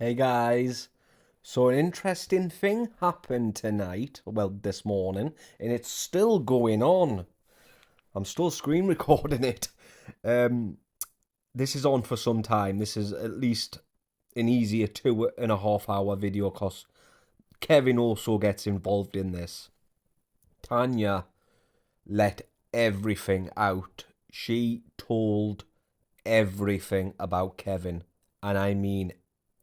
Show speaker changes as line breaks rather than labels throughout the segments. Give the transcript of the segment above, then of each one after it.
Hey guys, so an interesting thing happened tonight, well, this morning, and it's still going on. I'm still screen recording it. Um, this is on for some time. This is at least an easier 2.5 hour video because Kevin also gets involved in this. Tanya let everything out. She told everything about Kevin, and I mean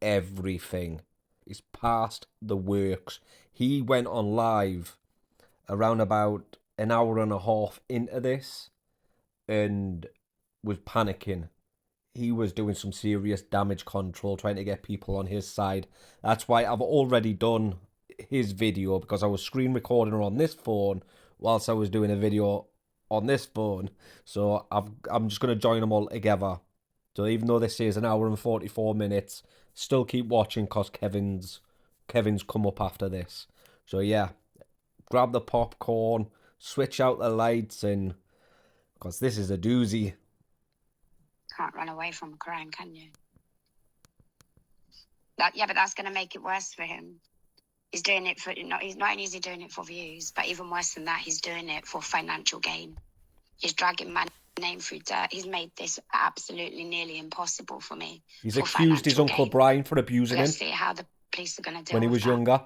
everything. Is past the works. He went on live around about an hour and a half into this and was panicking. He was doing some serious damage control, trying to get people on his side. That's why I've already done his video because I was screen recording her on this phone whilst I was doing a video on this phone. So I'm just going to join them all together. So even though this is an hour and 44 minutes, still keep watching because Kevin's come up after this. So yeah, grab the popcorn, switch out the lights, and because this is a doozy.
Can't run away from a crime, can you? Yeah, but that's going to make it worse for him. He's doing it for not only is he doing it for views, but even worse than that, he's doing it for financial gain. He's dragging my name through dirt. He's made this absolutely nearly impossible for me.
He's accused his Uncle Brian for abusing him.
Let's see how the police are going to deal
when he
with
was
that.
younger.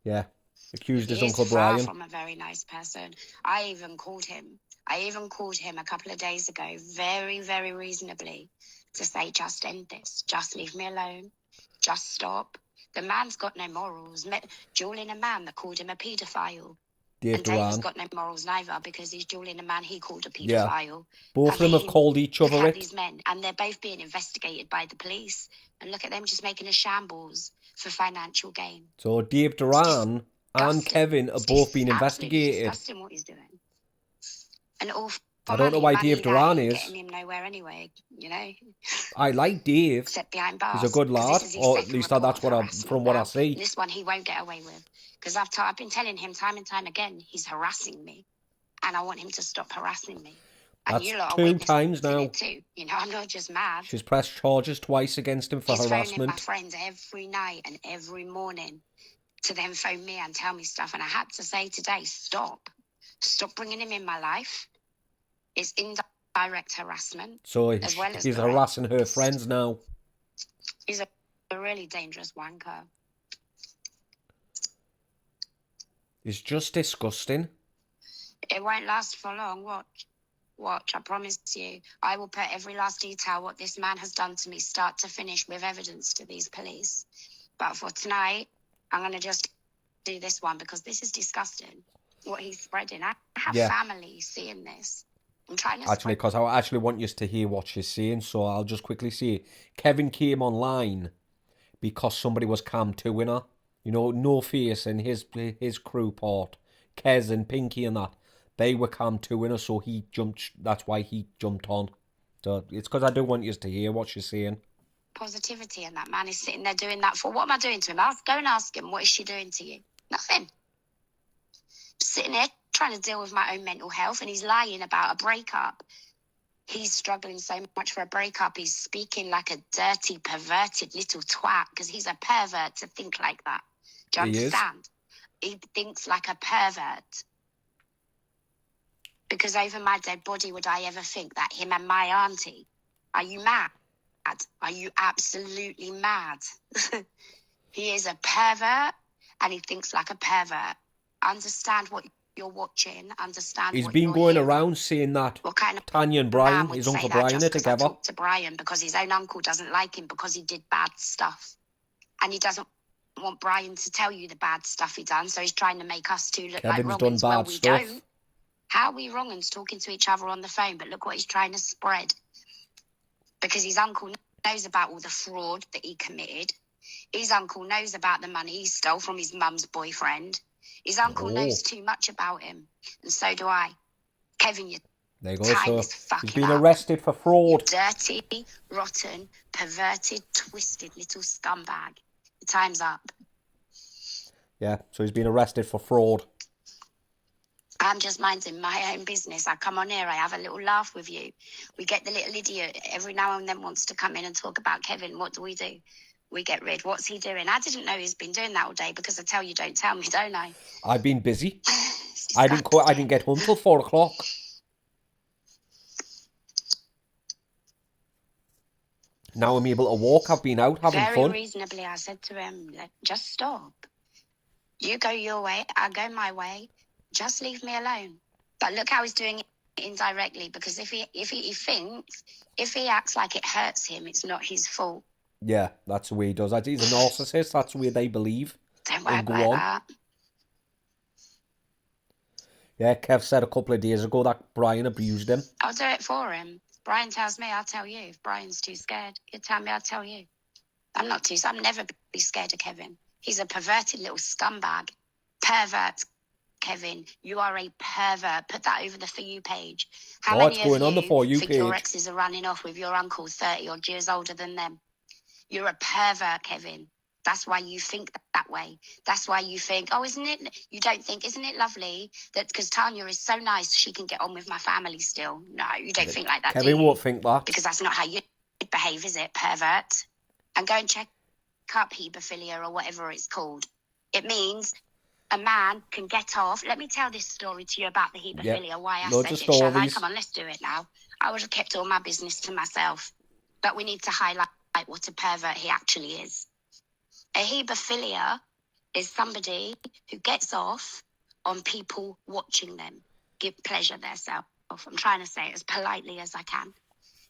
Yeah, accused his Uncle Brian.
He's far from a very nice person. I even called him a couple of days ago, very, very reasonably, to say, just end this. Just leave me alone. Just stop. The man's got no morals. Dueling a man that called him a paedophile.
Dave Duran.
Dave's got no morals neither because he's dueling a man he called a paedophile.
Yeah. Both of them have called each other it.
These men, and they're both being investigated by the police. And look at them just making a shambles for financial gain.
So Dave Duran and Kevin are both being investigated.
It's disgusting what he's doing. And all
I don't know why Dave Duran is.
Getting him nowhere anyway, you know.
I like Dave.
Except behind bars.
He's a good lad, or at least that's from what I see.
This one he won't get away with because I've been telling him time and time again he's harassing me, and I want him to stop harassing me.
And that's 2 times now.
Too. You know, I'm not just mad.
She's pressed charges twice against him for harassment.
He's phoning my friends every night and every morning to then phone me and tell me stuff, and I had to say today, stop bringing him in my life. It's indirect harassment.
So he's harassing her friends now.
He's a really dangerous wanker.
It's just disgusting.
It won't last for long. Watch, I promise you. I will put every last detail what this man has done to me, start to finish, with evidence to these police. But for tonight, I'm going to just do this one because this is disgusting, what he's spreading. I have family seeing this. I'm trying to
actually, because I actually want you to hear what she's saying, so I'll just quickly say, Kevin came online because somebody was cam 2ing her. You know, No Face and his crew part, Kez and Pinky and that, they were cam 2ing her, so he jumped. That's why he jumped on. So it's because I do want you to hear what she's saying.
Positivity, and that man is sitting there doing that for. What am I doing to him? Go and ask him, what is she doing to you? Nothing. Sitting there trying to deal with my own mental health, and he's lying about a breakup. He's struggling so much for a breakup. He's speaking like a dirty, perverted little twat because he's a pervert to think like that. Do you understand? He thinks like a pervert. Because over my dead body would I ever think that him and my auntie? Are you mad? Are you absolutely mad? He is a pervert and he thinks like a pervert. Understand what you're watching. Understand.
He's been going around saying that Tanya and Brian, his Uncle Brian, are together.
I talked to Brian because his own uncle doesn't like him because he did bad stuff, and he doesn't want Brian to tell you the bad stuff he done. So he's trying to make us two look like wrong-uns. Well, we don't. How are we wrong-uns talking to each other on the phone? But look what he's trying to spread, because his uncle knows about all the fraud that he committed. His uncle knows about the money he stole from his mum's boyfriend. His uncle knows too much about him, and so do I. Kevin,
there you go, so he's been arrested for fraud.
You dirty, rotten, perverted, twisted little scumbag. The time's up.
Yeah, so he's been arrested for fraud.
I'm just minding my own business. I come on here, I have a little laugh with you. We get the little idiot every now and then wants to come in and talk about Kevin. What do? We get rid. What's he doing? I didn't know he's been doing that all day because I tell you, don't tell me, don't I?
I've been busy. I didn't get home till 4 o'clock. Now I'm able to walk. I've been out having fun.
Very reasonably, I said to him, just stop. You go your way, I go my way. Just leave me alone. But look how he's doing it indirectly, because if he acts like it hurts him, it's not his fault.
Yeah, that's the way he does that. He's a narcissist. That's the way they believe.
Don't worry about that.
Yeah, Kev said a couple of days ago that Brian abused him.
I'll do it for him. If Brian tells me, I'll tell you. If Brian's too scared, he'll tell me, I'll tell you. I'm never be scared of Kevin. He's a perverted little scumbag. Pervert, Kevin. You are a pervert. Put that over the For You page. How many of you think your exes are running off with your uncle 30 odd years older than them? You're a pervert, Kevin. That's why you think that way. That's why you think, you don't think, isn't it lovely that because Tanya is so nice, she can get on with my family still? No, you don't think like that,
Kevin
do you?
won't think that.
Because that's not how you behave, is it, pervert? And go and check up hebephilia or whatever it's called. It means a man can get off. Let me tell this story to you about the hebephilia, why I said it, shall I? Come on, let's do it now. I would have kept all my business to myself. But we need to highlight what a pervert he actually is. A hebephilia is somebody who gets off on people watching them give pleasure themselves. I'm trying to say it as politely as I can.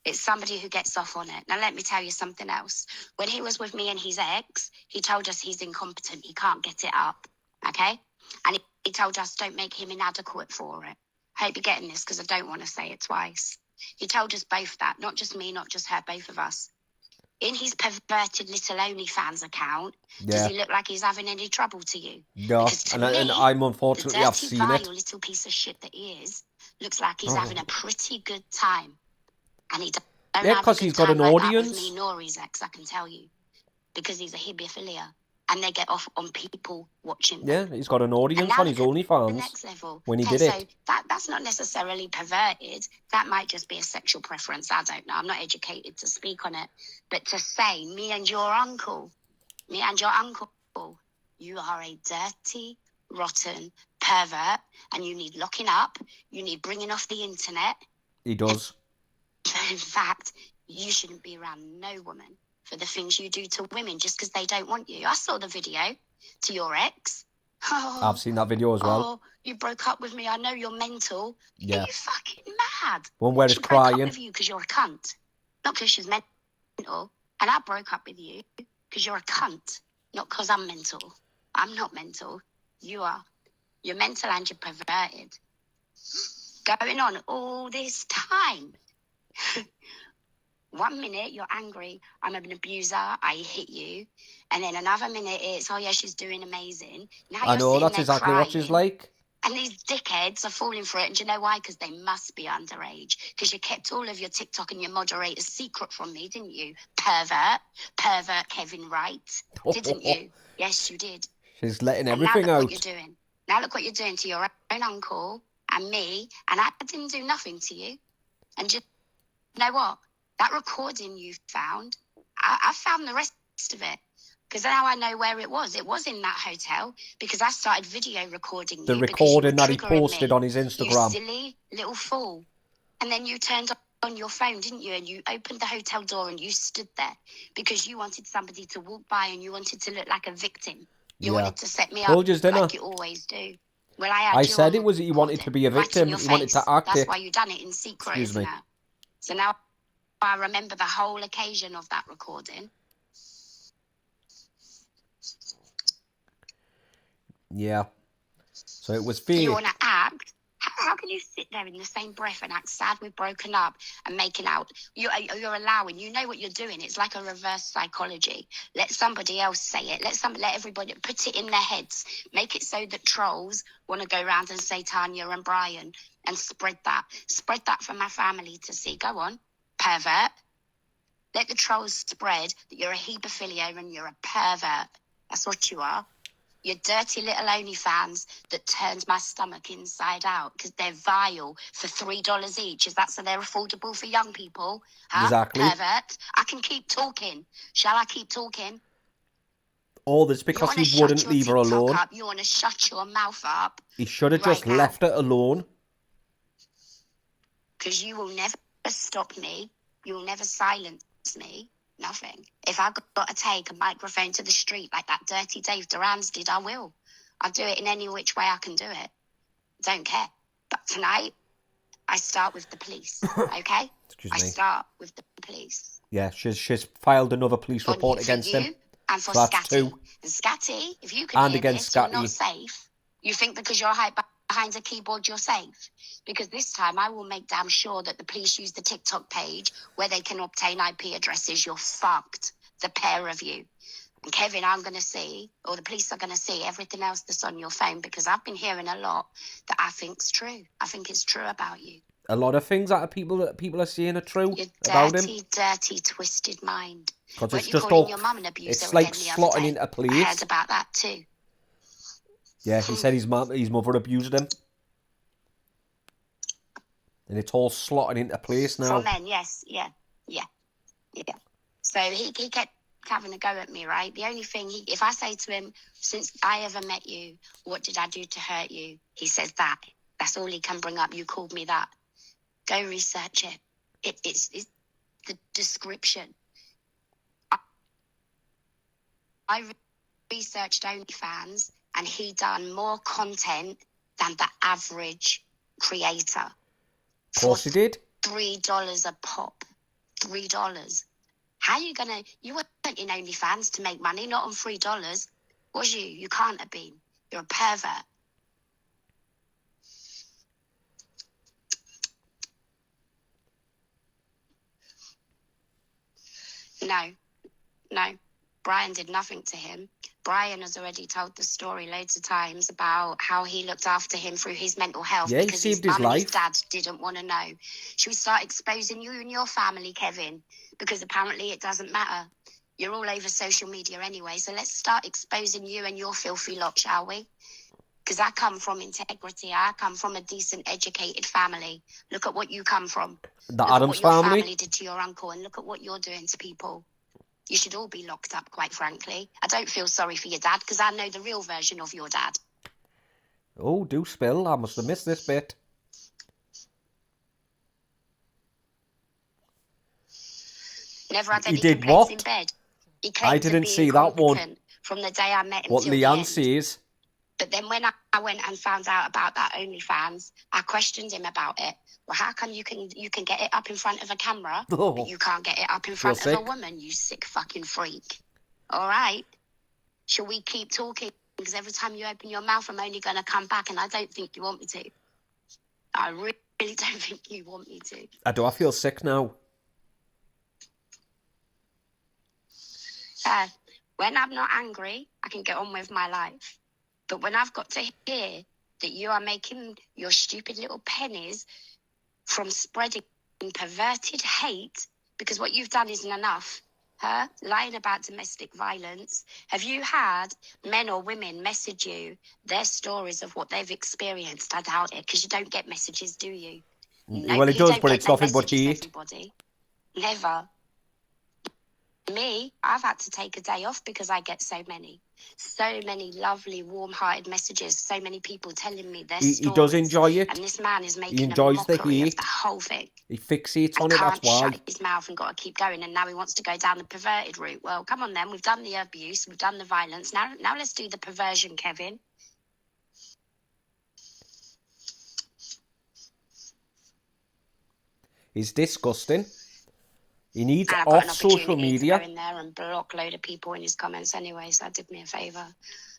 It's somebody who gets off on it. Now, let me tell you something else. When he was with me and his ex, he told us he's incompetent. He can't get it up, okay? And he told us don't make him inadequate for it. I hope you're getting this because I don't want to say it twice. He told us both that, not just me, not just her, both of us. In his perverted little OnlyFans account, does he look like he's having any trouble to you?
No,
because to me,
and I'm unfortunately, I've seen it.
The dirty, little piece of shit that he is, looks like he's having a pretty good time. And he don't
because he's got an audience.
With me nor his ex, I can tell you. Because he's a hebephilia. And they get off on people watching them.
Yeah, he's got an audience on his OnlyFans.
The next level.
When he did it.
So that's not necessarily perverted. That might just be a sexual preference. I don't know. I'm not educated to speak on it. But to say, me and your uncle, you are a dirty, rotten pervert, and you need locking up, you need bringing off the internet.
He does.
In fact, you shouldn't be around no woman for the things you do to women just because they don't want you. I saw the video to your ex. Oh,
I've seen that video as well.
Oh, you broke up with me. I know you're mental.
Yeah.
Are you fucking mad?
One where it's crying. She broke up
with you because you're a cunt. Not because she's mental. And I broke up with you because you're a cunt. Not because I'm mental. I'm not mental. You are. You're mental and you're perverted. Going on all this time. 1 minute you're angry, I'm an abuser, I hit you, and then another minute it's, oh yeah, she's doing amazing. Now
I know, that's exactly what she's like.
And these dickheads are falling for it, and do you know why? Because they must be underage. Because you kept all of your TikTok and your moderators secret from me, didn't you? Pervert Kevin Wright, didn't you? Yes, you did.
She's letting everything
now
out.
What you're doing. Now look what you're doing to your own uncle and me, and I didn't do nothing to you. And just you know what? That recording you found, I found the rest of it. Because now I know where it was. It was in that hotel because I started video recording
the recording that he posted on his Instagram.
You silly little fool. And then you turned on your phone, didn't you? And you opened the hotel door and you stood there because you wanted somebody to walk by and you wanted to look like a victim. You wanted to set me up like you always do. Well, I
said it was that you wanted to be a victim. You wanted to act it.
That's why you done it in secret, isn't it? So now I remember the whole occasion of that recording.
Yeah. So it was fake.
You want to act? How can you sit there in the same breath and act sad we've broken up and making out? You're allowing. You know what you're doing. It's like a reverse psychology. Let somebody else say it. Let everybody put it in their heads. Make it so that trolls want to go around and say Tanya and Brian and spread that. Spread that for my family to see. Go on, pervert. Let the trolls spread that you're a hebephilia and you're a pervert. That's what you are. Your dirty little OnlyFans that turns my stomach inside out because they're vile for $3 each. Is that so they're affordable for young people? Huh?
Exactly.
Pervert. I can keep talking. Shall I keep talking?
All this because he wouldn't leave her alone.
You want to shut your mouth up.
He should have just left her alone.
Because you will never stop me. You will never silence me. Nothing. If I've got to take a microphone to the street like that dirty Dave Durans did, I will. I'll do it in any which way I can do it. Don't care. But tonight, I start with the police, okay?
Excuse me.
I start with the police.
Yeah, she's filed another police report against him.
And for
so that's
Scatty.
2.
And Scatty, if you can hear this,
Scatty.
You're not safe. You think because you're behind a keyboard, you're safe? Because this time I will make damn sure that the police use the TikTok page where they can obtain IP addresses. You're fucked, the pair of you. And Kevin, I'm going to see, or the police are going to see everything else that's on your phone because I've been hearing a lot that I think's true. I think it's true about you.
A lot of things that people are saying are true
about
him.
Your dirty, twisted mind.
Because it's just all,
your mum an abuser
it's like slotting into place.
I heard about that too.
Yeah, he said his mother abused him. And it's all slotting into place now.
For men, yes, yeah. So he kept having a go at me, right? The only thing, if I say to him, since I ever met you, what did I do to hurt you? He says that. That's all he can bring up. You called me that. Go research it. It's the description. I researched OnlyFans and he done more content than the average creator.
Of course he did.
$3 a pop. $3. How you gonna? You weren't in OnlyFans to make money, not on $3. Was you? You can't have been. You're a pervert. No. Brian did nothing to him. Brian has already told the story loads of times about how he looked after him through his mental health because his mum and his dad didn't want to know. Should we start exposing you and your family, Kevin? Because apparently it doesn't matter. You're all over social media anyway, so let's start exposing you and your filthy lot, shall we? Because I come from integrity. I come from a decent, educated family. Look at what you come from.
The Adams family?
Look at what your family did to your uncle and look at what you're doing to people. You should all be locked up, quite frankly. I don't feel sorry for your dad because I know the real version of your dad.
Oh, do spill. I must have missed this bit.
Never had any complaints in bed. He claimed
I didn't see that one.
From the day I met him
what
till
Leanne
the end.
says.
But then when I went and found out about that OnlyFans, I questioned him about it. Well, how come you can get it up in front of a camera, but you can't get it up in front of a woman, you sick fucking freak? All right. Shall we keep talking? Because every time you open your mouth, I'm only going to come back, and I don't think you want me to. I really don't think you want me to.
I feel sick now.
When I'm not angry, I can get on with my life. But when I've got to hear that you are making your stupid little pennies from spreading perverted hate, because what you've done isn't enough, lying about domestic violence. Have you had men or women message you their stories of what they've experienced? I doubt it, because you don't get messages, do you?
Well, it does, but it's nothing but hate.
Everybody. Never. Me, I've had to take a day off because I get so many lovely, warm-hearted messages. So many people telling me their stories. He does enjoy it, and this man is making a mockery of the whole thing.
He fixates on it. That's why.
Can't shut his mouth and got to keep going. And now he wants to go down the perverted route. Well, come on then. We've done the abuse. We've done the violence. Now let's do the perversion, Kevin.
He's disgusting. He needs off social media.
To go in there and block a load of people in his comments anyway, so that did me a favour.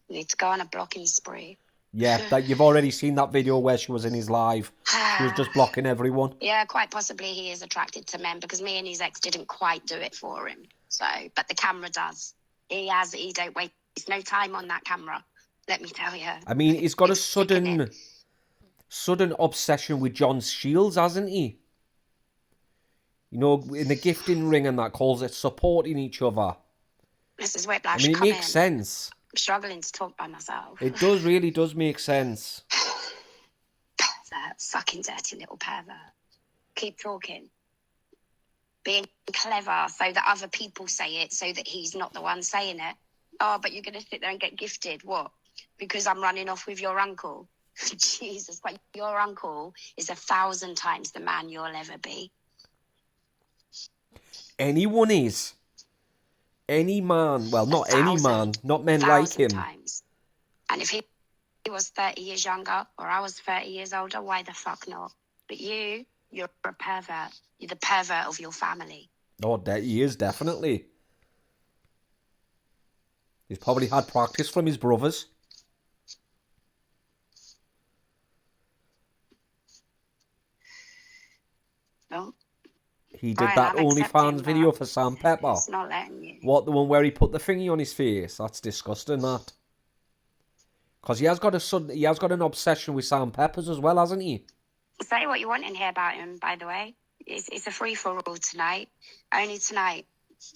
You need to go on a blocking spree.
Yeah, you've already seen that video where she was in his live. She was just blocking everyone.
Yeah, quite possibly he is attracted to men because me and his ex didn't quite do it for him. So, but the camera does. He don't waste no time on that camera. Let me tell you.
I mean, he's got a sudden obsession with John Shields, hasn't he? You know, in the gifting ring and that calls it supporting each other.
Mrs. Whiplash,
I mean, it makes sense.
I'm struggling to talk by myself.
It does really does make sense.
That sucking dirty little pervert. Keep talking. Being clever so that other people say it so that he's not the one saying it. Oh, but you're going to sit there and get gifted. What? Because I'm running off with your uncle. Jesus, but your uncle is 1,000 times the man you'll ever be.
Anyone is. Any man. Well, not any man. Not men like him.
Times. And if he was 30 years younger or I was 30 years older, why the fuck not? But you're a pervert. You're the pervert of your family.
Oh, he is, definitely. He's probably had practice from his brothers.
No.
He did that OnlyFans video for Sam Pepper.
It's not letting you.
What, the one where he put the thingy on his face? That's disgusting, that. Because he has got an obsession with Sam Peppers as well, hasn't he?
Say what you want in here about him, by the way. It's a free-for-all tonight. Only tonight.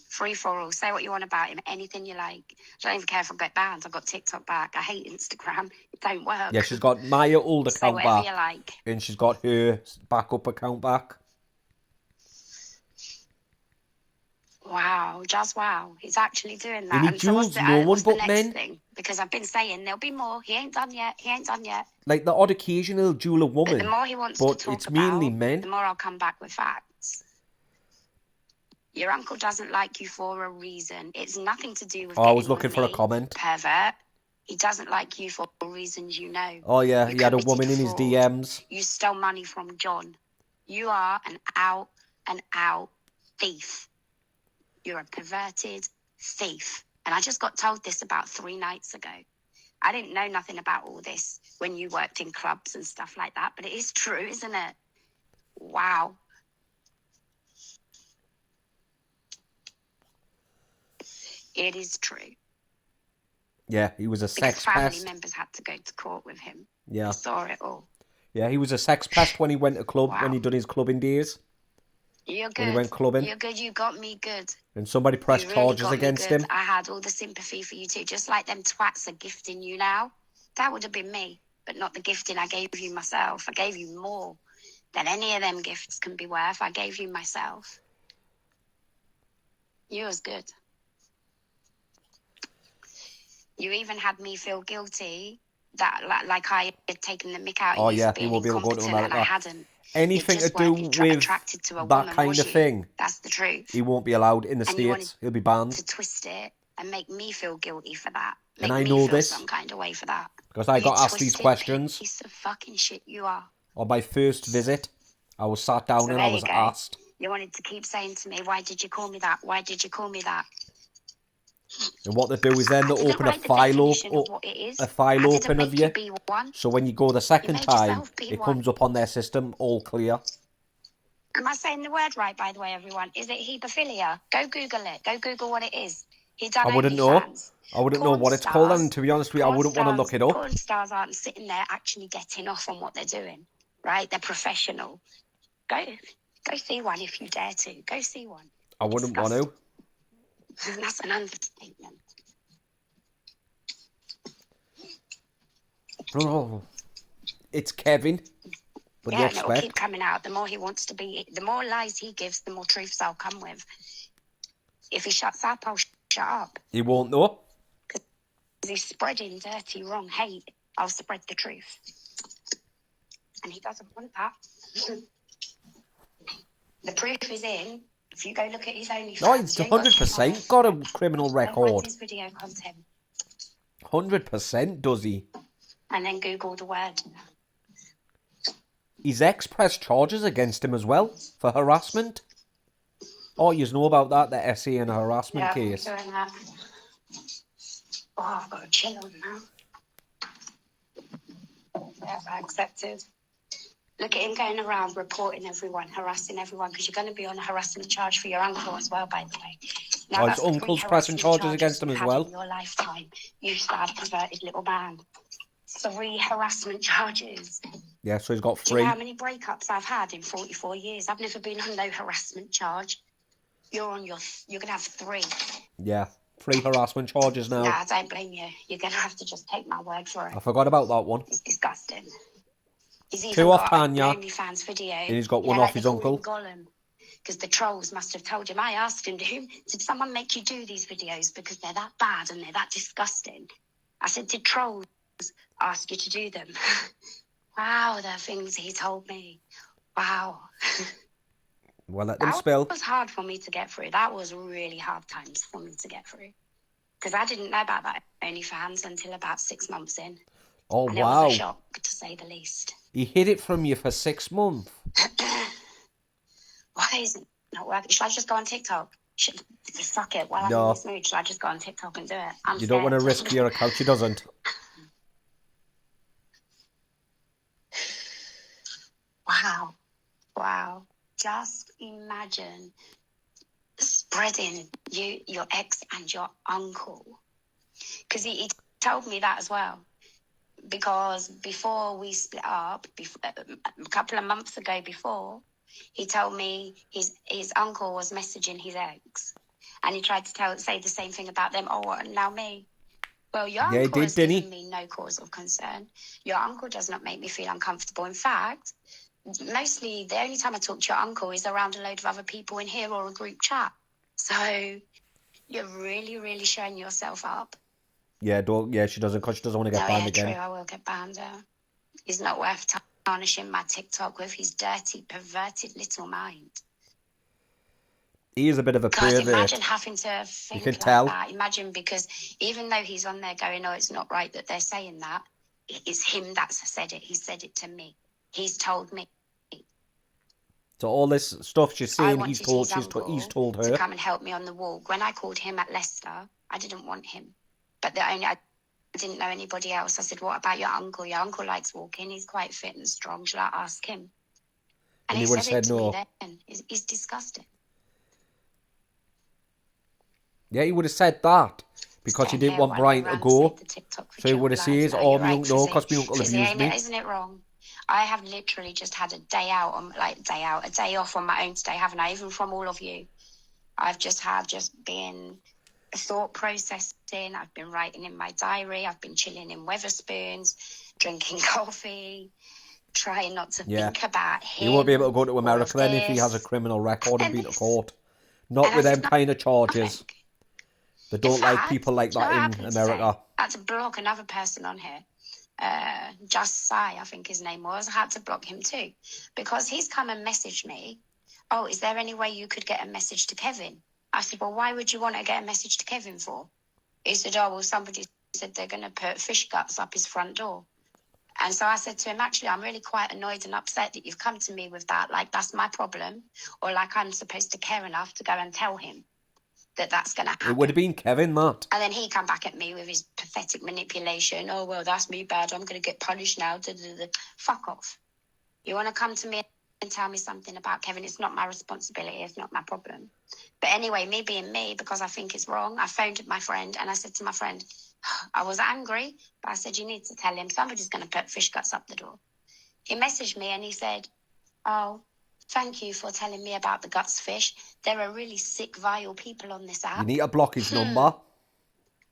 Free-for-all. Say what you want about him. Anything you like. I don't even care if I get banned. I've got TikTok back. I hate Instagram. It don't work.
Yeah, she's got my old account back. Say whatever
you like.
And she's got her backup account back.
Wow, just wow. He's actually doing that.
And he duels no one but men.
Thing? Because I've been saying there'll be more. He ain't done yet.
Like the odd occasion he'll duel a woman.
But the more he wants to talk
it's mainly men.
The more I'll come back with facts. Your uncle doesn't like you for a reason. It's nothing to do with
I was looking for a comment.
Pervert. He doesn't like you for reasons you know.
Oh yeah, he had a woman in his DMs.
You stole money from John. You are an out thief. You're a perverted thief. And I just got told this about 3 nights ago. I didn't know nothing about all this when you worked in clubs and stuff like that, but it is true, isn't it? Wow. It is true.
Yeah, he was a sex pest.
Family members had to go to court with him.
Yeah.
I saw it all.
Yeah, he was a sex pest when he went to club, when he done his clubbing days.
You're good.
When he went clubbing.
You're good. You got me good.
And somebody pressed charges against him.
I had all the sympathy for you too. Just like them twats are gifting you now. That would have been me, but not the gifting I gave you myself. I gave you more than any of them gifts can be worth. I gave you myself. You was good. You even had me feel guilty that like I had taken the mick out of you.
Oh yeah, he won't be able to go to America.
And I hadn't.
Anything to do with that kind of thing.
That's the truth.
He won't be allowed in the States. He'll be banned.
To twist it and make me feel guilty for that.
And I know this
some kind of way for that.
Because I got asked these questions.
Piece of fucking shit you are.
On my first visit, I was sat down and I was asked.
You wanted to keep saying to me, "Why did you call me that? Why did you call me that?"
And what they do is then they open a file of you. So when you go the second time, it comes up on their system, all clear.
Am I saying the word right, by the way, everyone? Is it hebephilia? Go Google it. Go Google what it is.
I wouldn't know. I wouldn't know what it's called, and to be honest with you, I wouldn't want to look it up.
Porn stars aren't sitting there actually getting off on what they're doing, right? They're professional. Go see one if you dare to. Go see one.
I wouldn't want to.
That's an understatement.
Oh, it's Kevin. What do you expect?
It'll keep coming out. The more he wants to be, the more lies he gives, the more truths I'll come with. If he shuts up, I'll shut up.
He won't though.
Because he's spreading dirty, wrong hate. I'll spread the truth. And he doesn't want that. The proof is in. If you go look at his OnlyFans...
No, he's 100% got a criminal record.
His video content.
100% does he?
And then Google the word.
His ex pressed charges against him as well for harassment. Oh, you know about that, the SE and harassment case.
I'm doing that. Oh, I've got to chill on now. Yeah, I accepted. Look at him going around reporting everyone, harassing everyone, because you're going to be on a harassment charge for your uncle as well, by the way. Now,
his uncle's pressing charges against him as well.
In your lifetime, you sad, perverted little man. 3 harassment charges.
Yeah, so he's got 3.
Do you know how many breakups I've had in 44 years? I've never been on no harassment charge. You're going to have 3.
Yeah. 3 harassment charges now.
Nah, I don't blame you. You're going to have to just take my word for it.
I forgot about that one.
It's disgusting. He's even
2 off
got an
Tanya.
OnlyFans video.
And he's got one
like
off his uncle.
Gollum. Because the trolls must have told him. I asked him, did someone make you do these videos because they're that bad and they're that disgusting? I said, did trolls ask you to do them? Wow, the things he told me. Wow.
Well, let them spill.
That was hard for me to get through. That was really hard times for me to get through. Because I didn't know about that OnlyFans until about 6 months in.
Oh,
and
wow.
It was a shock, to say the least.
He hid it from you for 6 months.
Why is it not working? Should I just go on TikTok? Fuck it. While I'm in this mood, should I just go on TikTok and do it?
You don't want to risk your account. She doesn't.
Wow. Wow. Just imagine spreading your ex and your uncle. Because he told me that as well. Because before we split up, a couple of months ago before, he told me his uncle was messaging his ex. And he tried to say the same thing about them. Oh, and now me. Well, your uncle has given me no cause of concern. Your uncle does not make me feel uncomfortable. In fact, mostly the only time I talk to your uncle is around a load of other people in here or a group chat. So you're really, really showing yourself up.
Yeah, she doesn't, because she doesn't want to get banned again.
True, I will get banned. He's not worth tarnishing my TikTok with his dirty, perverted little mind.
He is a bit of a pervert.
Imagine having to think like that. Imagine, because even though he's on there going, oh, it's not right that they're saying that, it's him that's said it. He said it to me. He's told me.
So all this stuff she's saying, he's told her
to come and help me on the walk. When I called him at Leicester, I didn't want him. But I didn't know anybody else. I said, what about your uncle? Your uncle likes walking. He's quite fit and strong. Shall I ask him? And he would have said no. He's disgusting.
Yeah, he would have said that. Because he didn't want Brian to go. So he would have said, oh, my uncle, no, because my uncle abused me.
Isn't it wrong? I have literally just had a day off on my own today, haven't I? Even from all of you. I've just been thought processing. I've been writing in my diary. I've been chilling in Weatherspoons, drinking coffee, trying not to think about him.
He won't be able to go to America then if he has a criminal record and been to court. Not with them kind of charges. They don't like people like that in America.
I had to block another person on here. Just Sai, I think his name was. I had to block him too. Because he's come and messaged me. Oh, is there any way you could get a message to Kevin? I said, well, why would you want to get a message to Kevin for? He said, oh, well, somebody said they're going to put fish guts up his front door. And so I said to him, actually, I'm really quite annoyed and upset that you've come to me with that. Like, that's my problem. Or like I'm supposed to care enough to go and tell him that that's going to happen.
It would have been Kevin, Matt.
And then he come back at me with his pathetic manipulation. Oh, well, that's me bad. I'm going to get punished now. Fuck off. You want to come to me and tell me something about Kevin? It's not my responsibility. It's not my problem. But anyway, me being me, because I think it's wrong, I phoned my friend and I said to my friend, I was angry, but I said, you need to tell him somebody's going to put fish guts up the door. He messaged me and he said, oh, thank you for telling me about the guts fish. There are really sick, vile people on this app.
You need to block his number.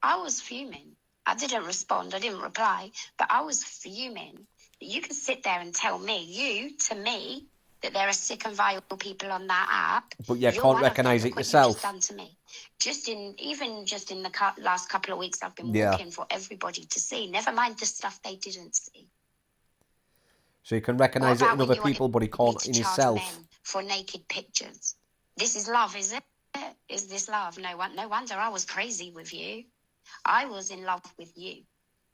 I was fuming. I didn't respond. I didn't reply. But I was fuming. You can sit there and tell me, to me, that there are sick and vile people on that app.
But you can't recognise it yourself.
Done to me. Just in the last couple of weeks, I've been walking for everybody to see. Never mind the stuff they didn't see.
So you can recognise it in other people, but he can't in himself.
For naked pictures. This is love, is it? Is this love? No wonder I was crazy with you. I was in love with you.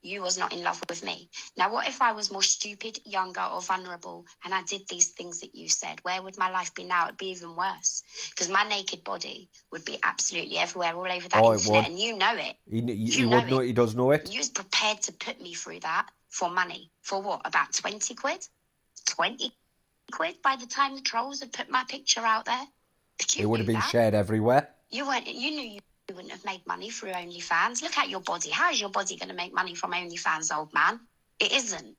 You was not in love with me. Now, what if I was more stupid, younger, or vulnerable, and I did these things that you said? Where would my life be now? It'd be even worse. Because my naked body would be absolutely everywhere, all over that internet, and you know it.
He does know it.
You was prepared to put me through that for money. For what? About 20 quid? 20 quid by the time the trolls had put my picture out there?
It would have been shared everywhere.
You knew you wouldn't have made money through OnlyFans. Look at your body. How is your body going to make money from OnlyFans, old man? It isn't.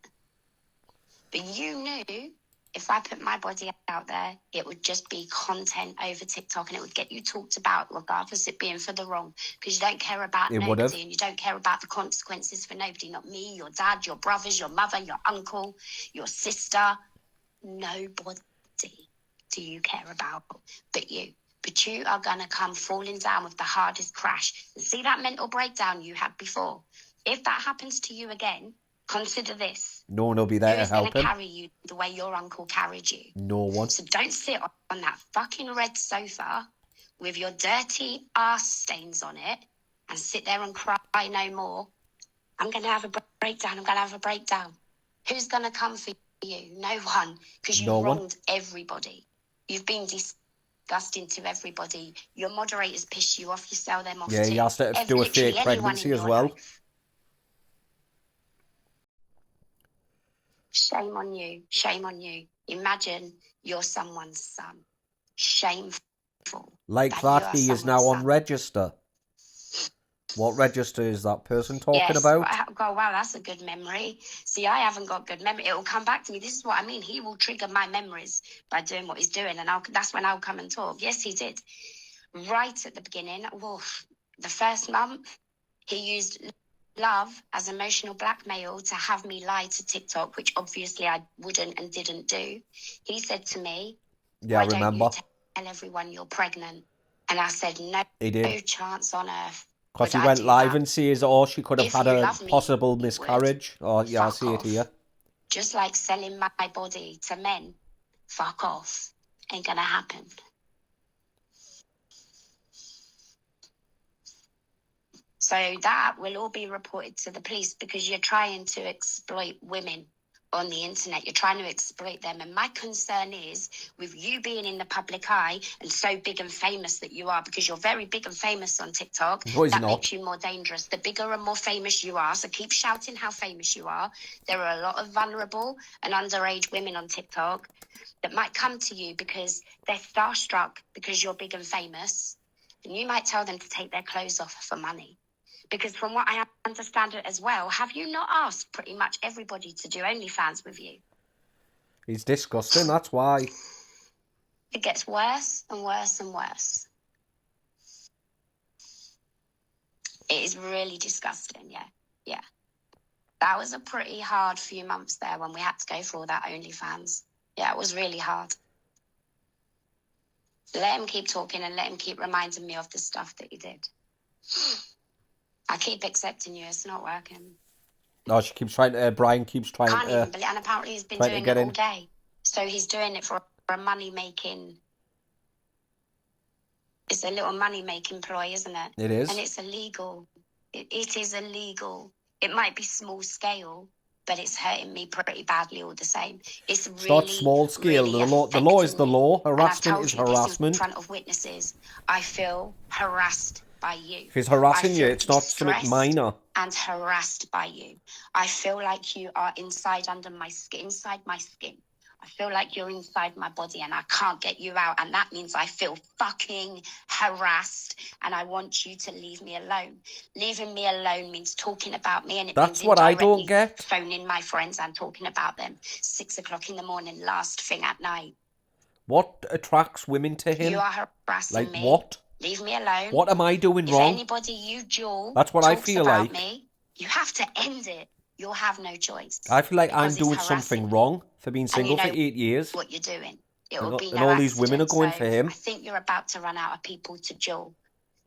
But you knew if I put my body out there, it would just be content over TikTok and it would get you talked about regardless it being for the wrong. Because you don't care about nobody and you don't care about the consequences for nobody. Not me, your dad, your brothers, your mother, your uncle, your sister. Nobody do you care about but you. But you are going to come falling down with the hardest crash. And see that mental breakdown you had before? If that happens to you again, consider this.
No one will be there to help him.
Who's going to carry you the way your uncle carried you?
No one.
So don't sit on that fucking red sofa with your dirty ass stains on it and sit there and cry no more. I'm going to have a breakdown. I'm going to have a breakdown. Who's going to come for you? No one. Because you've wronged everybody. You've been disgusting to everybody. Your moderators piss you off. You sell them off
too. Yeah, he has to do a fake pregnancy as well. Life.
Shame on you. Shame on you. Imagine you're someone's son. Shameful.
Like that he is now on register. What register is that person talking about?
Oh, wow, that's a good memory. See, I haven't got good memory. It will come back to me. This is what I mean. He will trigger my memories by doing what he's doing, and that's when I'll come and talk. Yes, he did. Right at the beginning, the first month, he used love as emotional blackmail to have me lie to TikTok, which obviously I wouldn't and didn't do. He said to me,
"Yeah, I remember.
Don't you tell everyone you're pregnant?" And I said, "No, no chance on earth."
Because he went live and says, she could have had a possible miscarriage. Oh, yeah, I see it here.
Just like selling my body to men. Fuck off. Ain't gonna happen. So that will all be reported to the police because you're trying to exploit women on the internet. You're trying to exploit them. And my concern is with you being in the public eye and so big and famous that you are, because you're very big and famous on TikTok, that makes you more dangerous. The bigger and more famous you are, so keep shouting how famous you are. There are a lot of vulnerable and underage women on TikTok that might come to you because they're starstruck because you're big and famous. And you might tell them to take their clothes off for money. Because from what I understand it as well, have you not asked pretty much everybody to do OnlyFans with you?
He's disgusting, that's why.
It gets worse and worse and worse. It is really disgusting, yeah. That was a pretty hard few months there when we had to go through all that OnlyFans. Yeah, it was really hard. Let him keep talking and let him keep reminding me of the stuff that he did. I keep accepting you. It's not working.
No, she keeps trying to. Brian keeps trying
Can't even believe, and apparently he's been doing it all day. So he's doing it for a money-making. It's a little money-making ploy, isn't it?
It is.
And it's illegal. It is illegal. It might be small scale, but it's hurting me pretty badly all the same. It's really
not small scale.
Really
the law is the law. Harassment is harassment.
In front of witnesses, I feel harassed by you.
If he's harassing you, it's not something minor.
And harassed by you. I feel like you are inside my skin. I feel like you're inside my body and I can't get you out. And that means I feel fucking harassed and I want you to leave me alone. Leaving me alone means talking about me, and
that's what I don't get.
Phoning my friends and talking about them. 6 o'clock in the morning, last thing at night.
What attracts women to him?
You are harassing me.
What?
Leave me alone.
What am I doing wrong?
If anybody you duel
that's what I feel like.
Me, you have to end it. You'll have no choice.
I feel like I'm doing something wrong for being single for 8 years.
What you're doing. It will be
and all these women are going for him.
I think you're about to run out of people to duel.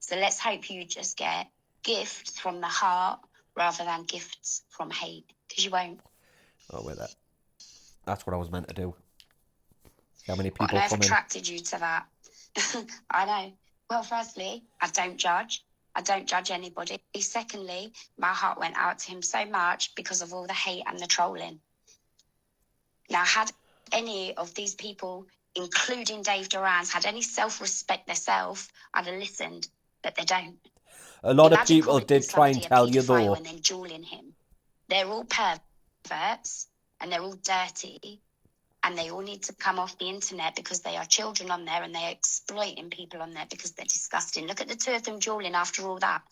So let's hope you just get gifts from the heart rather than gifts from hate. Because you won't.
Oh, wait, that's what I was meant to do. How many people
come in? What attracted you to that? I know. Well, firstly, I don't judge. I don't judge anybody. Secondly, my heart went out to him so much because of all the hate and the trolling. Now, had any of these people, including Dave Duran's, had any self-respect themselves, I'd have listened, but they don't.
A lot of people did try and tell you, though.
And then dueling him. They're all perverts and they're all dirty. And they all need to come off the internet because they are children on there and they're exploiting people on there because they're disgusting. Look at the two of them dueling after all that.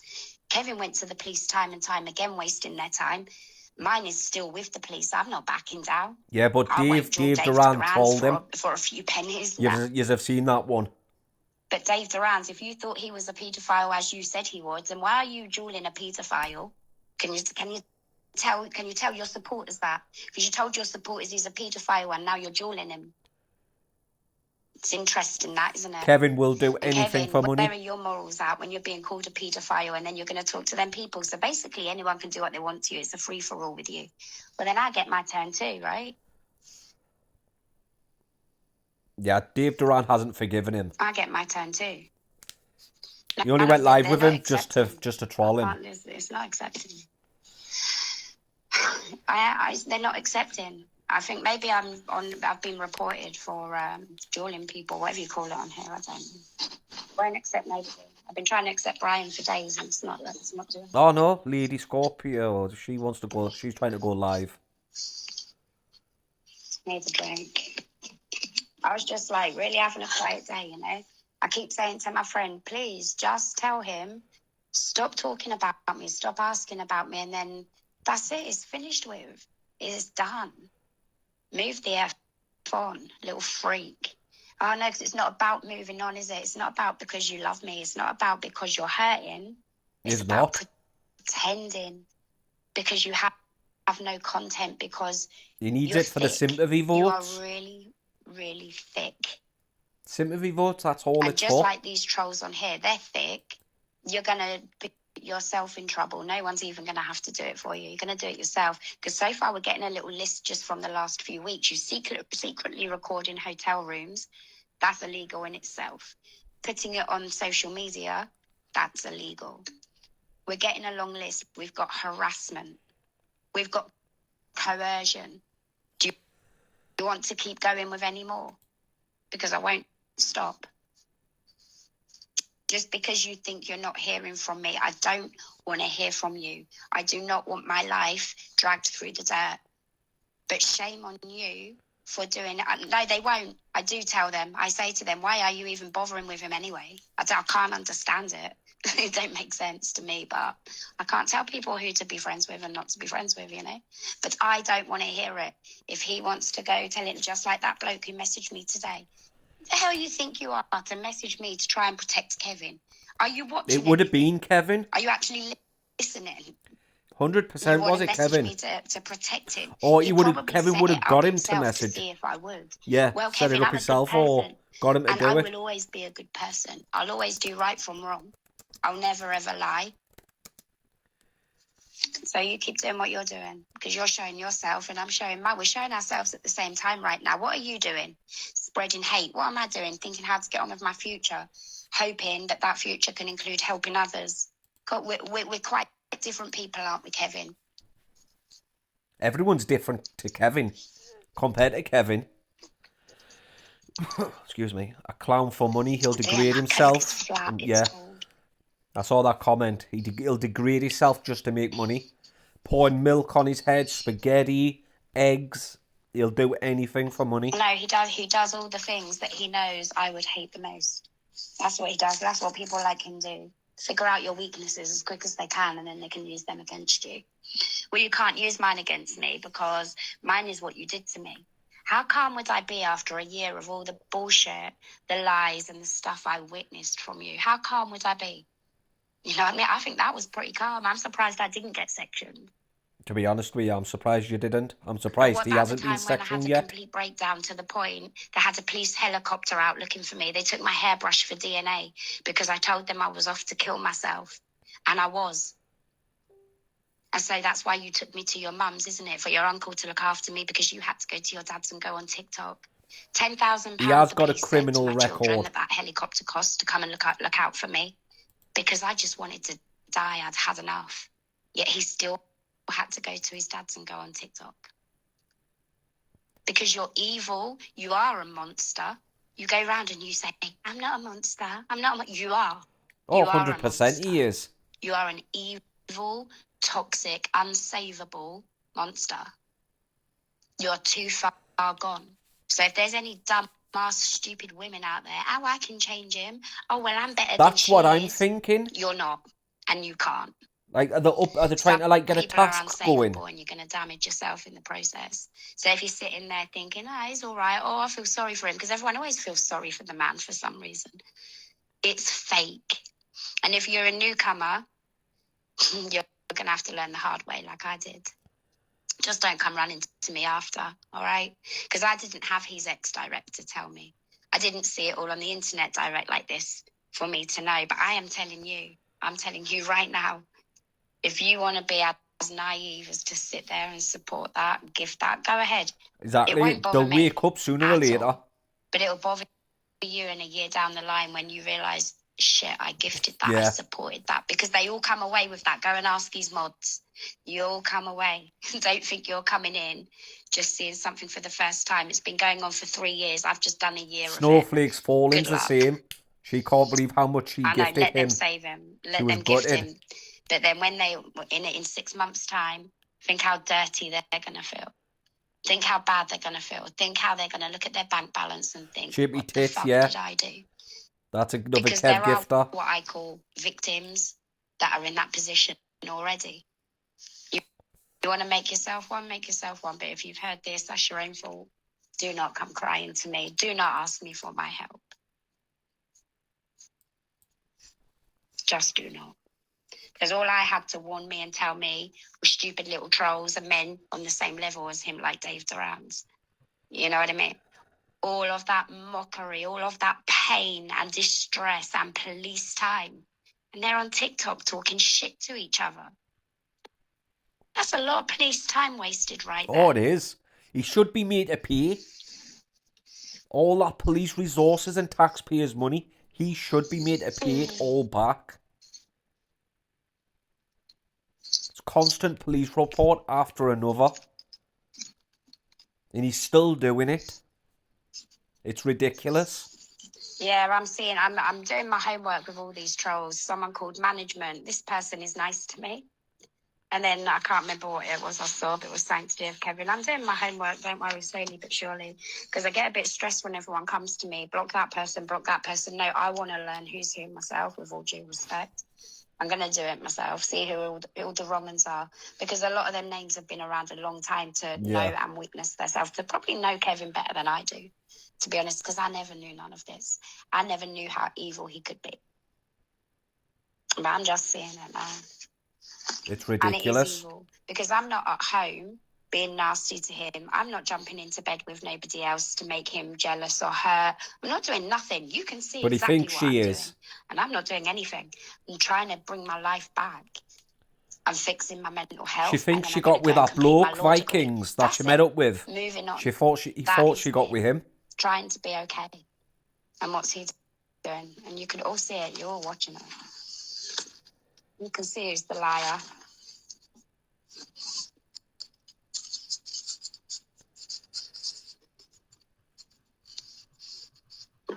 Kevin went to the police time and time again, wasting their time. Mine is still with the police. I'm not backing down.
Yeah, but Dave Duran told him.
For a few pennies.
You have seen that one.
But Dave Duran, if you thought he was a paedophile as you said he was, then why are you dueling a paedophile? Can you tell your supporters that? Because you told your supporters he's a paedophile and now you're dueling him. It's interesting, that, isn't it?
Kevin will do anything for money.
Where are your morals at when you're being called a paedophile and then you're going to talk to them people? So basically, anyone can do what they want to you. It's a free-for-all with you. Well, then I get my turn too, right?
Yeah, Dave Duran hasn't forgiven him.
I get my turn too.
You only went live with him just to troll him.
It's not accepting. They're not accepting. I think maybe I've been reported for dueling people, whatever you call it on here. I don't know. Won't accept nobody. I've been trying to accept Brian for days, and it's not doing.
Oh no, Lady Scorpio. She wants to go. She's trying to go live.
Need a drink. I was just like really having a quiet day, you know. I keep saying to my friend, please just tell him, stop talking about me, stop asking about me, and then that's it. It's finished with. It's done. Move the F on, little freak. Oh, no, because it's not about moving on, is it? It's not about because you love me. It's not about because you're hurting. It's about pretending because you have no content, because
he needs it for the sympathy votes.
You are really, really thick.
Sympathy votes, that's all it's for.
And just like these trolls on here, they're thick. You're going to put yourself in trouble. No one's even going to have to do it for you. You're going to do it yourself. Because so far we're getting a little list just from the last few weeks. You secretly record in hotel rooms. That's illegal in itself. Putting it on social media, that's illegal. We're getting a long list. We've got harassment. We've got coercion. Do you want to keep going with any more? Because I won't stop. Just because you think you're not hearing from me, I don't want to hear from you. I do not want my life dragged through the dirt. But shame on you for doing it. No, they won't. I do tell them. I say to them, why are you even bothering with him anyway? I can't understand it. It don't make sense to me, but I can't tell people who to be friends with and not to be friends with, you know. But I don't want to hear it. If he wants to go tell it, just like that bloke who messaged me today. The hell you think you are to message me to try and protect Kevin? Are you watching?
It would have been Kevin.
Are you actually listening?
100% was it Kevin?
Me to protect him.
Or Kevin would have got him to message.
To see if I would.
Yeah,
well,
set
Kevin,
it up yourself or got him to do it.
I will always be a good person. I'll always do right from wrong. I'll never ever lie. So you keep doing what you're doing because you're showing yourself and I'm showing mine. We're showing ourselves at the same time right now. What are you doing? Spreading hate. What am I doing? Thinking how to get on with my future, hoping that future can include helping others. We're quite different people, aren't we, Kevin?
Everyone's different to Kevin compared to Kevin. Excuse me. A clown for money. He'll degrade himself. Yeah. I saw that comment. He'll degrade himself just to make money. Pouring milk on his head, spaghetti, eggs. He'll do anything for money.
No, he does. He does all the things that he knows I would hate the most. That's what he does. That's what people like him do. Figure out your weaknesses as quick as they can, and then they can use them against you. Well, you can't use mine against me because mine is what you did to me. How calm would I be after a year of all the bullshit, the lies, and the stuff I witnessed from you? How calm would I be? You know what I mean? I think that was pretty calm. I'm surprised I didn't get sectioned.
To be honest with you, I'm surprised you didn't. I'm surprised he hasn't been sectioned yet.
I had a complete breakdown to the point they had a police helicopter out looking for me. They took my hairbrush for DNA because I told them I was off to kill myself. And I was. And so that's why you took me to your mum's, isn't it? For your uncle to look after me because you had to go to your dad's and go on TikTok. £10,000.
He has got a criminal record.
That helicopter cost to come and look out for me. Because I just wanted to die. I'd had enough. Yet he still had to go to his dad's and go on TikTok. Because you're evil. You are a monster. You go around and you say, I'm not a monster. I'm not a monster. You are.
Oh, 100% he is.
You are an evil, toxic, unsavable monster. You're too far gone. So if there's any dumb stupid women out there, oh, I can change him. Oh, well, I'm better than she is.
That's what I'm thinking.
You're not, and you can't.
Like, are they trying to like get a
People are
task going?
unsavable and you're going to damage yourself in the process. So if you're sitting there thinking, oh, he's all right, oh, I feel sorry for him, because everyone always feels sorry for the man for some reason. It's fake. And if you're a newcomer, you're going to have to learn the hard way like I did. Just don't come running to me after, all right? Because I didn't have his ex-director tell me. I didn't see it all on the internet direct like this for me to know. But I'm telling you right now, if you want to be as naive as to sit there and support that, give that, go ahead. It
Exactly.
won't bother
They'll
me
wake up sooner or
at
later.
all. But it'll bother you in a year down the line when you realise, shit, I gifted that, I supported that. Because they all come away with that. Go and ask these mods. You all come away. Don't think you're coming in just seeing something for the first time. It's been going on for 3 years. I've just done a year of it.
Snowflakes Falling's the same. She can't believe how much she gifted him.
Let them save him. Let them gift him. But then when they, in 6 months' time, think how dirty they're going to feel. Think how bad they're going to feel. Think how they're going to look at their bank balance and think, what the fuck did I do?
That's another
because
Kev gifter.
There are what I call victims that are in that position already. You want to make yourself one, make yourself one. But if you've heard this, that's your own fault. Do not come crying to me. Do not ask me for my help. Just do not. Because all I had to warn me and tell me were stupid little trolls and men on the same level as him, like Dave Duran's. You know what I mean? All of that mockery, all of that pain and distress and police time. And they're on TikTok talking shit to each other. That's a lot of police time wasted right there.
Oh, it is. He should be made to pay all that police resources and taxpayers' money. He should be made to pay it all back. It's constant police report after another. And he's still doing it. It's ridiculous.
Yeah, I'm doing my homework with all these trolls. Someone called management. This person is nice to me. And then I can't remember what it was I saw, but it was something to do with Kevin. I'm doing my homework, don't worry, slowly but surely. Because I get a bit stressed when everyone comes to me. Block that person, block that person. No, I want to learn who's who myself, with all due respect. I'm going to do it myself, see who all the wrong ones are. Because a lot of them names have been around a long time to know and witness themselves. To probably know Kevin better than I do, to be honest, because I never knew none of this. I never knew how evil he could be. But I'm just seeing it now.
It's ridiculous.
And it is evil, because I'm not at home being nasty to him. I'm not jumping into bed with nobody else to make him jealous or hurt. I'm not doing nothing. You can see
but
exactly
he thinks
what
she
I'm
is.
doing. And I'm not doing anything. I'm trying to bring my life back. I'm fixing my mental health.
She thinks she got with that bloke Vikings that she met up with.
Moving on.
He thought she got with him.
Trying to be okay. And what's he doing? And you can all see it. You're all watching it. You can see who's the liar.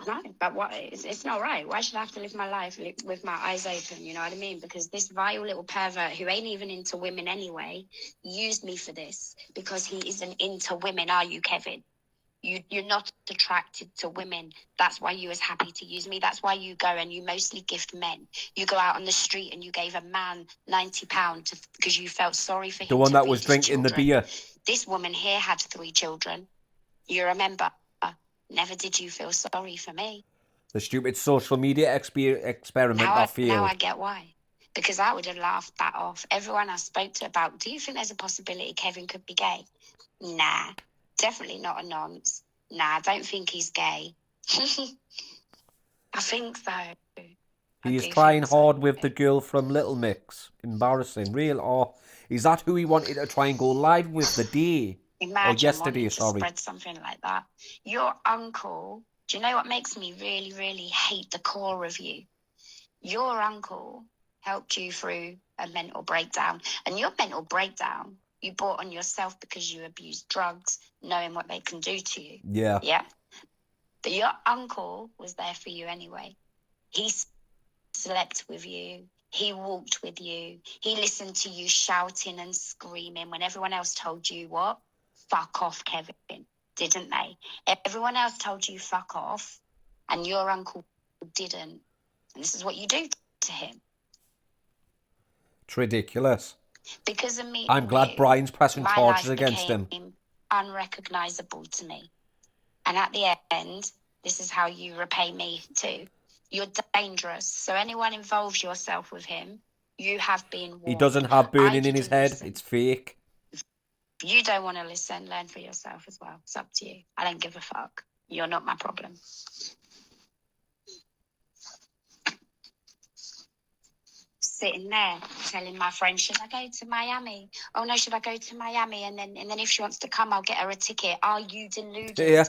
No, but what? It's not right. Why should I have to live my life with my eyes open? You know what I mean? Because this vile little pervert who ain't even into women anyway used me for this, because he isn't into women, are you, Kevin? You're not attracted to women. That's why you was happy to use me. That's why you go and you mostly gift men. You go out on the street and you gave a man £90 because you felt sorry for him.
The one that was drinking the beer.
This woman here had 3 children. You remember? Never did you feel sorry for me.
The stupid social media experiment that failed.
Now I get why. Because I would have laughed that off. Everyone I spoke to about, do you think there's a possibility Kevin could be gay? Nah. Definitely not a nonce. Nah, I don't think he's gay. I think so.
He's trying hard with the girl from Little Mix. Embarrassing. Real or is that who he wanted to try and go live with the day?
Imagine
or yesterday,
wanting to spread something like that. Your uncle, do you know what makes me really, really hate the core of you? Your uncle helped you through a mental breakdown. And your mental breakdown you brought on yourself because you abused drugs, knowing what they can do to you.
Yeah.
Yeah. But your uncle was there for you anyway. He slept with you. He walked with you. He listened to you shouting and screaming when everyone else told you what? Fuck off, Kevin. Didn't they? Everyone else told you fuck off, and your uncle didn't. And this is what you do to him.
It's ridiculous.
Because of meeting
I'm glad
you,
Brian's pressing
my
charges
life
against him.
became unrecognisable to me. And at the end, this is how you repay me too. You're dangerous. So anyone involves yourself with him, you have been warned.
He doesn't have burning in his head.
Listen.
It's fake.
If you don't want to listen, learn for yourself as well. It's up to you. I don't give a fuck. You're not my problem. Sitting there telling my friend, should I go to Miami? Oh no, should I go to Miami? And then if she wants to come, I'll get her a ticket. Are you deluded?
Yeah.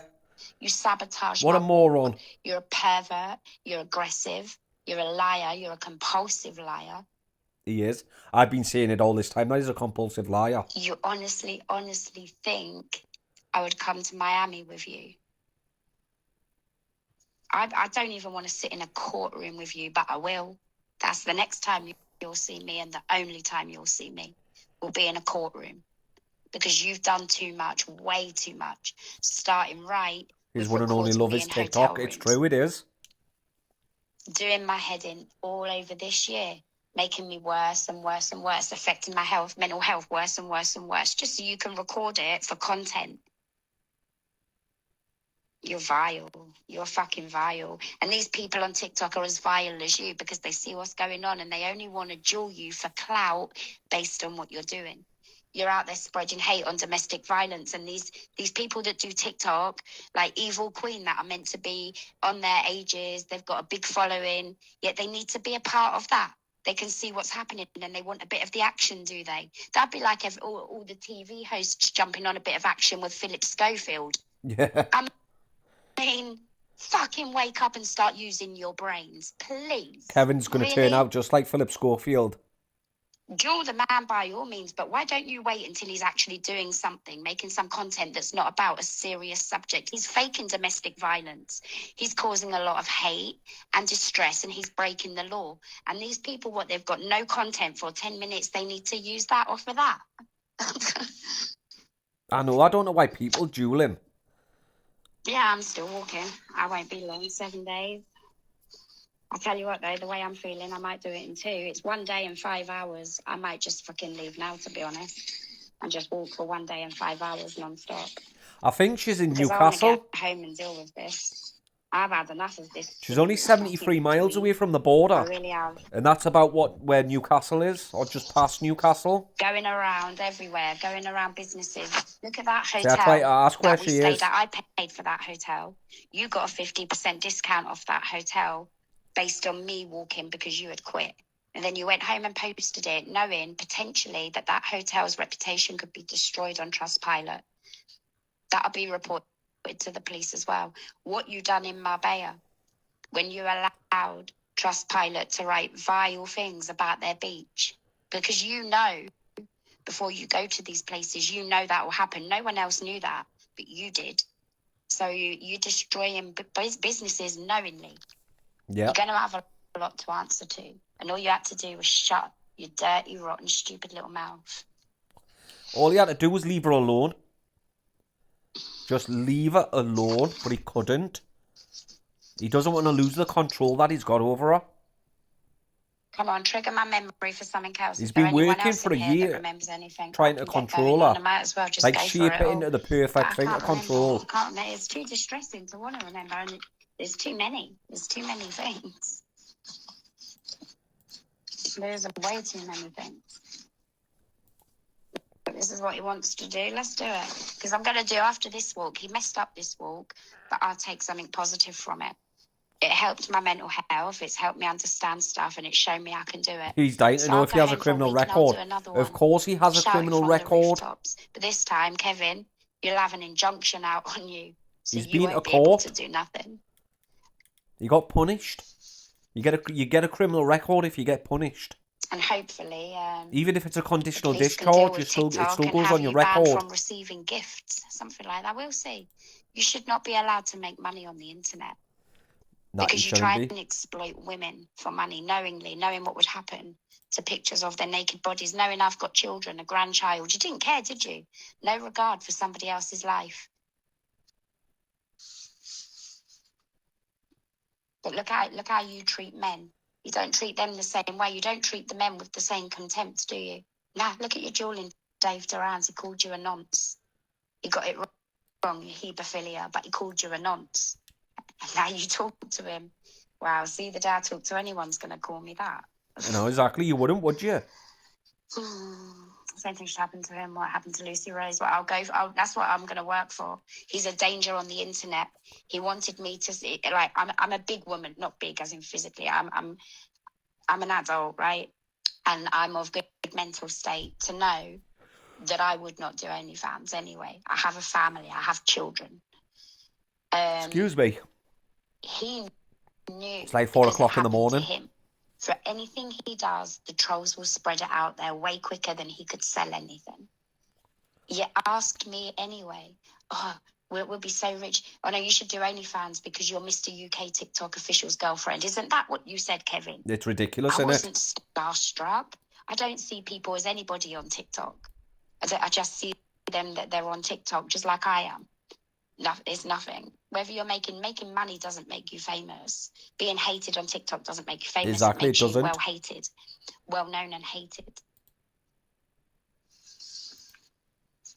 You sabotage.
What a moron.
You're a pervert. You're aggressive. You're a liar. You're a compulsive liar.
He is. I've been saying it all this time. That he's a compulsive liar.
You honestly think I would come to Miami with you? I don't even want to sit in a courtroom with you, but I will. That's the next time you'll see me, and the only time you'll see me will be in a courtroom. Because you've done too much, way too much. Starting right.
His one and only love is TikTok. It's true, it is.
Doing my head in all over this year. Making me worse and worse and worse. Affecting my health, mental health, worse and worse and worse. Just so you can record it for content. You're vile. You're fucking vile. And these people on TikTok are as vile as you because they see what's going on and they only want to duel you for clout based on what you're doing. You're out there spreading hate on domestic violence. And these people that do TikTok, like Evil Queen, that are meant to be on their ages, they've got a big following, yet they need to be a part of that. They can see what's happening and they want a bit of the action, do they? That'd be like all the TV hosts jumping on a bit of action with Philip Schofield.
Yeah.
I mean, fucking wake up and start using your brains, please.
Kevin's going to turn out just like Philip Schofield.
Duel the man by all means, but why don't you wait until he's actually doing something, making some content that's not about a serious subject? He's faking domestic violence. He's causing a lot of hate and distress, and he's breaking the law. And these people, what they've got no content for 10 minutes, they need to use that off of that.
I know, I don't know why people duel him.
Yeah, I'm still walking. I won't be long, 7 days. I'll tell you what, though, the way I'm feeling, I might do it in 2. It's 1 day and 5 hours. I might just fucking leave now, to be honest, and just walk for 1 day and 5 hours non-stop.
I think she's in Newcastle.
I want to get home and deal with this. I've had enough of this.
She's only 73 miles away from the border.
I really have.
And that's about where Newcastle is, or just past Newcastle.
Going around everywhere, going around businesses. Look at that hotel.
See, I tried to ask where she is.
I paid for that hotel. You got a 50% discount off that hotel based on me walking because you had quit. And then you went home and posted it, knowing potentially that hotel's reputation could be destroyed on Trustpilot. That'll be reported to the police as well. What you done in Marbella when you allowed Trustpilot to write vile things about their beach, because you know before you go to these places, you know that will happen. No one else knew that, but you did. So you're destroying businesses knowingly.
Yeah.
You're going to have a lot to answer to, and all you had to do was shut your dirty, rotten, stupid little mouth.
All he had to do was leave her alone. Just leave her alone, but he couldn't. He doesn't want to lose the control that he's got over her.
Come on, trigger my memory for something else.
He's been working for a year trying to control her.
As well just
like shape it into the perfect thing to control.
I can't remember. It's too distressing to want to remember, and there's too many. There's too many things. There's way too many things. But this is what he wants to do. Let's do it. Because I'm going to do after this walk. He messed up this walk, but I'll take something positive from it. It helped my mental health. It's helped me understand stuff, and it's shown me I can do it.
He's dying to know if he has a criminal record. Of course he has a criminal record.
But this time, Kevin, you'll have an injunction out on you. So
He's
you
been
won't
to
be able
court.
to do nothing.
He got punished. You get a criminal record if you get punished.
And hopefully,
even if it's a conditional discharge, it still goes on your record.
From receiving gifts, something like that. We'll see. You should not be allowed to make money on the internet. Because you try and exploit women for money knowingly, knowing what would happen to pictures of their naked bodies, knowing I've got children, a grandchild. You didn't care, did you? No regard for somebody else's life. But look how you treat men. You don't treat them the same way. You don't treat the men with the same contempt, do you? Nah, look at your dueling Dave Durans. He called you a nonce. He got it wrong, your hebephilia, but he called you a nonce. And now you talk to him. Wow, see, the day I talk to anyone's going to call me that.
I know, exactly. You wouldn't, would you?
Same thing should happen to him. What happened to Lucy Rose? Well, that's what I'm going to work for. He's a danger on the internet. He wanted me to see, like, I'm a big woman, not big as in physically. I'm an adult, right? And I'm of good mental state to know that I would not do OnlyFans anyway. I have a family. I have children.
Excuse me.
He knew.
It's like 4 o'clock in the morning.
Him. For anything he does, the trolls will spread it out there way quicker than he could sell anything. You asked me anyway. Oh, we'll be so rich. Oh, no, you should do OnlyFans because you're Mr. UK TikTok official's girlfriend. Isn't that what you said, Kevin?
It's ridiculous, isn't it?
I wasn't starstruck. I don't see people as anybody on TikTok. I just see them that they're on TikTok just like I am. It's nothing. Whether you're making money doesn't make you famous. Being hated on TikTok doesn't make you famous.
Exactly,
it makes
it doesn't.
You well hated, well known and hated.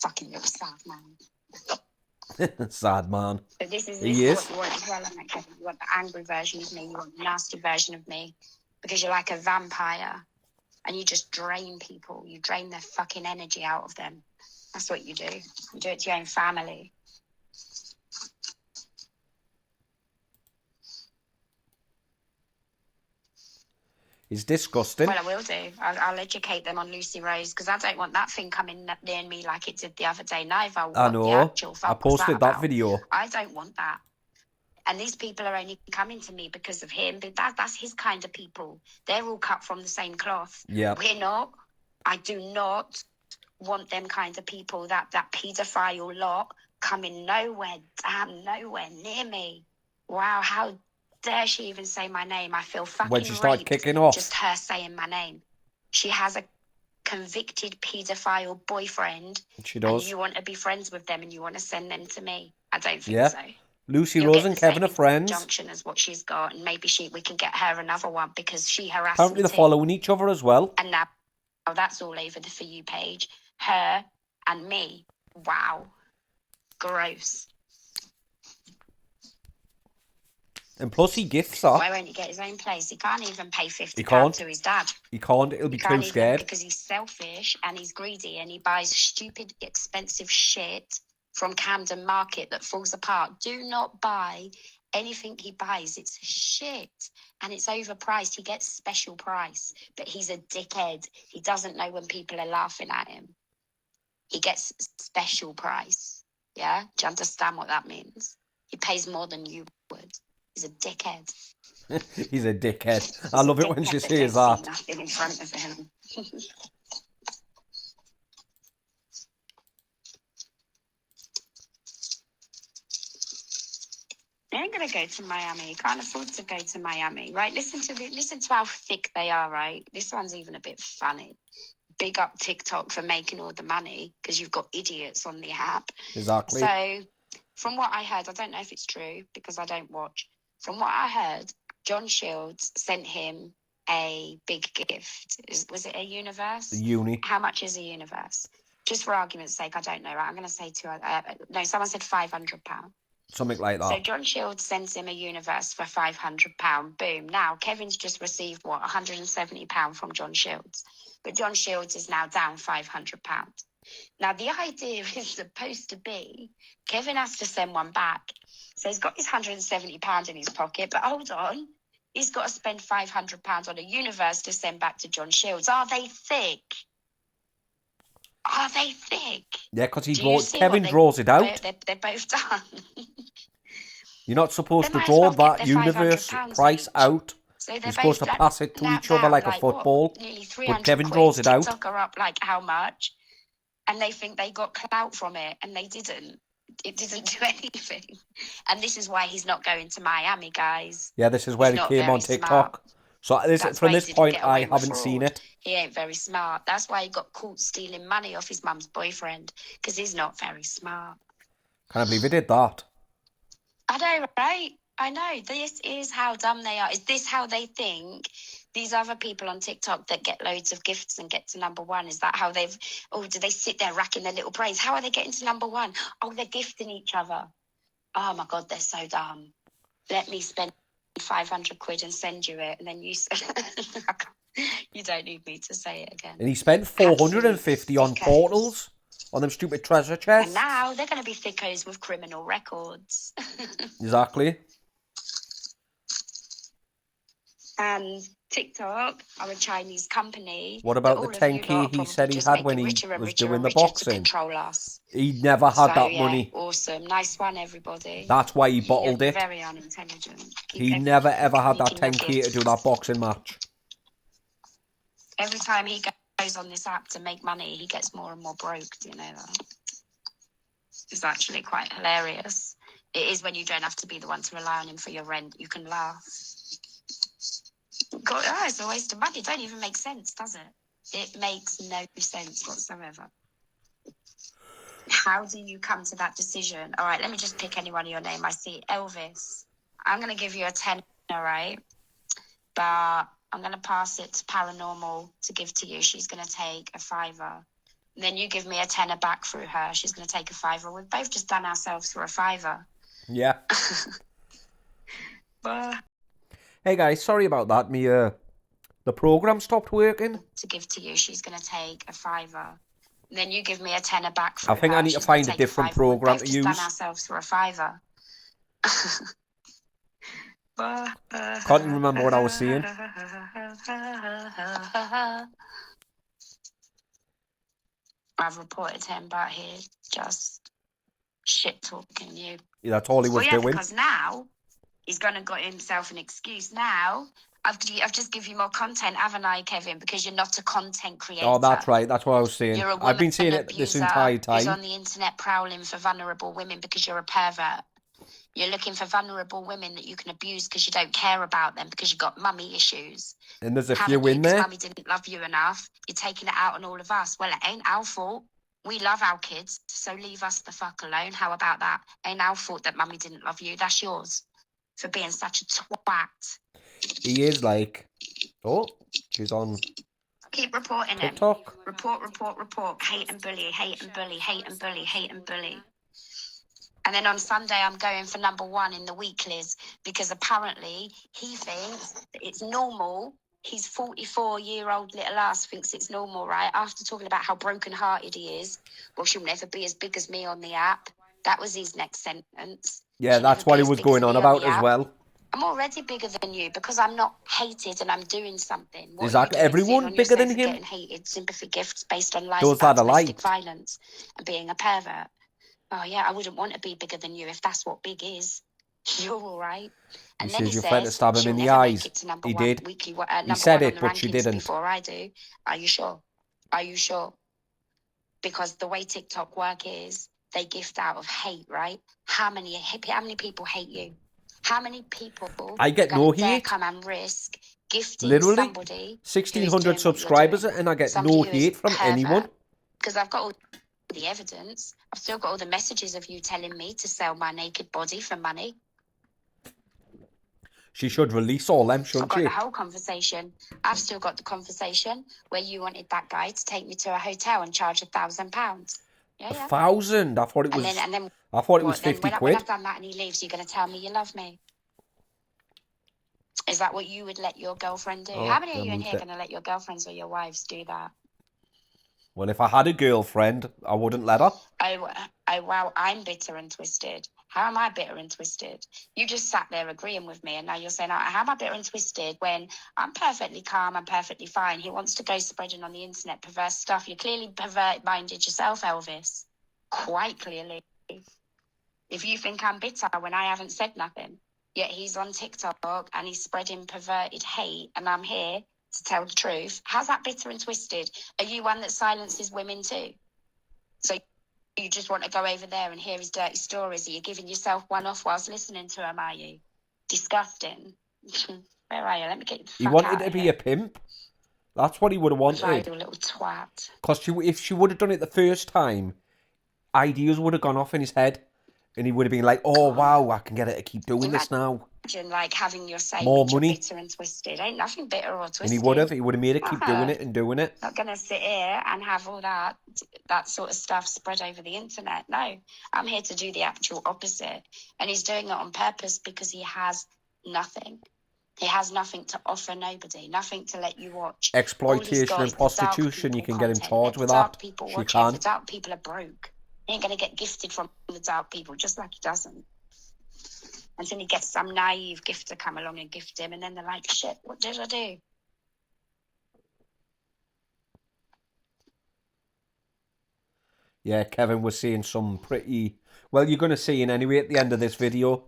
Fucking little sad man.
Sad man.
So this is
He
what
is.
you want as well, like, you want the angry version of me. You want the nasty version of me because you're like a vampire and you just drain people. You drain their fucking energy out of them. That's what you do. You do it to your own family.
It's disgusting.
Well, I will do. I'll educate them on Lucy Rose because I don't want that thing coming near me like it did the other day neither.
I know. I posted that video.
I don't want that. And these people are only coming to me because of him. But that's his kind of people. They're all cut from the same cloth.
Yeah.
We're not. I do not want them kind of people, that paedophile lot coming nowhere near me. Wow, how dare she even say my name? I feel fucking
when she started
raped,
kicking off.
just her saying my name. She has a convicted paedophile boyfriend.
She does.
And you want to be friends with them and you want to send them to me. I don't think so.
Lucy Rose and Kevin are friends.
Junction as what she's got, and maybe we can get her another one because she harassed
Apparently
me
they're following each other as well.
And now that's all over the For You page. Her and me. Wow. Gross.
And plus he gifts her.
Why won't he get his own place? He can't even pay £50 to his dad.
He can't. He'll be too scared.
Because he's selfish and he's greedy and he buys stupid, expensive shit from Camden Market that falls apart. Do not buy anything he buys. It's shit and it's overpriced. He gets special price, but he's a dickhead. He doesn't know when people are laughing at him. He gets special price. Yeah? Do you understand what that means? He pays more than you would. He's a dickhead.
He's a dickhead. I love it when she says that.
Nothing in front of him. They ain't gonna go to Miami. You can't afford to go to Miami, right? Listen to how thick they are, right? This one's even a bit funny. Big up TikTok for making all the money because you've got idiots on the app.
Exactly.
So, from what I heard, I don't know if it's true because I don't watch. From what I heard, John Shields sent him a big gift. Was it a universe?
A uni.
How much is a universe? Just for argument's sake, I don't know. Right? I'm going to say no, someone said £500.
Something like that.
So John Shields sends him a universe for £500. Boom. Now, Kevin's just received, £170 from John Shields. But John Shields is now down £500. Now, the idea is supposed to be Kevin has to send one back. So he's got his £170 in his pocket, but hold on. He's got to spend £500 on a universe to send back to John Shields. Are they thick? Are they thick?
Yeah, because Kevin draws it out.
They're both done.
You're not supposed to draw that universe price each out. So you're supposed to pass it to each other like a football. But Kevin draws it out.
TikTok are up like how much? And they think they got clout from it, and they didn't. It didn't do anything. And this is why he's not going to Miami, guys.
Yeah, this is where he came on TikTok. So from this point, I haven't seen it.
He ain't very smart. That's why he got caught stealing money off his mum's boyfriend, because he's not very smart.
Can't believe he did that.
I know, right? I know. This is how dumb they are. Is this how they think These other people on TikTok that get loads of gifts and get to number one, is that how they've, do they sit there racking their little brains? How are they getting to number one? Oh, they're gifting each other. Oh my God, they're so dumb. Let me spend 500 quid and send you it. And then you you don't need me to say it again.
And he spent 450 on portals, on them stupid treasure chests.
And now they're going to be thickos with criminal records.
Exactly.
And TikTok are a Chinese company.
What about the 10k he said he had when he was doing the boxing? He never had that money.
Awesome. Nice one, everybody.
That's why he bottled it.
Very unintelligent.
He never ever had that 10k to do that boxing match.
Every time he goes on this app to make money, he gets more and more broke. Do you know that? It's actually quite hilarious. It is when you don't have to be the one to rely on him for your rent. You can laugh. God, it's a waste of money. It don't even make sense, does it? It makes no sense whatsoever. How do you come to that decision? All right, let me just pick anyone of your name. I see Elvis. I'm going to give you a 10, all right? But I'm going to pass it to Paranormal to give to you. She's going to take a $5. Then you give me a 10 back through her. She's going to take a $5. We've both just done ourselves for a $5.
Yeah. Hey guys, sorry about that. The program stopped working.
To give to you, she's going to take a $5. Then you give me a 10 back through
I think
her.
I need to find a different program to use.
We've done ourselves for a $5.
Can't even remember what I was saying.
I've reported him about here just shit talking you.
Yeah, that's all he was doing.
Because now he's gonna got himself an excuse. Now I've just given you more content, haven't I, Kevin? Because you're not a content creator.
Oh, that's right. That's what I was saying.
You're a
I've been saying it this entire time.
Who's on the internet prowling for vulnerable women because you're a pervert. You're looking for vulnerable women that you can abuse because you don't care about them because you've got mummy issues.
And there's a few in there.
Mummy didn't love you enough. You're taking it out on all of us. Well, it ain't our fault. We love our kids, so leave us the fuck alone. How about that? Ain't our fault that mummy didn't love you. That's yours for being such a twat.
He is like, oh, she's on.
Keep reporting
TikTok.
Him. Report. Hate and bully, hate and bully, hate and bully, hate and bully. And then on Sunday, I'm going for number one in the weeklies because apparently he thinks that it's normal. His 44-year-old little ass thinks it's normal, right? After talking about how broken-hearted he is, well, she'll never be as big as me on the app. That was his next sentence.
Yeah, that's what he was going on about as well.
I'm already bigger than you because I'm not hated and I'm doing something.
Is that everyone bigger than him?
Getting hated sympathy gifts based on lies
about domestic
violence and being a pervert. Oh, yeah, I wouldn't want to be bigger than you if that's what big is. You're all right. And
he
then
says you tried to stab him in the eyes. He did. He said it, but she didn't.
Before I do. Are you sure? Are you sure? Because the way TikTok work is, they gift out of hate, right? How many people hate you? How many people
I get no hate.
Come and risk gifting
literally
somebody
1,600 subscribers and I get no hate from anyone.
Because I've got all the evidence. I've still got all the messages of you telling me to sell my naked body for money.
She should release all them, shouldn't she?
I've got the whole conversation. I've still got the conversation where you wanted that guy to take me to a hotel and charge £1,000. Yeah,
1,000? I thought it was.
And then
I thought it was 50 quid.
When I've done that and he leaves, you're going to tell me you love me. Is that what you would let your girlfriend do? How many of you in here going to let your girlfriends or your wives do that?
Well, if I had a girlfriend, I wouldn't let her.
Oh, wow, I'm bitter and twisted. How am I bitter and twisted? You just sat there agreeing with me, and now you're saying, how am I bitter and twisted when I'm perfectly calm, I'm perfectly fine. He wants to go spreading on the internet perverse stuff. You're clearly pervert-minded yourself, Elvis. Quite clearly. If you think I'm bitter when I haven't said nothing, yet he's on TikTok and he's spreading perverted hate, and I'm here to tell the truth. How's that bitter and twisted? Are you one that silences women too? So you just want to go over there and hear his dirty stories? Are you giving yourself one off whilst listening to him, are you? Disgusting. Where are you? Let me get you the fuck
He wanted
out
to
of
be
here.
a pimp. That's what he would have wanted.
You little twat.
Because if she would have done it the first time, ideas would have gone off in his head. And he would have been like, oh, wow, I can get her to keep doing this now.
Imagine, like, having your say
More
when you're
money.
bitter and twisted. Ain't nothing bitter or twisted.
And he would have made her keep doing it and doing it.
Not going to sit here and have all that sort of stuff spread over the internet. No, I'm here to do the actual opposite. And he's doing it on purpose because he has nothing. He has nothing to offer nobody, nothing to let you watch.
Exploitation and prostitution, you can get him charged with that. She can.
The dark people are broke. He ain't going to get gifted from the dark people, just like he doesn't. Until he gets some naive gift to come along and gift him, and then they're like, shit, what did I do?
Yeah, Kevin was saying some pretty... Well, you're going to see it anyway at the end of this video.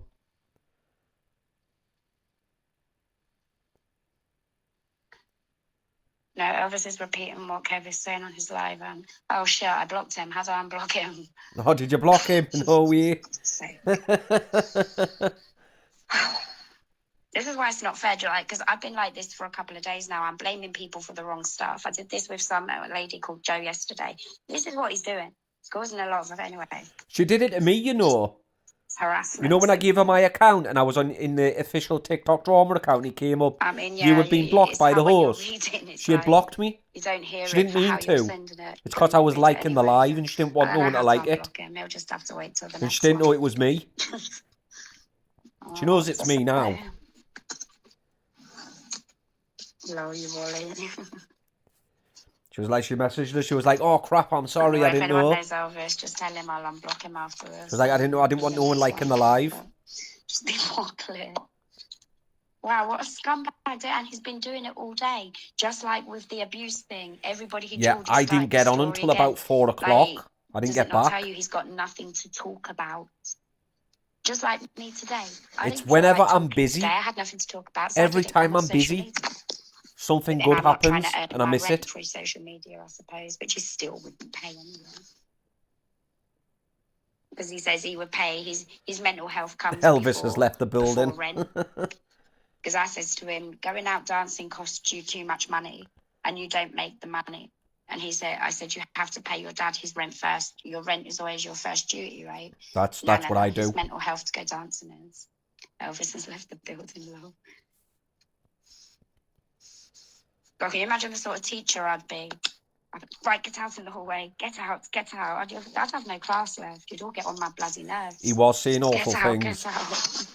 No, Elvis is repeating what Kev is saying on his live. Oh, shit, I blocked him. How do I unblock him?
Oh, did you block him? No way.
This is why it's not fair, because I've been like this for a couple of days now. I'm blaming people for the wrong stuff. I did this with some lady called Joe yesterday. This is what he's doing. It's causing a lot of anyway.
She did it to me, you know.
Harassment.
You know when I gave her my account and I was in the official TikTok drama account, he came up.
I mean, yeah,
you had been blocked by the host. She had blocked me.
You don't hear
she didn't mean to. It's because I was liking the live and she didn't want no one to like it.
He'll just have to wait till the
and she didn't know it was me. She knows it's me now.
Hello, you Wally.
She was like, she messaged her. She was like, "Oh crap, I'm sorry, I didn't know."
If anyone knows Elvis, just tell him I'll unblock him afterwards.
She was like, "I didn't know. I didn't want no one liking the live."
Just be more clear. Wow, what a scumbag! And he's been doing it all day, just like with the abuse thing. Everybody who told
I didn't get on until about 4 o'clock. I didn't get back.
Tell you he's got nothing to talk about. Just like me today.
It's whenever I'm busy.
Today I had nothing to talk about. So
every time I'm busy. Something good happens and I miss it.
Through social media, I suppose, but you still wouldn't pay anyway. Because he says he would pay. His mental health comes.
Elvis has left the building.
Because I says to him, going out dancing costs you too much money, and you don't make the money. And I said, you have to pay your dad his rent first. Your rent is always your first duty, right?
That's what I do.
His mental health to go dancing is. Elvis has left the building, lol. But can you imagine the sort of teacher I'd be? Right, get out in the hallway. Get out, get out. I'd have no class left. You'd all get on my bloody nerves.
He was saying awful things.
Get out.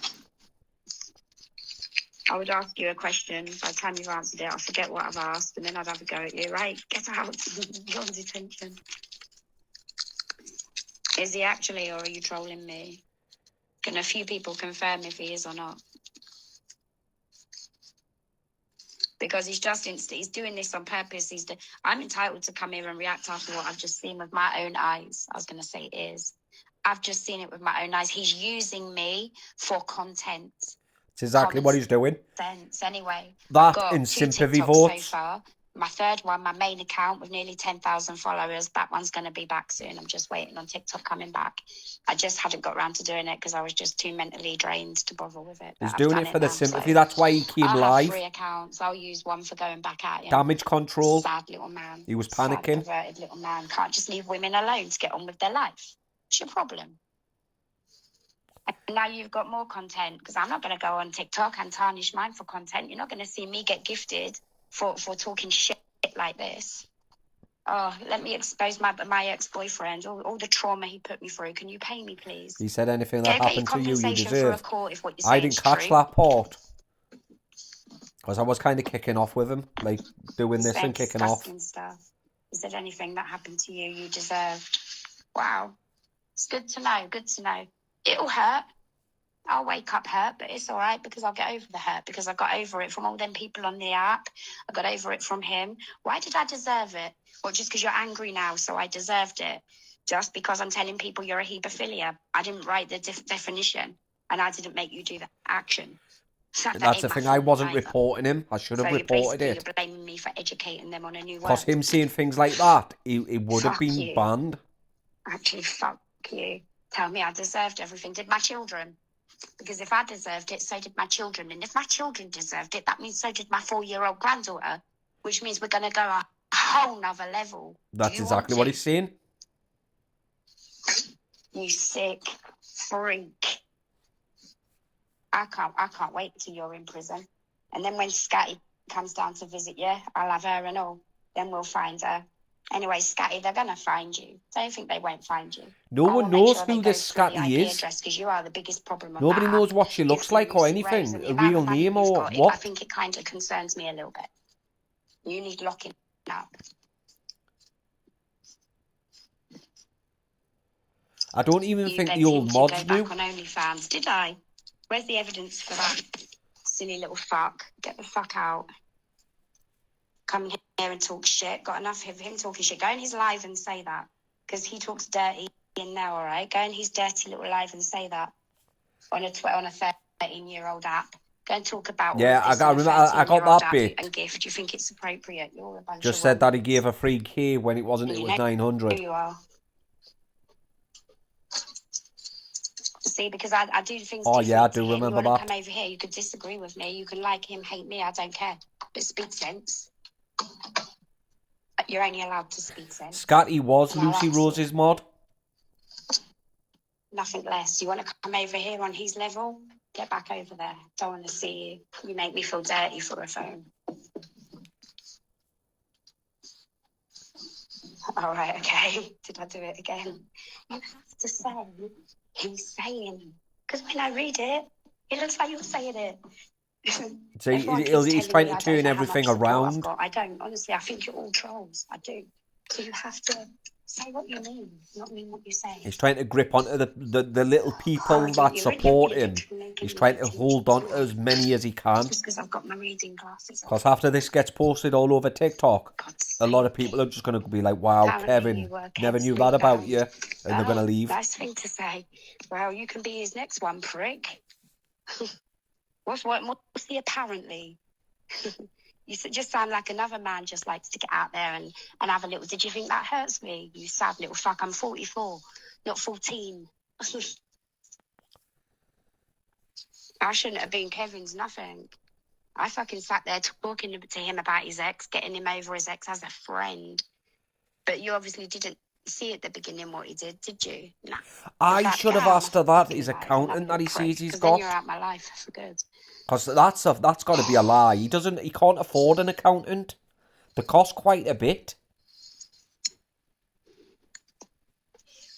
I would ask you a question. By the time you've answered it, I forget what I've asked, and then I'd have a go at you. Right, get out. You're on detention. Is he actually, or are you trolling me? Can a few people confirm if he is or not? Because he's doing this on purpose. I'm entitled to come here and react after what I've just seen with my own eyes. I was going to say I've just seen it with my own eyes. He's using me for content.
It's exactly what he's doing.
Anyway,
that in sympathy votes.
So far. My third one, my main account with nearly 10,000 followers, that one's going to be back soon. I'm just waiting on TikTok coming back. I just hadn't got around to doing it because I was just too mentally drained to bother with it.
He's doing it for the sympathy. That's why he came live.
3 accounts. I'll use one for going back at him.
Damage control.
Sad little man.
He was panicking.
Sad, perverted little man. Can't just leave women alone to get on with their life. What's your problem? And now you've got more content because I'm not going to go on TikTok and tarnish mine for content. You're not going to see me get gifted for talking shit like this. Oh, let me expose my ex-boyfriend, all the trauma he put me through. Can you pay me, please?
He said anything that happened to you, you deserve. I didn't catch that part. Because I was kind of kicking off with him, like doing this and kicking off.
Stuff. He said anything that happened to you, you deserved. Wow. It's good to know, good to know. It'll hurt. I'll wake up hurt, but it's all right because I'll get over the hurt because I got over it from all them people on the app. I got over it from him. Why did I deserve it? Well, just because you're angry now, so I deserved it. Just because I'm telling people you're a hebephilia. I didn't write the definition, and I didn't make you do that action.
That's the thing. I wasn't reporting him. I should have reported it.
You're blaming me for educating them on a new word.
Because him saying things like that, he would have been banned.
Actually, fuck you. Tell me I deserved everything. Did my children? Because if I deserved it, so did my children. And if my children deserved it, that means so did my 4-year-old granddaughter. Which means we're going to go a whole nother level.
That's exactly what he's saying.
You sick. Freak. I can't wait till you're in prison. And then when Scatty comes down to visit you, I'll have her and all. Then we'll find her. Anyway, Scatty, they're going to find you. Don't think they won't find you.
No one knows who this Scatty is.
Because you are the biggest problem on
Nobody knows what she looks like or anything. A real name or what.
I think it kind of concerns me a little bit. You need locking up.
I don't even think the old mods knew.
On OnlyFans, did I? Where's the evidence for that? Silly little fuck. Get the fuck out. Come here and talk shit. Got enough of him talking shit. Go in his live and say that. Because he talks dirty in there, all right? Go in his dirty little live and say that. On a 13-year-old app. Go and talk about
I got that bit.
And gift. Do you think it's appropriate? You're a bunch
Just said that he gave a free key when it wasn't. It was 900.
You are. See, because I do things.
Oh yeah, I do remember that.
Come over here. You could disagree with me. You can like him, hate me. I don't care. But speak sense. You're only allowed to speak sense.
Scatty was Lucy Rose's mod.
Nothing less. You want to come over here on his level? Get back over there. Don't want to see you. You make me feel dirty for a phone. All right, okay. Did I do it again? You have to say he's saying. Because when I read it, it looks like you're saying it.
So he's trying to turn everything around.
I don't. Honestly, I think you're all trolls. I do. So you have to say what you mean, not mean what you say.
He's trying to grip onto the little people that support him. He's trying to hold on to as many as he can.
Just because I've got my reading glasses on.
Because after this gets posted all over TikTok, a lot of people are just going to be like, wow, Kevin, never knew that about you. And they're going to leave.
Nice thing to say. Well, you can be his next one, prick. What's the apparently? You just sound like another man just likes to get out there and have a little... Did you think that hurts me? You sad little fuck. I'm 44, not 14. I shouldn't have been Kevin's nothing. I fucking sat there talking to him about his ex, getting him over his ex as a friend. But you obviously didn't see at the beginning what he did you? Nah.
I should have asked her that, his accountant that he sees he's got.
Then you're out my life for good.
Because that's got to be a lie. He can't afford an accountant. They cost quite a bit.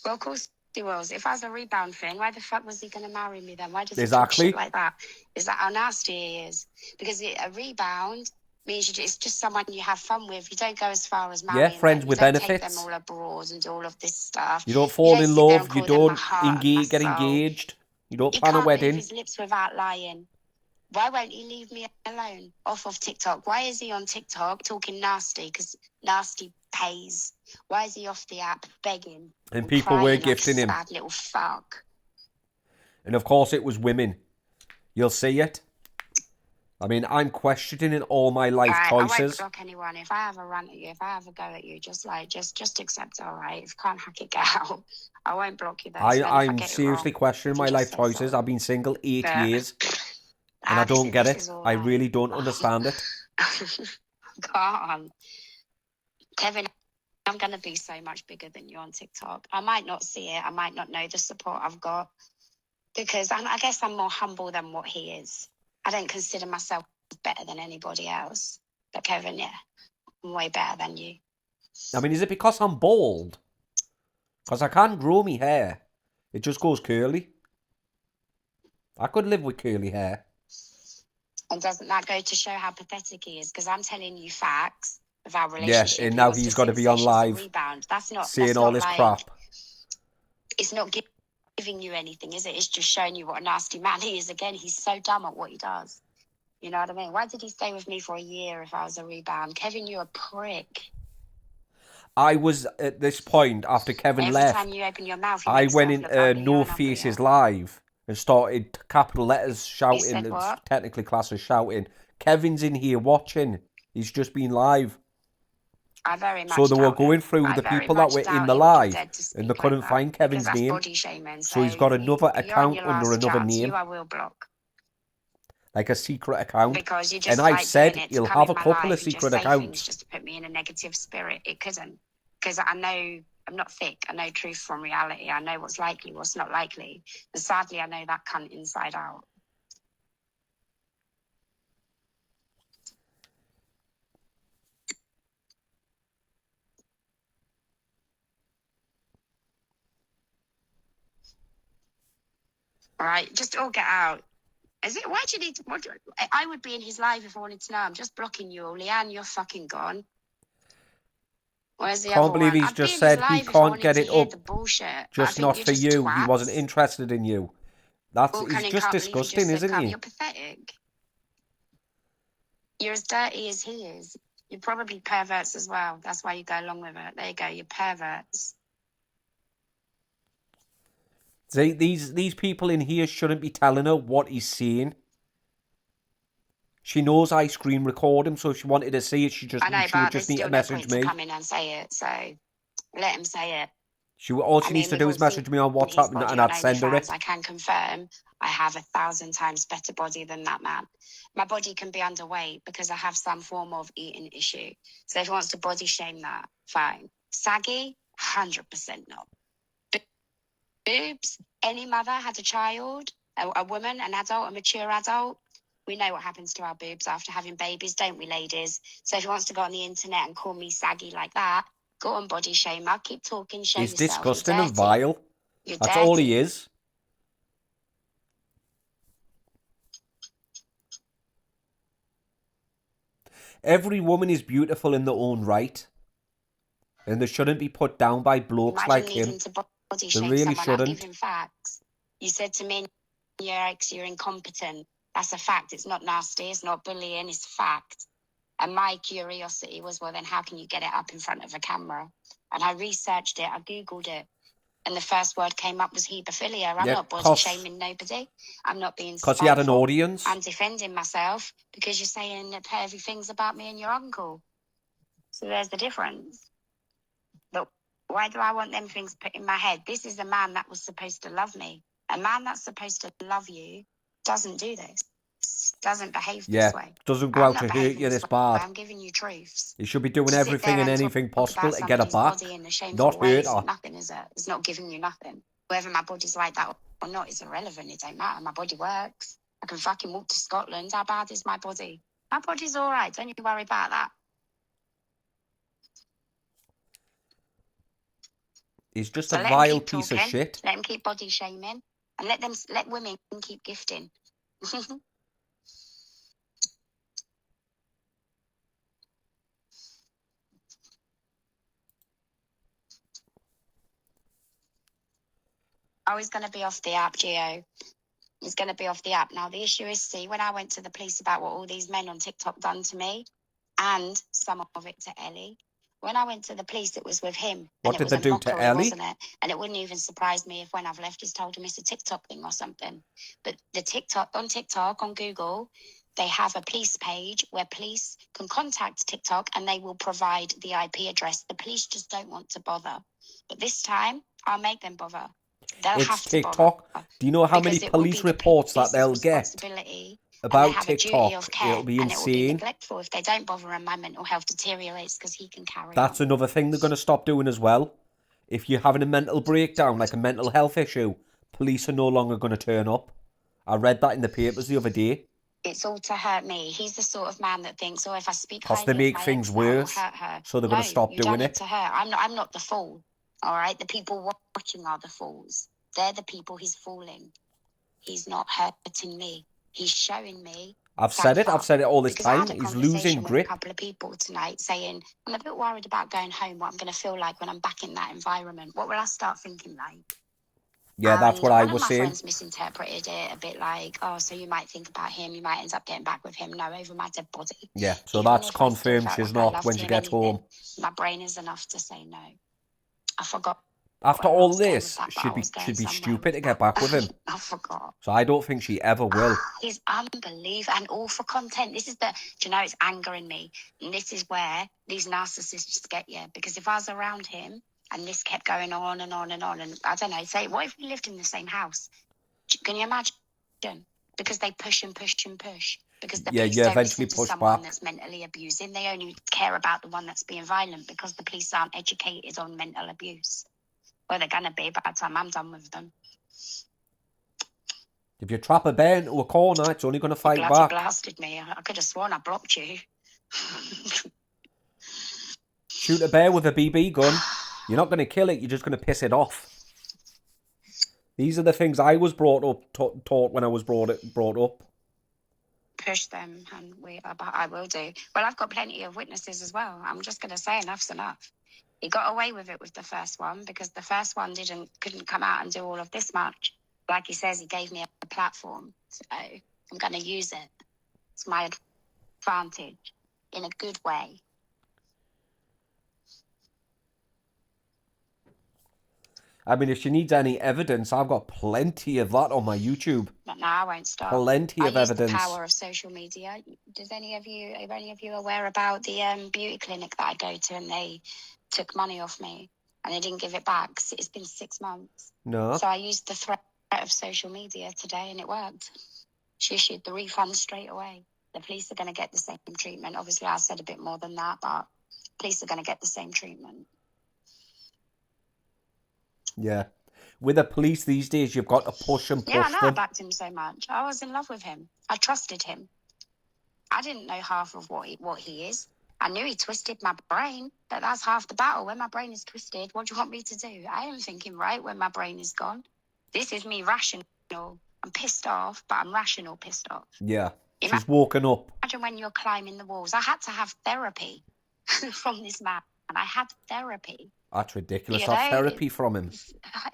Well, of course he was. If I was a rebound thing, why the fuck was he going to marry me then? Why does
he talk shit
like that? Is that how nasty he is? Because a rebound means it's just someone you have fun with. You don't go as far as marrying.
Yeah, friends with benefits.
Take them all abroad and do all of this stuff.
You don't fall in love. You don't get engaged. You don't plan a wedding.
He can't move his lips without lying. Why won't he leave me alone off of TikTok? Why is he on TikTok talking nasty? Because nasty pays. Why is he off the app begging?
And people were gifting him.
Sad little fuck.
And of course it was women. You'll see it. I mean, I'm questioning all my life choices.
I won't block anyone. If I have a rant at you, if I have a go at you, just accept it, all right? If you can't hack it, get out. I won't block you.
I'm seriously questioning my life choices. I've been single 8 years. And I don't get it. I really don't understand it.
Go on. Kevin, I'm going to be so much bigger than you on TikTok. I might not see it. I might not know the support I've got. Because I guess I'm more humble than what he is. I don't consider myself better than anybody else. But Kevin, yeah, I'm way better than you.
I mean, is it because I'm bald? Because I can't grow me hair. It just goes curly. I could live with curly hair.
And doesn't that go to show how pathetic he is? Because I'm telling you facts of our relationship.
Yeah, and now he's got to be on live.
That's not
saying all this crap.
It's not giving you anything, is it? It's just showing you what a nasty man he is. Again, he's so dumb at what he does. You know what I mean? Why did he stay with me for a year if I was a rebound? Kevin, you're a prick.
I was at this point after Kevin left.
Every time you open your mouth,
I went into No Faces Live and started capital letters shouting. It's technically classed as shouting. Kevin's in here watching. He's just been live.
I very much
so they were going through the people that were in the live and they couldn't find Kevin's name. So he's got another account under another name.
I will block.
Like a secret account. And I've said he'll have a couple of secret accounts.
Just to put me in a negative spirit. It couldn't. Because I know I'm not thick. I know truth from reality. I know what's likely, what's not likely. And sadly, I know that cunt inside out. All right, just all get out. Is it? Why do you need to? I would be in his live if I wanted to know. I'm just blocking you, Leanne. You're fucking gone. Where's the
Can't
other
believe
one?
he's
I'd be
just
in his
said he
live if I
can't
wanted
get
to
it
hear
up.
the bullshit. But I
Just
think
not
you're
for
just
you. He wasn't
twats.
interested in you. That's he's
Cunning,
just
can't believe you
disgusting,
just said
isn't
cunt.
he?
You're pathetic. You're as dirty as he is. You're probably perverts as well. That's why you go along with it. There you go. You're perverts.
These people in here shouldn't be telling her what he's saying. She knows I screen record him, so if she wanted to see it, she would just need to message me.
To come in and say it, so let him say it.
All she needs to do is message me on WhatsApp and I'd send her it.
I can confirm I have 1,000 times better body than that man. My body can be underweight because I have some form of eating issue. So if he wants to body shame that, fine. Saggy, 100% not. Boobs, any mother had a child, a woman, an adult, a mature adult. We know what happens to our boobs after having babies, don't we, ladies? So if he wants to go on the internet and call me saggy like that, go on body shame. I'll keep talking, show
He's
yourself.
disgusting and vile. That's
dirty.
all he is. Every woman is beautiful in their own right. And they shouldn't be put down by blokes like him. They really shouldn't.
I'll give him facts. You said to me, you're incompetent. That's a fact. It's not nasty. It's not bullying. It's fact. And my curiosity was, well, then how can you get it up in front of a camera? And I researched it. I Googled it. And the first word came up was hebephilia. I'm not body shaming nobody. I'm not being spiteful.
Because he had an audience.
I'm defending myself because you're saying pervy things about me and your uncle. So there's the difference. But why do I want them things put in my head? This is a man that was supposed to love me. A man that's supposed to love you doesn't do this. Doesn't behave this way.
Doesn't go out to hurt you this bad.
I'm giving you truths.
He should be doing everything and anything possible to get her back. Not hurt her.
Nothing, is it? It's not giving you nothing. Whether my body's like that or not is irrelevant. It don't matter. My body works. I can fucking walk to Scotland. How bad is my body? My body's all right. Don't you worry about that.
He's just a vile piece of shit.
Let him keep body shaming and let women keep gifting. Oh, he's going to be off the app, Gio. He's going to be off the app. Now, the issue is, see, when I went to the police about what all these men on TikTok done to me, and some of it to Ellie, when I went to the police, it was with him.
What did they do to Ellie?
Wasn't it? And it wouldn't even surprise me if when I've left, he's told him it's a TikTok thing or something. But the TikTok, on Google, they have a police page where police can contact TikTok and they will provide the IP address. The police just don't want to bother. But this time, I'll make them bother.
It's TikTok. Do you know how many police reports that they'll get about TikTok? It'll be insane.
Neglectful. If they don't bother and my mental health deteriorates because he can carry
That's another thing they're going to stop doing as well. If you're having a mental breakdown, like a mental health issue, police are no longer going to turn up. I read that in the papers the other day.
It's all to hurt me. He's the sort of man that thinks, if I speak
because they make things worse, so they're going to stop doing it.
To her. I'm not the fool. All right, the people watching are the fools. They're the people he's fooling. He's not hurting me. He's showing me.
I've said it all this time.
He's
losing grip.
With a couple of people tonight saying, I'm a bit worried about going home, what I'm going to feel like when I'm back in that environment. What will I start thinking like?
Yeah, that's what I was saying.
One of my friends misinterpreted it a bit like, so you might think about him, you might end up getting back with him. No, over my dead body.
Yeah, so that's confirmed she's not when she gets home.
My brain is enough to say no. I forgot.
After all this, she'd be stupid to get back with him.
I forgot.
So I don't think she ever will.
He's unbelievable and all for content. This is do you know, it's angering me. And this is where these narcissists get you. Because if I was around him and this kept going on and on and on, and I don't know, say, what if we lived in the same house? Can you imagine? Because they push and push and push. Because the
Yeah,
police
you
don't
eventually
listen to
push
someone
back.
that's mentally abusing. They only care about the one that's being violent because the police aren't educated on mental abuse. Well, they're going to be by the time I'm done with them.
If you trap a bear into a corner, it's only going to fight
bloody
back.
blasted me. I could have sworn I blocked you.
Shoot a bear with a BB gun. You're not going to kill it. You're just going to piss it off. These are the things I was taught when I was brought up.
Push them, and I will do. Well, I've got plenty of witnesses as well. I'm just going to say enough's enough. He got away with it with the first one because the first one couldn't come out and do all of this much. Like he says, he gave me a platform, so I'm going to use it. It's my advantage in a good way.
I mean, if she needs any evidence, I've got plenty of that on my YouTube.
But now I won't stop.
Plenty of evidence.
The power of social media. Are any of you aware about the beauty clinic that I go to and they took money off me and they didn't give it back? It's been 6 months.
No.
So I used the threat of social media today and it worked. She issued the refund straight away. The police are going to get the same treatment. Obviously, I said a bit more than that, but police are going to get the same treatment.
Yeah. With the police these days, you've got to push and push them.
Yeah, I know I backed him so much. I was in love with him. I trusted him. I didn't know half of what he is. I knew he twisted my brain, but that's half the battle. When my brain is twisted, what do you want me to do? I am thinking right when my brain is gone. This is me rational. I'm pissed off, but I'm rational pissed off.
Yeah, she's woken up.
Imagine when you're climbing the walls. I had to have therapy from this man, and I had therapy.
That's ridiculous. Have therapy from him.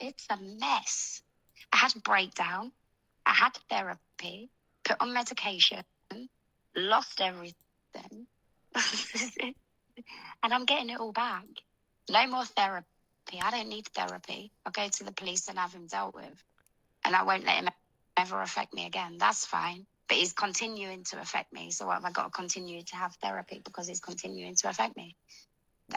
It's a mess. I had a breakdown. I had therapy, put on medication, lost everything. And I'm getting it all back. No more therapy. I don't need therapy. I'll go to the police and have him dealt with. And I won't let him ever affect me again. That's fine. But he's continuing to affect me. So what have I got to continue to have therapy because he's continuing to affect me?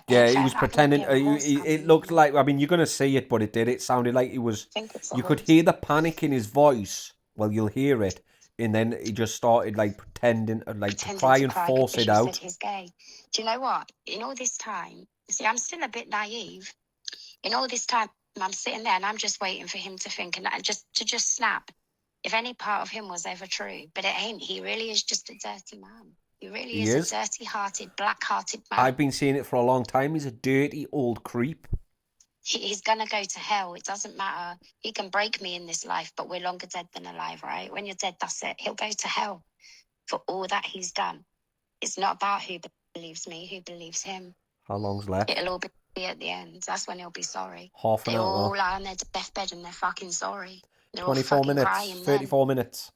Yeah, he was pretending. It looked like, I mean, you're going to see it, but it did. It sounded like he was, you could hear the panic in his voice. Well, you'll hear it. And then he just started like pretending to try and force it out.
He's gay. Do you know what? In all this time, see, I'm still a bit naive. In all this time, I'm sitting there and I'm just waiting for him to think and just snap. If any part of him was ever true, but it ain't. He really is just a dirty man. He really is a dirty-hearted, black-hearted man.
I've been seeing it for a long time. He's a dirty old creep.
He's going to go to hell. It doesn't matter. He can break me in this life, but we're longer dead than alive, right? When you're dead, that's it. He'll go to hell for all that he's done. It's not about who believes me, who believes him.
How long's left?
It'll all be at the end. That's when he'll be sorry.
Half an hour. They
all lie on their deathbed and they're fucking sorry. They're
24 minutes, 34 minutes.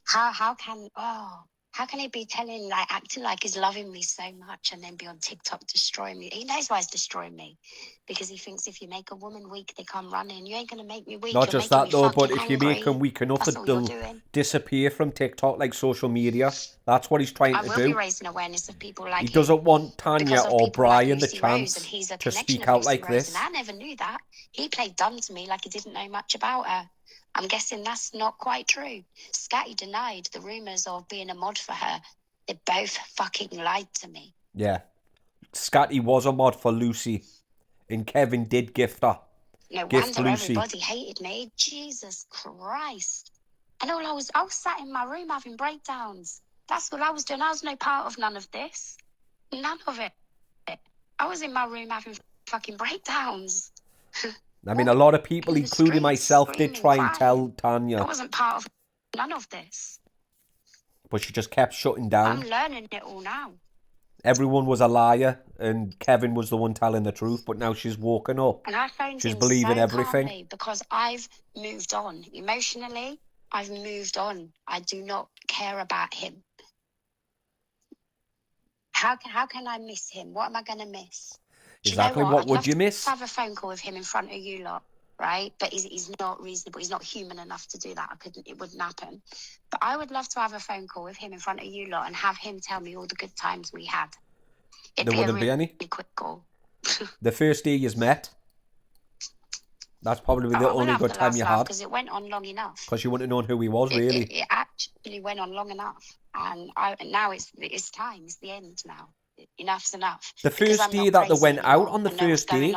How can he be acting like he's loving me so much and then be on TikTok destroying me? He knows why he's destroying me. Because he thinks if you make a woman weak, they come running. You ain't going to make me weak.
Not just that though, but if you make them weak enough, they'll disappear from TikTok like social media. That's what he's trying to do.
I will be raising awareness of people like
he doesn't want Tanya or Brian the chance to speak out like this.
And I never knew that. He played dumb to me like he didn't know much about her. I'm guessing that's not quite true. Scatty denied the rumours of being a mod for her. They both fucking lied to me.
Yeah. Scatty was a mod for Lucy. And Kevin did gift her.
No wonder everybody hated me. Jesus Christ. And I was sat in my room having breakdowns. That's what I was doing. I was no part of none of this. None of it. I was in my room having fucking breakdowns.
I mean, a lot of people, including myself, did try and tell Tanya.
I wasn't part of none of this.
But she just kept shutting down.
I'm learning it all now.
Everyone was a liar, and Kevin was the one telling the truth, but now she's woken up.
And I phoned
she's believing everything.
Because I've moved on. Emotionally, I've moved on. I do not care about him. How can I miss him? What am I going to miss?
Exactly. What would you miss?
I'd love to have a phone call with him in front of you lot, right? But he's not reasonable. He's not human enough to do that. It wouldn't happen. But I would love to have a phone call with him in front of you lot and have him tell me all the good times we had.
There wouldn't be any?
Quick call.
The first day you met? That's probably the only good time you had.
Because it went on long enough.
Because you wouldn't have known who he was, really.
It actually went on long enough. And now it's time. It's the end now. Enough's enough.
The first day that they went out on the first date,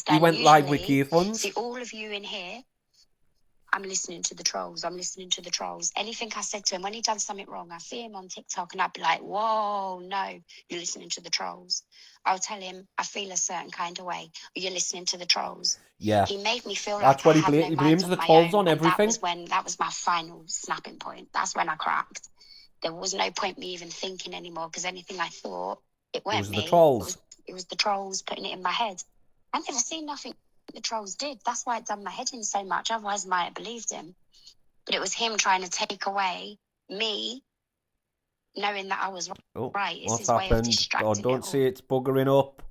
he went live with Keith ones.
See, all of you in here, I'm listening to the trolls. Anything I said to him, when he done something wrong, I see him on TikTok and I'd be like, whoa, no, you're listening to the trolls. I'll tell him I feel a certain kind of way. You're listening to the trolls.
Yeah.
He made me feel
That's
like
what he blames the trolls on everything.
That was my final snapping point. That's when I cracked. There was no point me even thinking anymore because anything I thought, it was
the trolls.
It was the trolls putting it in my head. I've never seen nothing the trolls did. That's why it done my head in so much. Otherwise, I might have believed him. But it was him trying to take away me, knowing that I was right. It's
what's
his
happened?
Way of distracting
Don't say it's buggering up.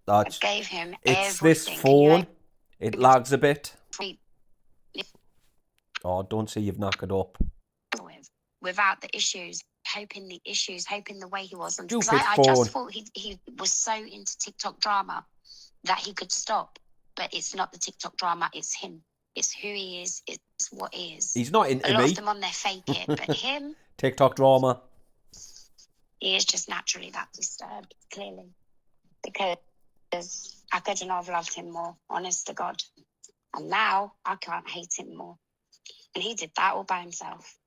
I gave him
it's
everything.
This phone. It lags a bit. Don't say you've knocked it up.
Without the issues, hoping the way he was.
Stupid
phone.
I
just thought he was so into TikTok drama that he could stop. But it's not the TikTok drama, it's him. It's who he is, it's what he is.
He's not into me.
A lot of them on there fake it, but him...
TikTok drama.
He is just naturally that disturbed, clearly. Because I couldn't have loved him more, honest to God. And now I can't hate him more. And he did that all by himself.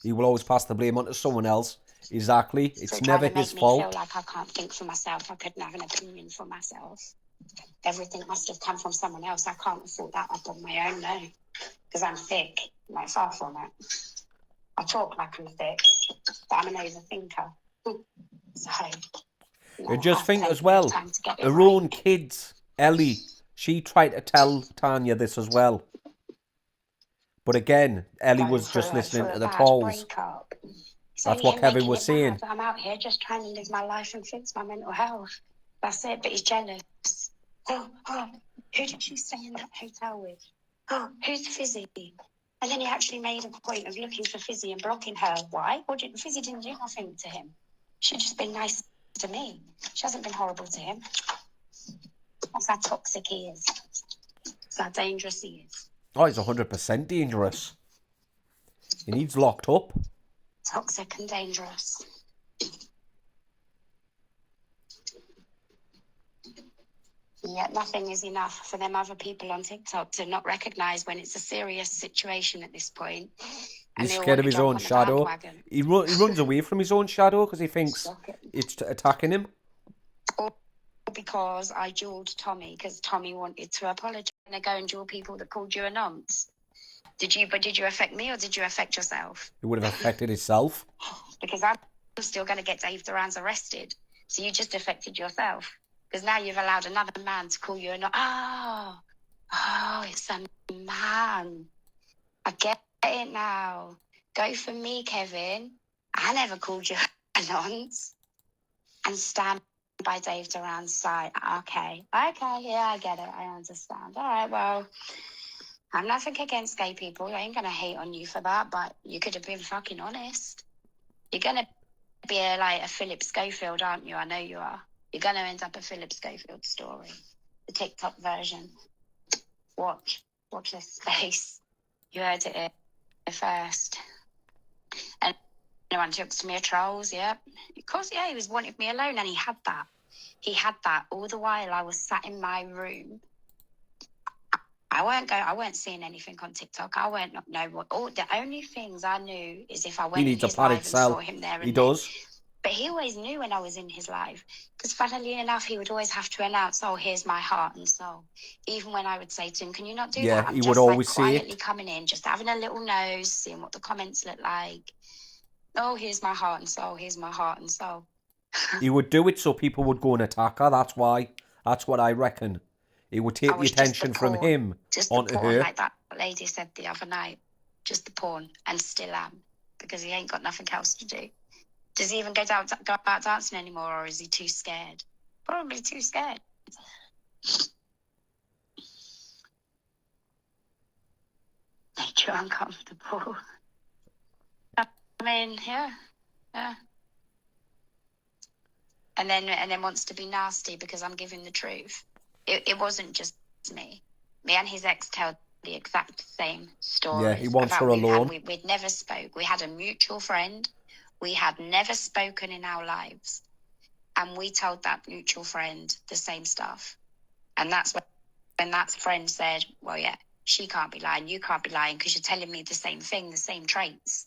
He will always pass the blame on to someone else. Exactly. It's never his fault.
I feel like I can't think for myself. I couldn't have an opinion for myself. Everything must have come from someone else. I can't afford that up on my own, no. Because I'm thick. No, far from it. I talk like I'm thick, but I'm an overthinker. So...
And just think as well, her own kids, Ellie, she tried to tell Tanya this as well. But again, Ellie was just listening to the trolls. That's what Kevin was saying.
I'm out here just trying to live my life and fix my mental health. That's it, but he's jealous. Oh, who did you stay in that hotel with? Oh, who's Fizzy? And then he actually made a point of looking for Fizzy and blocking her. Why? Fizzy didn't do nothing to him. She'd just been nice to me. She hasn't been horrible to him. That's how toxic he is. That's how dangerous he is.
Oh, he's 100% dangerous. He needs locked up.
Toxic and dangerous. Yet nothing is enough for them other people on TikTok to not recognise when it's a serious situation at this point.
He's scared of his own shadow. He runs away from his own shadow because he thinks it's attacking him.
Or because I duelled Tommy because Tommy wanted to apologise. And they go and duel people that called you a nonce. Did you affect me or did you affect yourself?
It would have affected himself.
Because I'm still going to get Dave Duran's arrested. So you just affected yourself. Because now you've allowed another man to call you a nonce. Oh, it's a man. I get it now. Go for me, Kevin. I never called you a nonce. And stand by Dave Duran's side. Okay, yeah, I get it. I understand. All right, well, I'm nothing against gay people. I ain't going to hate on you for that, but you could have been fucking honest. You're going to be a Philip Schofield, aren't you? I know you are. You're going to end up a Philip Schofield story. The TikTok version. Watch this space. You heard it here first. And anyone talks to me of trolls, yeah. Of course, yeah, he was wanting me alone, and he had that. He had that all the while I was sat in my room. I weren't seeing anything on TikTok. I weren't know what. The only things I knew is if I went in his live and saw him there.
He does.
But he always knew when I was in his live. Because funnily enough, he would always have to announce, oh, here's my heart and soul. Even when I would say to him, can you not do that?
Yeah, he would always say it.
Quietly coming in, just having a little nose, seeing what the comments look like. Oh, here's my heart and soul. Here's my heart and soul.
He would do it so people would go and attack her. That's why. That's what I reckon. It would take the attention from him onto her.
Like that lady said the other night. Just the porn. And still am. Because he ain't got nothing else to do. Does he even go out dancing anymore, or is he too scared? Probably too scared. Make you uncomfortable. I mean, yeah. And then wants to be nasty because I'm giving the truth. It wasn't just me. Me and his ex tell the exact same story.
Yeah, he wants her alone.
We'd never spoke. We had a mutual friend. We had never spoken in our lives. And we told that mutual friend the same stuff. And that's when that friend said, well, yeah, she can't be lying. You can't be lying because you're telling me the same thing, the same traits.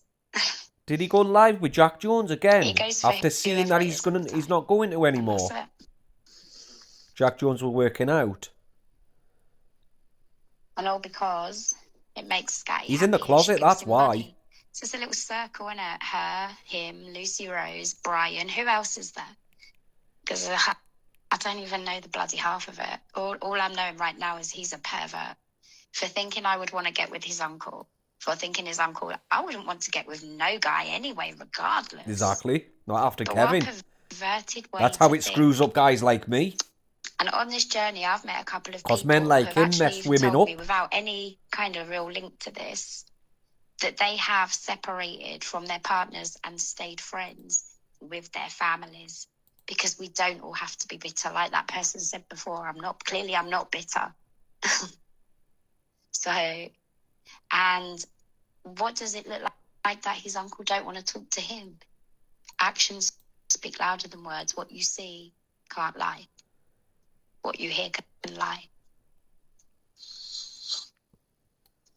Did he go live with Jack Jones again?
He goes
after seeing that he's not going to anymore. Jack Jones were working out.
And all because it makes Scotty
He's
happy.
in the closet, that's why.
Money. It's just a little circle, isn't it? Her, him, Lucy Rose, Brian. Who else is there? Because I don't even know the bloody half of it. All I'm knowing right now is he's a pervert. For thinking I would want to get with his uncle. For thinking his uncle, I wouldn't want to get with no guy anyway, regardless.
Exactly. Not after Kevin.
What a perverted way
That's how it screws up guys like me.
And on this journey, I've met a couple of people
because men like him mess women up.
Me without any kind of real link to this, that they have separated from their partners and stayed friends with their families. Because we don't all have to be bitter. Like that person said before, I'm not bitter. So, and what does it look like that his uncle don't want to talk to him? Actions speak louder than words. What you see can't lie. What you hear can lie.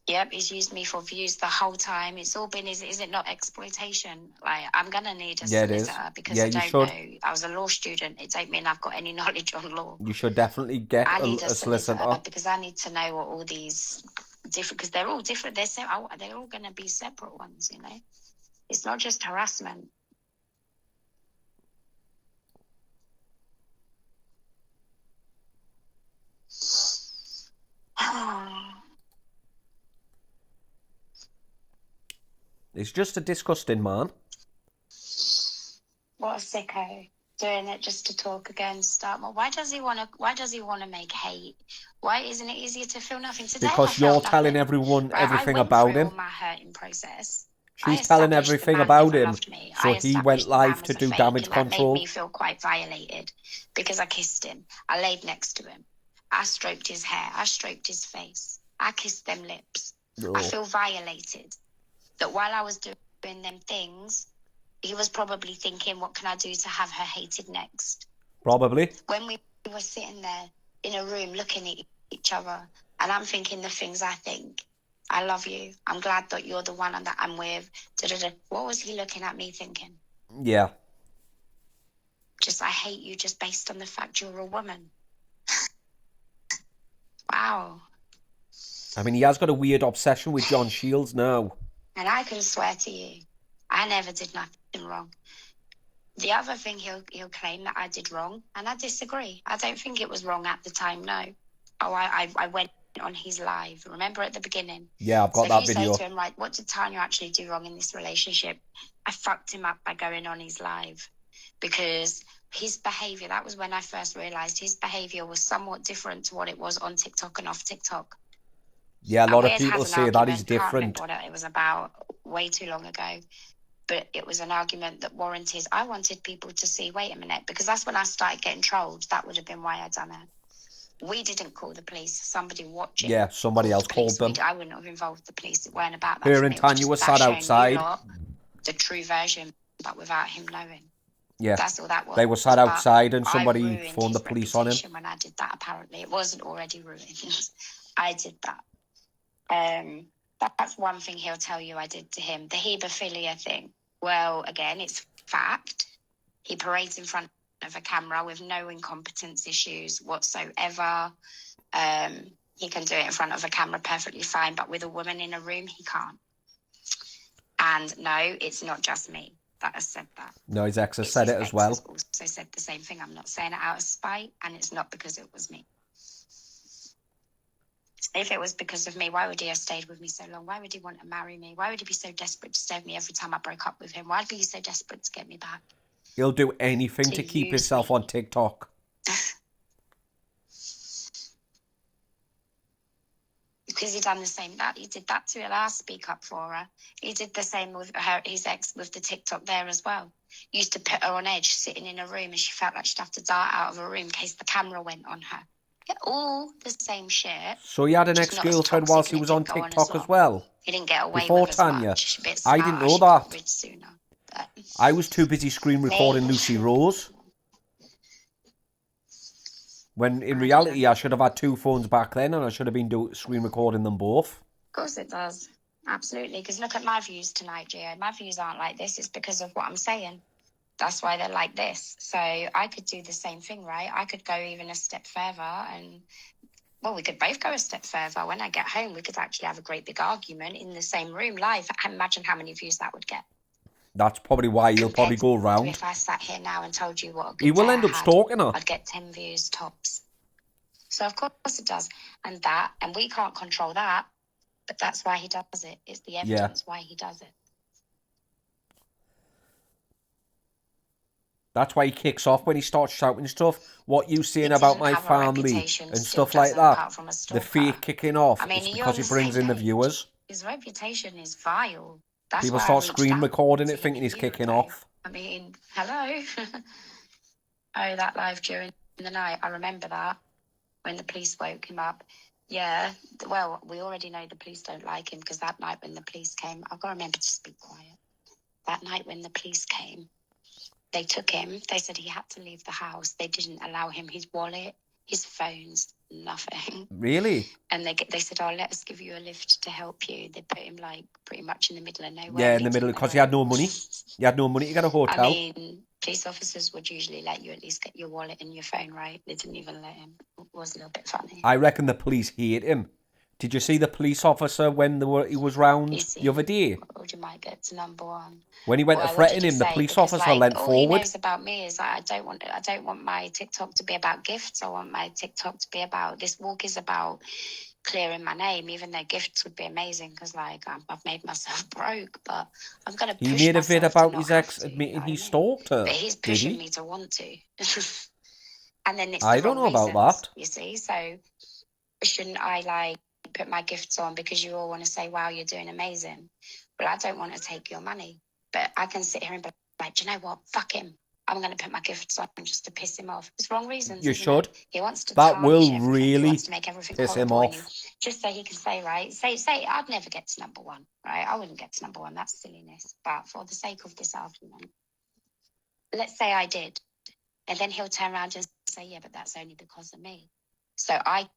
Yep, he's used me for views the whole time. It's all been, is it not exploitation? Like, I'm going to need a solicitor because I don't know. I was a law student. It don't mean I've got any knowledge on law.
You should definitely get a solicitor.
Because I need to know what all these different, because they're all different. They're all going to be separate ones, you know. It's not just harassment.
He's just a disgusting man.
What a sicko. Doing it just to talk against more. Why does he want to make hate? Why isn't it easier to feel nothing today?
Because you're telling everyone everything about him.
My hurting process.
She's telling everything about him. So he went live to do damage control.
That made me feel quite violated because I kissed him. I laid next to him. I stroked his hair. I stroked his face. I kissed them lips. I feel violated. That while I was doing them things, he was probably thinking, what can I do to have her hated next?
Probably.
When we were sitting there in a room looking at each other, and I'm thinking the things I think. I love you. I'm glad that you're the one that I'm with. Da-da-da. What was he looking at me thinking?
Yeah.
Just, I hate you just based on the fact you're a woman. Wow.
I mean, he has got a weird obsession with John Shields now.
And I can swear to you, I never did nothing wrong. The other thing he'll claim that I did wrong, and I disagree. I don't think it was wrong at the time, no. Oh, I went on his live. Remember at the beginning?
Yeah, I've got that video.
So if you say to him, right, what did Tanya actually do wrong in this relationship? I fucked him up by going on his live. Because his behaviour, that was when I first realised his behaviour was somewhat different to what it was on TikTok and off TikTok.
Yeah, a lot of people say that is different.
I can't remember what it was about, way too long ago. But it was an argument that warranted, I wanted people to see, wait a minute, because that's when I started getting trolled. That would have been why I done it. We didn't call the police. Somebody watching.
Yeah, somebody else called them.
I wouldn't have involved the police. It weren't about that.
Her and Tanya were sat outside.
The true version, but without him knowing.
Yeah,
that's all that was.
They were sat outside and somebody phoned the police on him.
When I did that, apparently. It wasn't already ruined. I did that. That's one thing he'll tell you I did to him. The hebephilia thing. Well, again, it's fact. He parades in front of a camera with no incompetence issues whatsoever. He can do it in front of a camera perfectly fine, but with a woman in a room, he can't. And no, it's not just me that has said that.
No, his ex has said it as well.
Also said the same thing. I'm not saying it out of spite, and it's not because it was me. If it was because of me, why would he have stayed with me so long? Why would he want to marry me? Why would he be so desperate to stay with me every time I broke up with him? Why would he be so desperate to get me back?
He'll do anything to keep himself on TikTok.
Because he done the same. He did that to her. I'll speak up for her. He did the same with his ex with the TikTok there as well. He used to put her on edge, sitting in a room, and she felt like she'd have to dart out of a room in case the camera went on her. Get all the same shit.
So he had an
just not as
ex-girlfriend
toxic,
whilst he
and it
was on
didn't go on
TikTok as
long.
well?
He didn't get away
Before
with as
Tanya.
much. A bit
I
smarter.
didn't know
She got
that.
rid sooner. But
I was too busy screen recording
me?
Lucy Rose. When in
I
reality,
don't.
I should have had 2 phones back then, and I should have been screen recording them both.
Of course it does. Absolutely. Because look at my views tonight, Gio. My views aren't like this. It's because of what I'm saying. That's why they're like this. So I could do the same thing, right? I could go even a step further and, well, we could both go a step further. When I get home, we could actually have a great big argument in the same room live. Imagine how many views that would get.
That's probably why he'll probably go round.
If I sat here now and told you what a good
He will
day
end
I
up
had,
stalking her.
I'd get 10 views tops. So of course it does. And we can't control that, but that's why he does it. It's the evidence why he does it.
That's why he kicks off when he starts shouting stuff. What you saying about my family and stuff like that. The fake kicking off. It's because he brings in the viewers.
His reputation is vile. That's
People
why
start screen recording it thinking he's kicking off.
I mean, hello. Oh, that live during the night. I remember that when the police woke him up. Yeah, well, we already know the police don't like him because that night when the police came, I've got to remember to speak quiet. That night when the police came, they took him. They said he had to leave the house. They didn't allow him his wallet, his phones, nothing.
Really?
And they said, "Oh, let us give you a lift to help you." They put him like pretty much in the middle of nowhere.
Yeah, in the middle because he had no money. He had no money to get a hotel.
I mean, police officers would usually let you at least get your wallet and your phone, right? They didn't even let him. It was a little bit funny.
I reckon the police hate him. Did you see the police officer when he was round the other day?
You might get to number one.
When he went to threaten him, the police officer leant forward.
All he knows about me is I don't want my TikTok to be about gifts. I want my TikTok to be about, this walk is about clearing my name, even though gifts would be amazing because like I've made myself broke, but I've got to push myself.
He made a vid about his ex admitting he stalked her.
But he's pushing me to want to. And then it's
I don't know about that.
You see, so shouldn't I like put my gifts on because you all want to say, wow, you're doing amazing? Well, I don't want to take your money, but I can sit here and be like, do you know what? Fuck him. I'm going to put my gifts on just to piss him off. It's wrong reasons.
You should.
He wants to.
That will really
he wants to make everything
piss him off.
Just so he can say, right? Say, I'd never get to number one, right? I wouldn't get to number one. That's silliness. But for the sake of this argument, let's say I did, and then he'll turn around and say, yeah, but that's only because of me. So I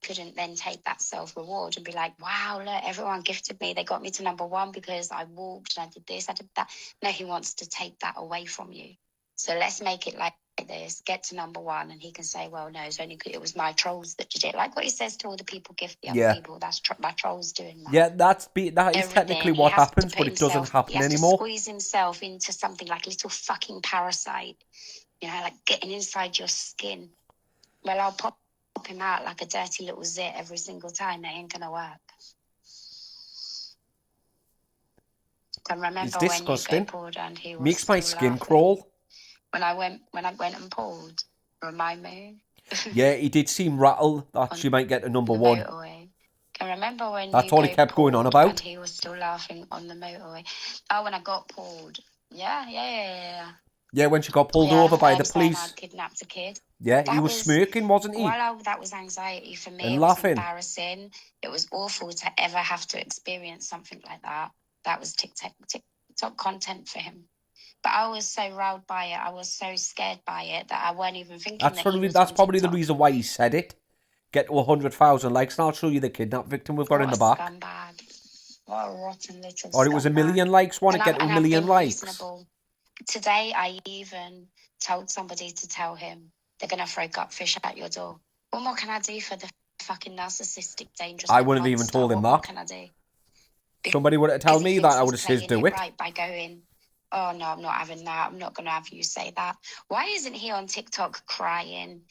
couldn't then take that self-reward and be like, wow, look, everyone gifted me. They got me to number one because I walked and I did this, I did that. No, he wants to take that away from you. So let's make it like this. Get to number one and he can say, well, no, it was my trolls that did it. Like what he says to all the people, gift the other people. That's my trolls doing that.
Yeah, that is technically what happens, but it doesn't happen anymore.
He has to squeeze himself into something like a little fucking parasite, you know, like getting inside your skin. Well, I'll pop him out like a dirty little zit every single time. That ain't gonna work. I remember
it's disgusting.
When you and he was
makes my skin crawl.
When I went and pulled, remind me.
Yeah, he did seem rattled that she might get to number one.
Motorway. Can remember when
that's all he kept going on about.
And he was still laughing on the motorway. Oh, when I got pulled. Yeah.
Yeah, when she got pulled over by the police.
I'd kidnapped a kid.
Yeah, he was smirking, wasn't he?
Well, that was anxiety for me.
And
it
laughing.
Was embarrassing. It was awful to ever have to experience something like that. That was TikTok content for him. But I was so riled by it. I was so scared by it that I weren't even thinking
that's probably the reason why he said it. Get to 100,000 likes and I'll show you the kidnap victim we've got in the back.
Scumbag. What a rotten little
Or it was 1 million likes. Want to get to 1 million likes.
Reasonable. Today, I even told somebody to tell him they're going to throw gutfish at your door. What more can I do for the fucking narcissistic, dangerous?
I wouldn't have even told him that.
What can I do?
Somebody would have told me that. I would have said do it.
Right by going, oh no, I'm not having that. I'm not going to have you say that. Why isn't he on TikTok crying?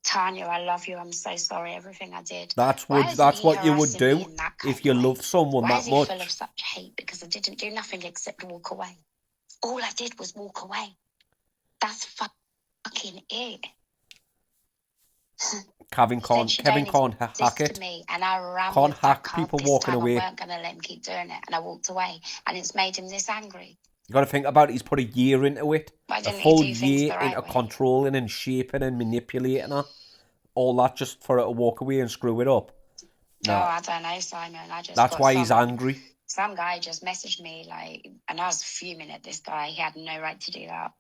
Tanya, I love you. I'm so sorry. Everything I did.
That's what you would do if you loved someone that much.
Why is he full of such hate? Because I didn't do nothing except walk away. All I did was walk away. That's fucking it.
Kevin can't hack it.
And I
can't hack people walking away.
I weren't going to let him keep doing it. And I walked away. And it's made him this angry.
You got to think about it. He's put a year into it. A full year into controlling and shaping and manipulating her. all that just for her to walk away and screw it up?
No, I don't know, Simon. I just
That's
got
why he's angry.
Some guy just messaged me, like, and I was fuming at this guy. He had no right to do that.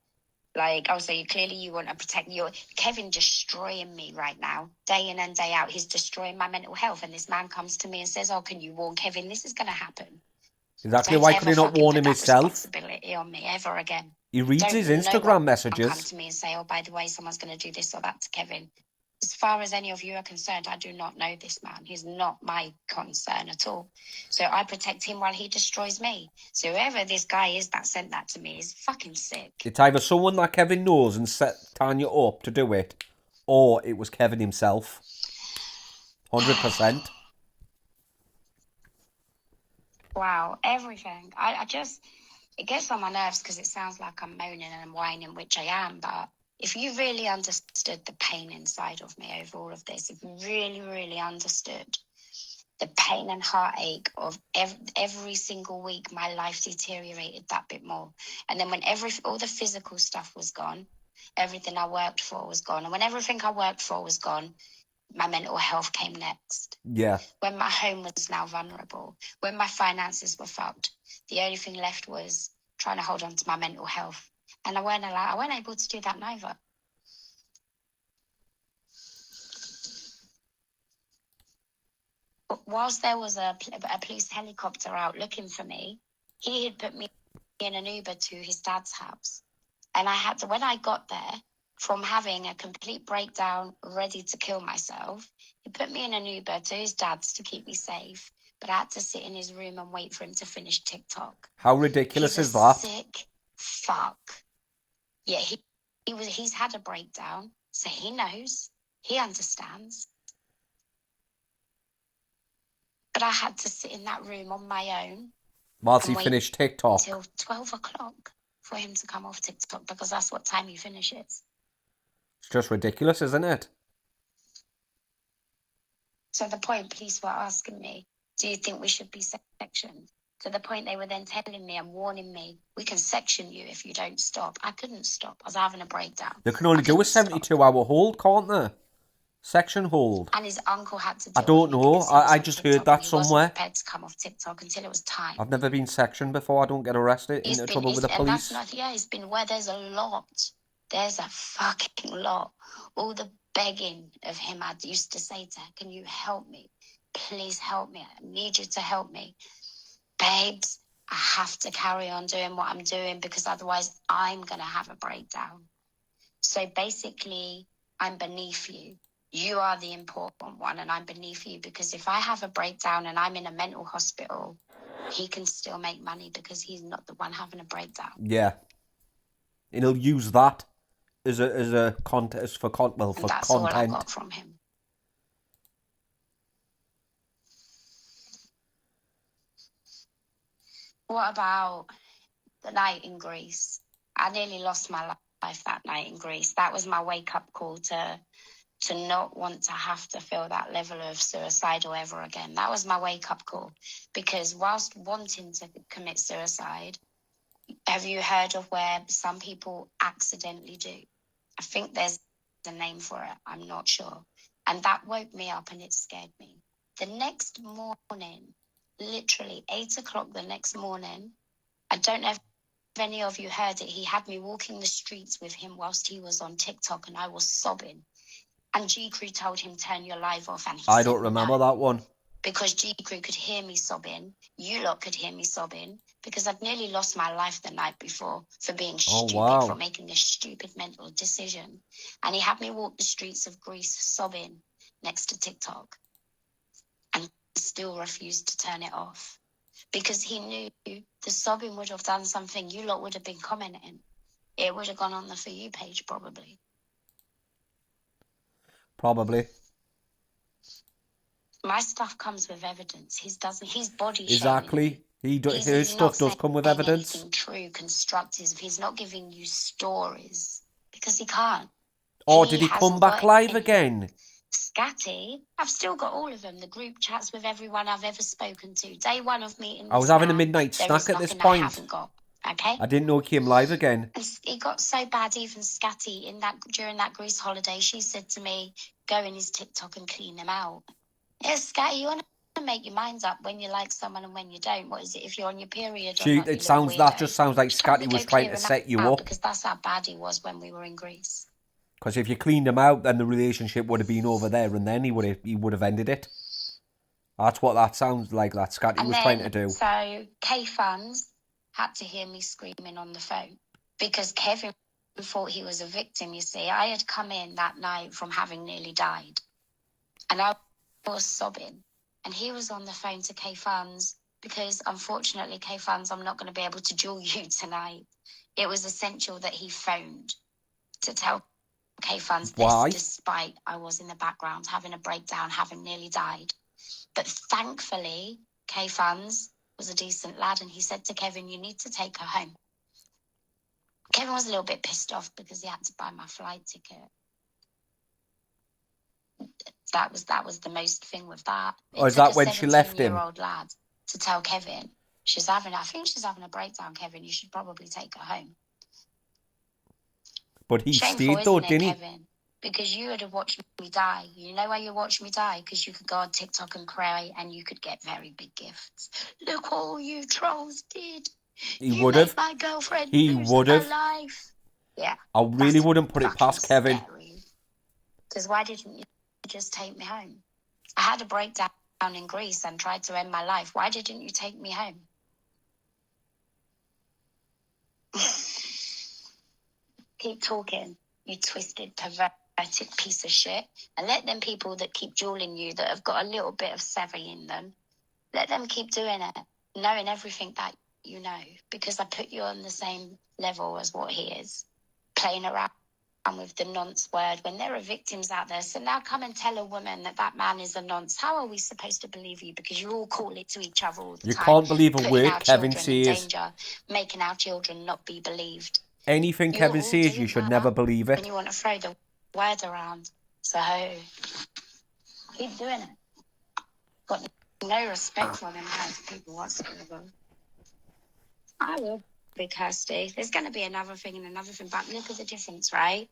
Like, oh, so clearly you want to protect your Kevin destroying me right now, day in and day out. He's destroying my mental health. And this man comes to me and says, oh, can you warn Kevin? This is going to happen.
Exactly. Why can he not warn him himself?
Responsibility on me ever again.
He reads his Instagram messages.
Come to me and say, oh, by the way, someone's going to do this or that to Kevin. As far as any of you are concerned, I do not know this man. He's not my concern at all. So I protect him while he destroys me. So whoever this guy is that sent that to me is fucking sick.
It's either someone that Kevin knows and set Tanya up to do it, or it was Kevin himself. 100%.
Wow, everything. It gets on my nerves because it sounds like I'm moaning and whining, which I am, but if you really understood the pain inside of me over all of this, if you really, really understood the pain and heartache of every single week, my life deteriorated that bit more. And then when all the physical stuff was gone, everything I worked for was gone. And when everything I worked for was gone, my mental health came next.
Yeah.
When my home was now vulnerable, when my finances were fucked, the only thing left was trying to hold on to my mental health. And I weren't able to do that neither. But whilst there was a police helicopter out looking for me, he had put me in an Uber to his dad's house. And when I got there, from having a complete breakdown, ready to kill myself, he put me in an Uber to his dad's to keep me safe. But I had to sit in his room and wait for him to finish TikTok.
How ridiculous is that?
Sick fuck. Yeah, he's had a breakdown, so he knows, he understands. But I had to sit in that room on my own.
Whilst he finished TikTok.
Until 12 o'clock for him to come off TikTok, because that's what time he finishes.
It's just ridiculous, isn't it?
So the point police were asking me, do you think we should be sectioned? To the point they were then telling me and warning me, we can section you if you don't stop. I couldn't stop. I was having a breakdown.
They can only do a 72-hour hold, can't they? Section hold.
And his uncle had to do
I don't know. I just heard that somewhere. He wasn't
prepared to come off TikTok until it was time.
I've never been sectioned before. I don't get arrested, into trouble with the police.
It's been where there's a lot. There's a fucking lot. All the begging of him, I used to say to her, can you help me? Please help me. I need you to help me. Babes, I have to carry on doing what I'm doing because otherwise I'm going to have a breakdown. So basically, I'm beneath you. You are the important one and I'm beneath you because if I have a breakdown and I'm in a mental hospital, he can still make money because he's not the one having a breakdown.
Yeah. And he'll use that as a contest for content.
That's all I got from him. What about the night in Greece? I nearly lost my life that night in Greece. That was my wake-up call to not want to have to feel that level of suicidal ever again. That was my wake-up call. Because whilst wanting to commit suicide, have you heard of where some people accidentally do? I think there's a name for it. I'm not sure. And that woke me up and it scared me. The next morning, literally 8 o'clock the next morning, I don't know if any of you heard it, he had me walking the streets with him whilst he was on TikTok and I was sobbing. And G-Crew told him, turn your live off. And
I don't remember that one.
Because G-Crew could hear me sobbing. You lot could hear me sobbing. Because I'd nearly lost my life the night before for being stupid, for making a stupid mental decision. And he had me walk the streets of Greece sobbing next to TikTok. And still refused to turn it off. Because he knew the sobbing would have done something. You lot would have been commenting. It would have gone on the For You page, probably.
Probably.
My stuff comes with evidence. His body
exactly. His stuff does come with evidence.
Anything true, constructive. He's not giving you stories because he can't.
Oh, did he come back live again?
Scatty, I've still got all of them. The group chats with everyone I've ever spoken to. Day one of meeting.
I was having a midnight snack at this point.
I haven't got. Okay.
I didn't know he came live again.
It got so bad, even Scatty during that Greece holiday, she said to me, go in his TikTok and clean them out. Yes, Scatty, you want to make your minds up when you like someone and when you don't. What is it if you're on your period or not?
That just sounds like Scatty was trying to set you up.
Because that's how bad he was when we were in Greece.
Because if you cleaned him out, then the relationship would have been over there, and then he would have ended it. That's what that sounds like. That Scatty was trying to do.
So K-Funds had to hear me screaming on the phone because Kevin thought he was a victim. You see, I had come in that night from having nearly died, and I was sobbing, and he was on the phone to K-Funds because, unfortunately, K-Funds, I'm not going to be able to duel you tonight. It was essential that he phoned to tell K-Funds this, despite I was in the background having a breakdown, having nearly died. But thankfully, K-Funds was a decent lad, and he said to Kevin, you need to take her home. Kevin was a little bit pissed off because he had to buy my flight ticket. That was the most thing with that.
Or is that when she left him?
17-year-old lad to tell Kevin, I think she's having a breakdown, Kevin. You should probably take her home.
But he stayed though, didn't he?
Kevin? Because you would have watched me die. You know why you watched me die? Because you could go on TikTok and cry and you could get very big gifts. Look what all you trolls did.
He would have.
My girlfriend
he would have.
Life. Yeah.
I really wouldn't put it past Kevin.
Because why didn't you just take me home? I had a breakdown in Greece and tried to end my life. Why didn't you take me home? Keep talking, you twisted, perverted piece of shit, and let them people that keep dueling you, that have got a little bit of savvy in them, let them keep doing it, knowing everything that you know, because I put you on the same level as what he is, playing around with the nonce word when there are victims out there. So now come and tell a woman that man is a nonce. How are we supposed to believe you? Because you all call it to each other all the time.
You can't believe a word Kevin says.
Danger, making our children not be believed.
Anything Kevin says, you should never believe it.
And you want to throw the word around. So keep doing it. Got no respect for them kinds of people whatsoever. I will be Kirsty. There's going to be another thing and another thing, but look at the difference, right?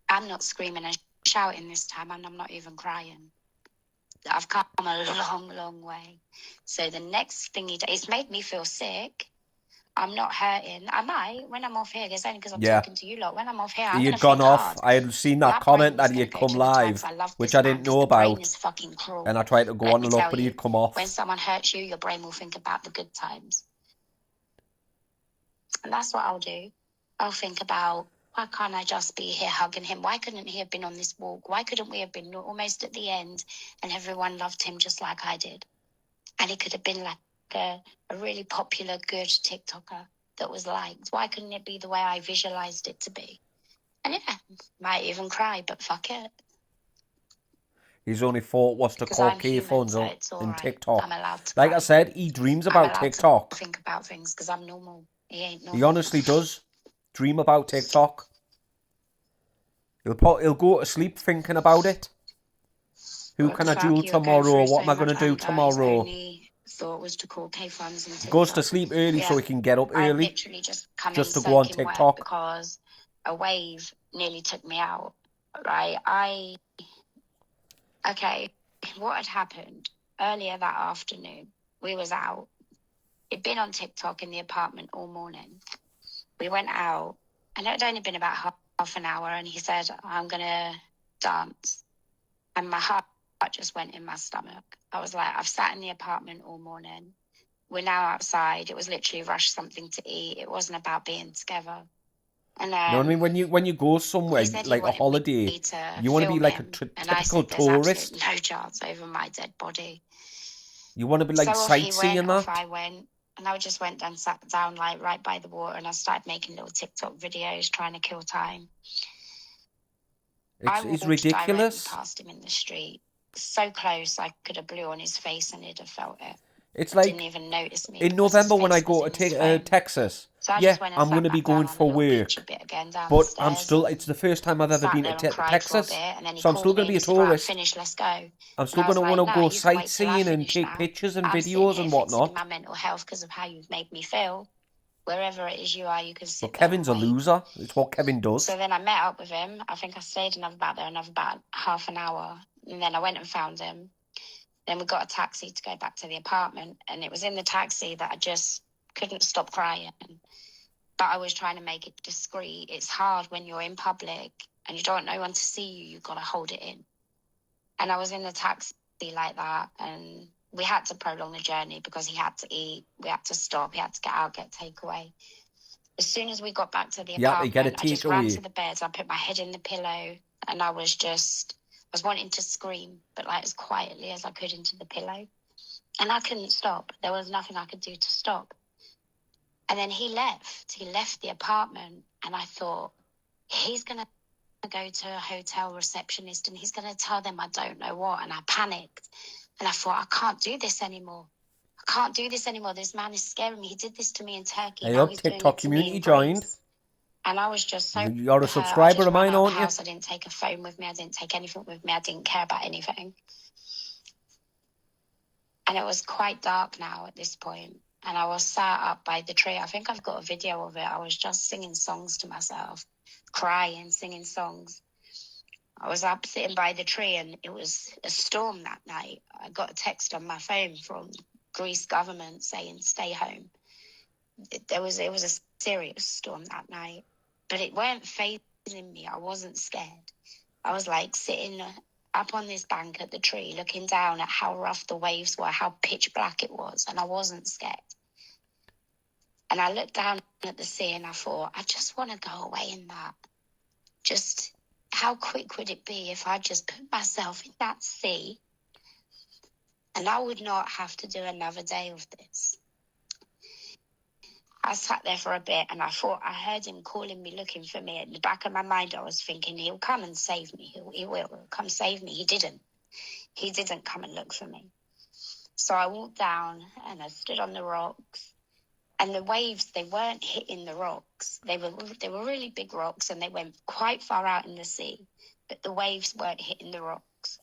I'm not screaming and shouting this time, and I'm not even crying. I've come a long, long way. So the next thing he does, it's made me feel sick. I'm not hurting. I might when I'm off here. It's only because I'm talking to you lot. When I'm off here,
he had gone off. I had seen that comment that he had come live, which I didn't know about. And I tried to go on and look, but he'd come off.
When someone hurts you, your brain will think about the good times. And that's what I'll do. I'll think about, why can't I just be here hugging him? Why couldn't he have been on this walk? Why couldn't we have been almost at the end and everyone loved him just like I did? And he could have been like a really popular, good TikToker that was liked. Why couldn't it be the way I visualized it to be? And yeah, might even cry, but fuck it.
His only thought was to call K-Funds on TikTok. Like I said, he dreams about TikTok.
To think about things because I'm normal. He ain't normal.
He honestly does dream about TikTok. He'll go to sleep thinking about it. Who can I duel tomorrow? What am I going to do tomorrow?
Thought was to call K-Funds and
he goes to sleep early so he can get up early.
Literally just
to go on TikTok
because a wave nearly took me out. Right? Okay, what had happened earlier that afternoon? We was out. He'd been on TikTok in the apartment all morning. We went out, and it had only been about half an hour, and he said, I'm going to dance. And my heart just went in my stomach. I was like, I've sat in the apartment all morning. We're now outside. It was literally rush something to eat. It wasn't about being together. And
you know what I mean? When you go somewhere like a holiday, you want to be like a typical tourist.
There's no chance over my dead body.
You want to be like sightseeing that.
I went, and I just went and sat down like right by the water, and I started making little TikTok videos trying to kill time.
It's ridiculous.
I past him in the street, so close I could have blew on his face and he'd have felt it.
It's like
didn't even notice me
in November when I go to Texas. So I'm going to be going for work, but I'm still. It's the first time I've ever been to Texas, so I'm still going to be a tourist.
Let's go.
I'm still going to want to go sightseeing and take pictures and videos and whatnot.
My mental health because of how you've made me feel. wherever it is you are, you can sit
But Kevin's
there
a
and wait.
loser. It's what Kevin does.
So then I met up with him. I think I stayed about half an hour. And then I went and found him. Then we got a taxi to go back to the apartment. And it was in the taxi that I just couldn't stop crying. But I was trying to make it discreet. It's hard when you're in public and you don't know anyone to see you. You've got to hold it in. And I was in the taxi like that. And we had to prolong the journey because he had to eat. We had to stop. He had to get out, get takeaway. As soon as we got back to the apartment, I just ran to the bed. I put my head in the pillow and I was wanting to scream, but like as quietly as I could into the pillow. And I couldn't stop. There was nothing I could do to stop. And then he left. He left the apartment and I thought, he's going to go to a hotel receptionist and he's going to tell them I don't know what. And I panicked and I thought, I can't do this anymore. I can't do this anymore. This man is scaring me. He did this to me in Turkey.
Hey,
now
look,
he's
TikTok
doing it to
community
me in
joined.
Greece. And I was just so
You're a
hurt.
subscriber
I
of mine,
ran out
aren't
the
you?
house. I didn't take a phone with me. I didn't take anything with me. I didn't care about anything. And it was quite dark now at this point. And I was sat up by the tree. I think I've got a video of it. I was just singing songs to myself, crying, singing songs. I was up sitting by the tree and it was a storm that night. I got a text on my phone from Greece government saying, stay home. It was a serious storm that night, but it weren't phasing me. I wasn't scared. I was like sitting up on this bank at the tree, looking down at how rough the waves were, how pitch black it was, and I wasn't scared. And I looked down at the sea and I thought, I just want to go away in that. Just how quick would it be if I just put myself in that sea and I would not have to do another day of this? I sat there for a bit and I thought I heard him calling me, looking for me. In the back of my mind, I was thinking, he'll come and save me. He will come save me. He didn't. He didn't come and look for me. So I walked down and I stood on the rocks. And the waves, they weren't hitting the rocks. They were really big rocks and they went quite far out in the sea. But the waves weren't hitting the rocks.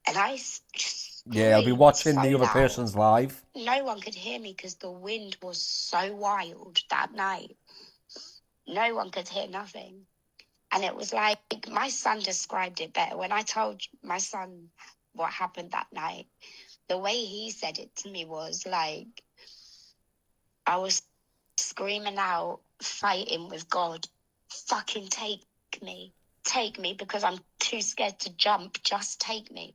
And I just
yeah, I'll be watching the other person's live.
No one could hear me because the wind was so wild that night. No one could hear nothing. And it was like, my son described it better. When I told my son what happened that night, the way he said it to me was like, I was screaming out, fighting with God, fucking take me, because I'm too scared to jump, just take me.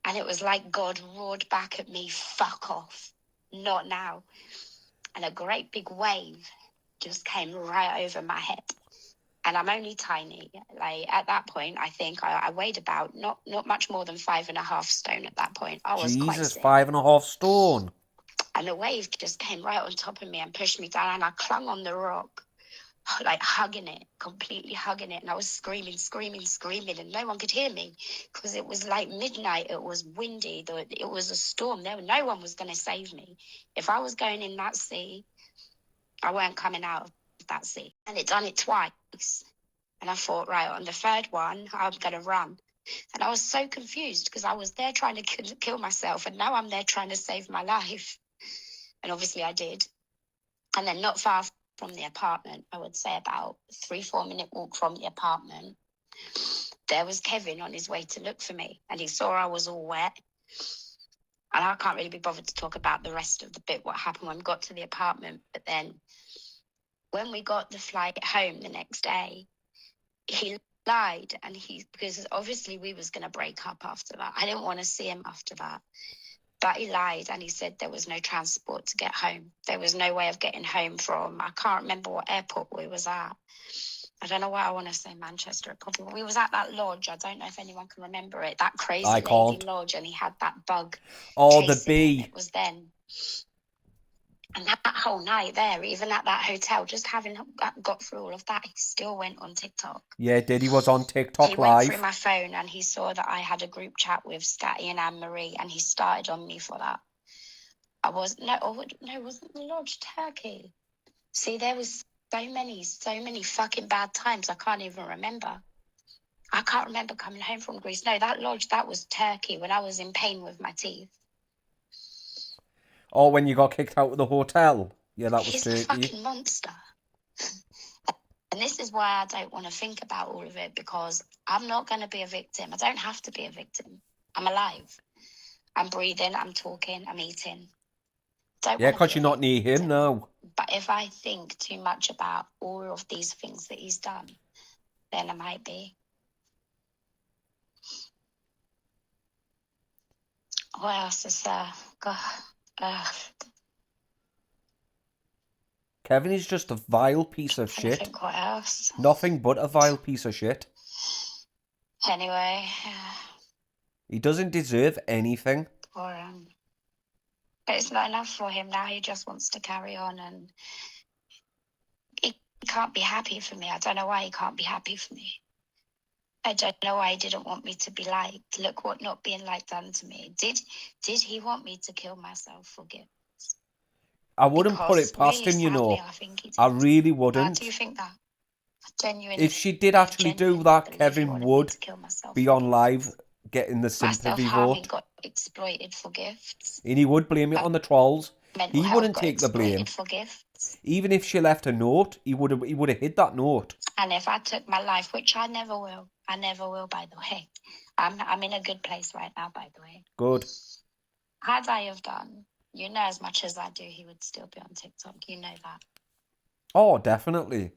And it was like God roared back at me, fuck off, not now. And a great big wave just came right over my head. And I'm only tiny. Like at that point, I think I weighed about not much more than 5.5 stone at that point. I was quite sick.
5.5 stone.
And the wave just came right on top of me and pushed me down. And I clung on the rock, like hugging it, completely hugging it. And I was screaming. And no one could hear me because it was like midnight. It was windy. It was a storm. No one was going to save me. If I was going in that sea, I weren't coming out of that sea. And it done it twice. And I thought, right, on the third one, I'm going to run. And I was so confused because I was there trying to kill myself. And now I'm there trying to save my life. And obviously I did. And then not far from the apartment, I would say about 3-4 minute walk from the apartment, there was Kevin on his way to look for me. And he saw I was all wet. And I can't really be bothered to talk about the rest of the bit, what happened when we got to the apartment. But then when we got the flight home the next day, he lied. And because obviously we was going to break up after that. I didn't want to see him after that. But he lied and he said there was no transport to get home. There was no way of getting home from, I can't remember what airport we was at. I don't know why I want to say Manchester. Probably we was at that lodge. I don't know if anyone can remember it. That crazy lady lodge, and he had that bug.
Oh, the bee.
It was then. And that whole night there, even at that hotel, just having got through all of that, he still went on TikTok.
Yeah, did. He was on TikTok
Live. He went through my phone and he saw that I had a group chat with Scatty and Anne-Marie, and he started on me for that. Wasn't the lodge Turkey? See, there was so many fucking bad times. I can't even remember. I can't remember coming home from Greece. No, that lodge, that was Turkey when I was in pain with my teeth.
Or when you got kicked out of the hotel. Yeah, that was
He's a
Turkey.
fucking monster. And this is why I don't want to think about all of it, because I'm not going to be a victim. I don't have to be a victim. I'm alive. I'm breathing, I'm talking, I'm eating.
Yeah, because you're not near him now.
But if I think too much about all of these things that he's done, then I might be. What else is there? God.
Kevin is just a vile piece of shit.
Think what else?
Nothing but a vile piece of shit.
Anyway.
He doesn't deserve anything.
But it's not enough for him now. He just wants to carry on, and he can't be happy for me. I don't know why he can't be happy for me. I don't know why he didn't want me to be liked. Look what not being liked done to me. Did he want me to kill myself for gifts?
I wouldn't put it past him, you know. I really wouldn't.
Do you think that? Genuinely.
If she did actually do that, Kevin would be on live getting the sympathy vote.
He got exploited for gifts.
And he would blame it on the trolls. He wouldn't take the blame.
For gifts.
Even if she left a note, he would have hit that note.
And if I took my life, which I never will, by the way. I'm in a good place right now, by the way.
Good.
Had I have done, you know, as much as I do, he would still be on TikTok. You know that.
Oh, definitely.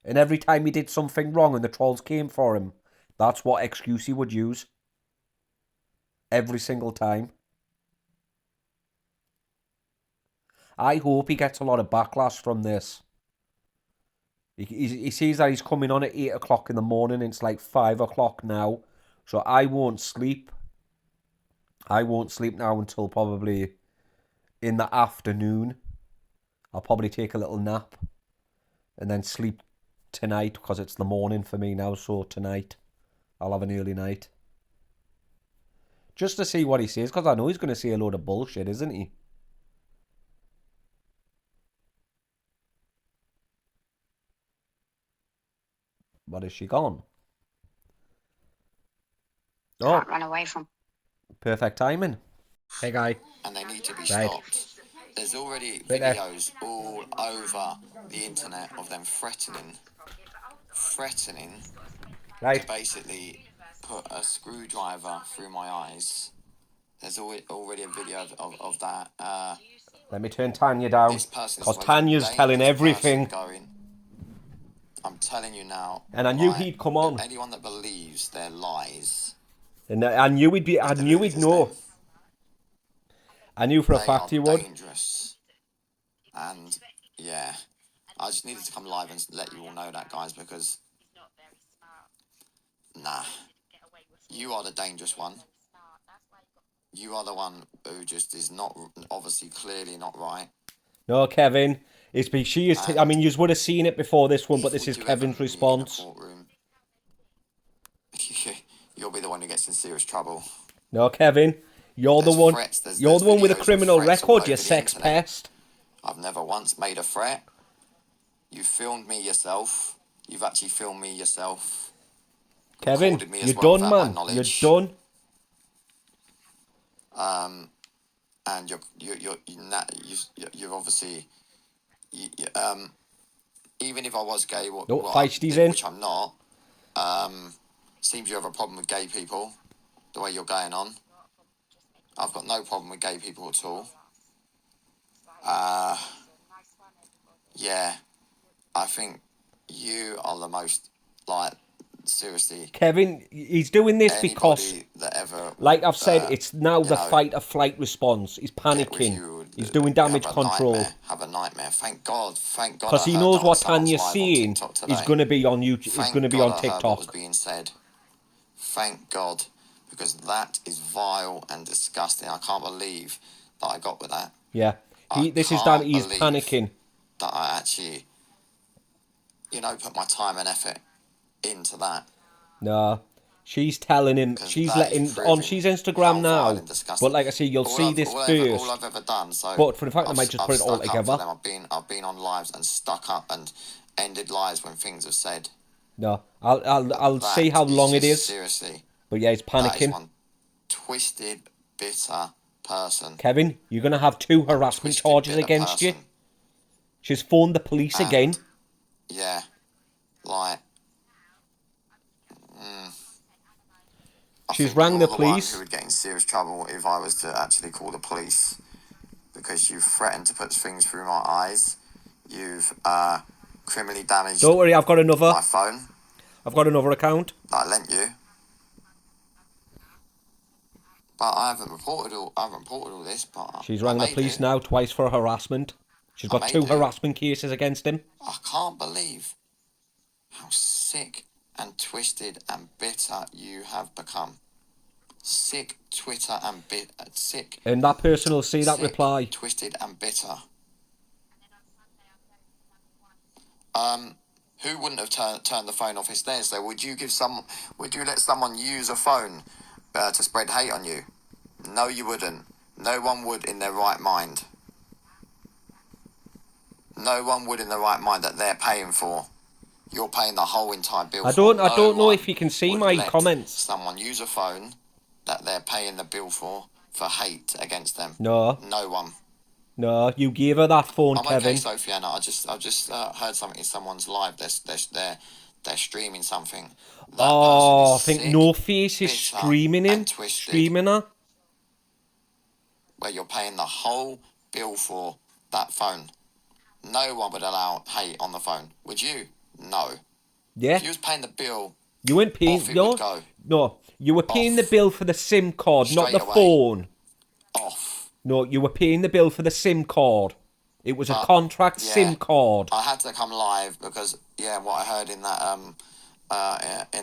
And every time he did something wrong and the trolls came for him, that's what excuse he would use. Every single time. I hope he gets a lot of backlash from this. He sees that he's coming on at 8 o'clock in the morning. It's like 5 o'clock now. So I won't sleep. I won't sleep now until probably in the afternoon. I'll probably take a little nap and then sleep tonight because it's the morning for me now. So tonight I'll have an early night. Just to see what he says, because I know he's going to say a load of bullshit, isn't he? What is she gone?
Can't run away from.
Perfect timing. Hey, guy.
And they need to be stopped. There's already videos all over the internet of them threatening to basically put a screwdriver through my eyes. There's already a video of that.
Let me turn Tanya down, because Tanya's telling everything.
I'm telling you now.
And I knew he'd come on.
Anyone that believes their lies.
And I knew he'd be. I knew he'd know. I knew for a fact he would.
Dangerous. And yeah, I just needed to come live and let you all know that, guys, because nah, you are the dangerous one. You are the one who just is not, obviously, clearly not right.
No, Kevin. It's because she is. I mean, you would have seen it before this one, but this is Kevin's response.
You'll be the one who gets in serious trouble.
No, Kevin. You're the one. You're the one with a criminal record. You sex pest.
I've never once made a threat. You filmed me yourself. You've actually filmed me yourself.
Kevin, you're done, man. You're done.
And you're obviously, even if I was gay, which I'm not, seems you have a problem with gay people, the way you're going on. I've got no problem with gay people at all. Yeah, I think you are the most, like, seriously.
Kevin, he's doing this because, like I've said, it's now the fight or flight response. He's panicking. He's doing damage control.
Have a nightmare. Thank God.
Because he knows what Tanya's saying is going to be on YouTube. It's going to be on TikTok.
What was being said. Thank God, because that is vile and disgusting. I can't believe that I got with that.
Yeah, this is damn. He's panicking.
That I actually, put my time and effort into that.
No, she's telling him. She's letting on. She's Instagram now. But like I say, you'll see this first.
All I've ever done. So
but for the fact, I might just put it all together.
I've been on lives and stuck up and ended lives when things have said.
No, I'll see how long it is.
Seriously.
But yeah, he's panicking.
twisted, bitter person.
Kevin, you're going to have 2 harassment charges against you. She's phoned the police again.
Yeah, like...
She's rang the police.
Who would get in serious trouble if I was to actually call the police, because you've threatened to put things through my eyes. You've criminally damaged.
Don't worry, I've got another.
My phone.
I've got another account
that I lent you. But I haven't reported all this. But
she's rang the police now twice for harassment. She's got 2 harassment cases against him.
I can't believe how sick and twisted and bitter you have become. Sick, Twitter and sick.
And that person will see that reply.
Twisted and bitter. Who wouldn't have turned the phone off his there? So would you let someone use a phone to spread hate on you? No, you wouldn't. No one would in their right mind. No one would in their right mind that they're paying for. You're paying the whole entire bill.
I don't know if you can see my comments.
Someone use a phone that they're paying the bill for hate against them.
No.
No one.
No, you gave her that phone, Kevin.
Okay, Sophiana. I just heard something in someone's live. They're streaming something.
I think No Face is streaming her.
Where you're paying the whole bill for that phone. No one would allow hate on the phone. Would you? No.
Yeah.
If you was paying the bill,
you weren't paying. No, you were paying the bill for the SIM card, not the phone.
Off.
No, you were paying the bill for the SIM card. It was a contract SIM card.
I had to come live because what I heard in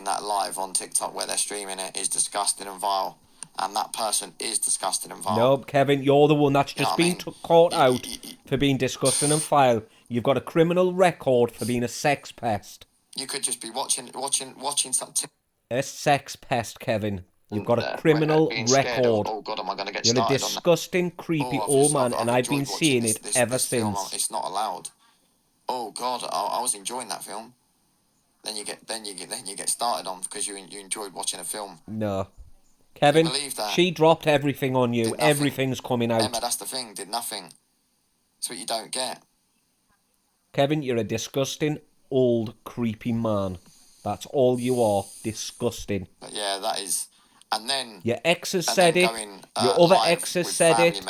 that live on TikTok where they're streaming it is disgusting and vile, and that person is disgusting and vile.
No, Kevin, you're the one that's just been caught out for being disgusting and vile. You've got a criminal record for being a sex pest.
You could just be watching something.
A sex pest, Kevin. You've got a criminal record.
Oh God, am I going to get
started? You're a disgusting, creepy old man, and I've been seeing it ever since.
It's not allowed. Oh God, I was enjoying that film. Then you get started on because you enjoyed watching a film.
No, Kevin. She dropped everything on you. Everything's coming out.
Emma, that's the thing. Did nothing. That's what you don't get.
Kevin, you're a disgusting, old, creepy man. That's all you are. Disgusting.
But yeah, that is. And then
your ex has said it. Your other ex has said it.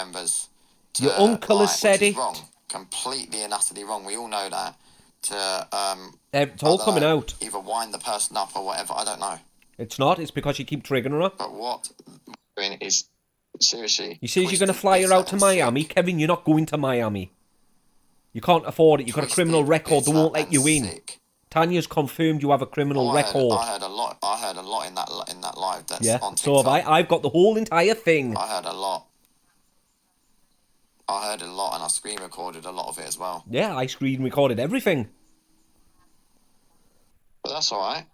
Your uncle has said it.
Wrong. Completely and utterly wrong. We all know that.
It's all coming out.
Either wind the person up or whatever. I don't know.
It's not. It's because you keep triggering her.
But what doing is seriously.
You says you're going to fly her out to Miami, Kevin. You're not going to Miami. You can't afford it. You've got a criminal record. They won't let you in. Tanya's confirmed you have a criminal record.
I heard a lot in that live. That's on TikTok.
So have I. I've got the whole entire thing.
I heard a lot. And I screen recorded a lot of it as well.
Yeah, I screen recorded everything.
But that's all right.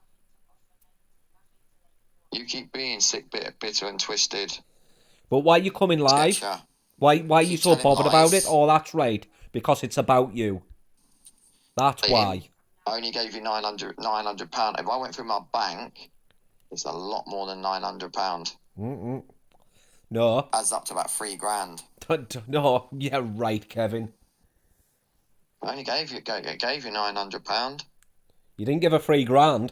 You keep being sick, bitter and twisted.
But why are you coming live? Why are you so bothered about it? Oh, that's right. Because it's about you. That's why.
I only gave you £900. If I went through my bank, it's a lot more than £900.
No.
Adds up to about £3,000.
No, yeah, right, Kevin.
I only gave you £900.
You didn't give her $3,000.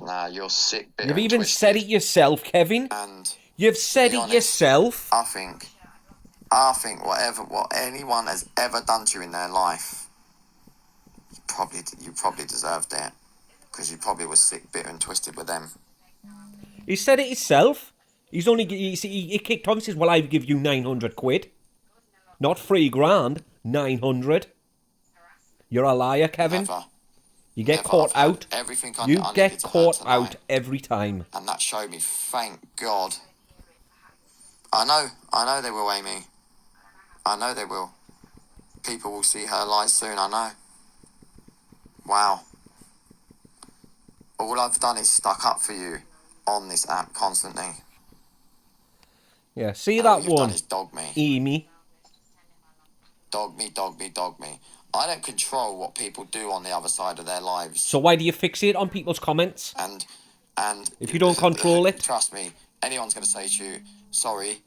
Nah, you're sick, bitter.
You've even said it yourself, Kevin.
And
you've said it yourself.
I think what anyone has ever done to you in their life, you probably deserved it, because you probably was sick, bitter and twisted with them.
He said it himself. He kicked on and says, well, I give you 900 quid. Not $3,000, 900. You're a liar, Kevin.
Never.
You get caught out. You get caught out every time.
And that showed me, thank God. I know they will, Amy. I know they will. People will see her light soon, I know. Wow. All I've done is stuck up for you on this app constantly.
Yeah, see that one?
Done is dog me.
Amy.
Dog me. I don't control what people do on the other side of their lives.
So why do you fixate on people's comments?
And
if you don't control it,
trust me, anyone's going to say to you, sorry,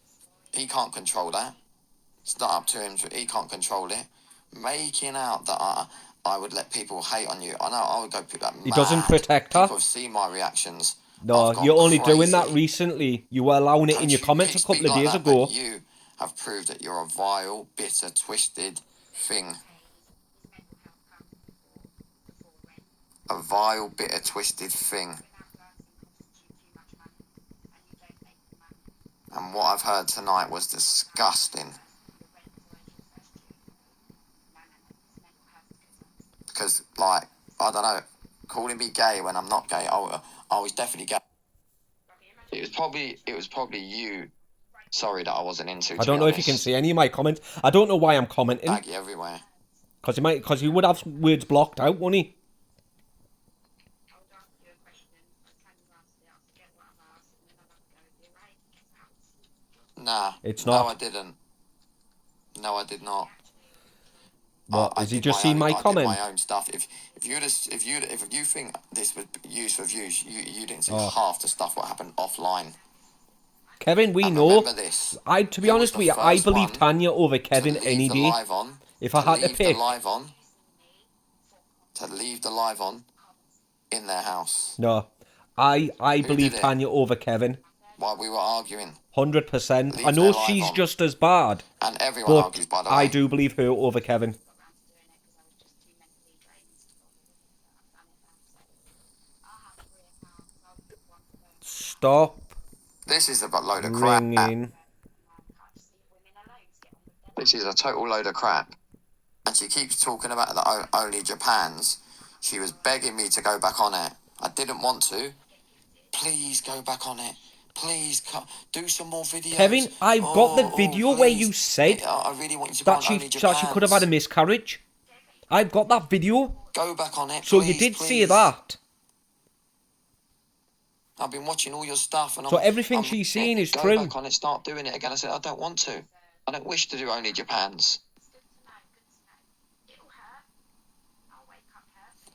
he can't control that. It's not up to him. He can't control it. Making out that I would let people hate on you. I know I would go like mad.
He doesn't protect her.
People have seen my reactions.
No, you're only doing that recently. You were allowing it in your comments a couple of days ago.
But you have proved that you're a vile, bitter, twisted thing. A vile, bitter, twisted thing. And what I've heard tonight was disgusting. Because, like, I don't know, calling me gay when I'm not gay, I was definitely gay. It was probably you. Sorry that I wasn't into.
I don't know if you can see any of my comments. I don't know why I'm commenting.
Baggy everywhere.
Because he would have words blocked out, wouldn't he?
Nah.
It's not.
No, I didn't. No, I did not.
What? Has he just seen my comment?
I did my own stuff. If you think this was used for views, you didn't see half the stuff what happened offline.
Kevin, we know.
This.
To be honest with you, I believe Tanya over Kevin any day. If I had to pick.
To leave the live on in their house.
No. I believe Tanya over Kevin.
While we were arguing.
100%. I know she's just as bad.
And everyone argues, by the way.
I do believe her over Kevin. Stop.
This is a load of
ringing.
Crap. This is a total load of crap. And she keeps talking about the only Japans. She was begging me to go back on it. I didn't want to. Please go back on it. Please do some more videos.
Kevin, I've got the video where you said
I really want you to
that she could have had a miscarriage. I've got that video.
Go back on it.
So you did say that.
I've been watching all your stuff, and
so everything she's saying is true.
Go back on it. Start doing it again. I said I don't want to. I don't wish to do only Japans.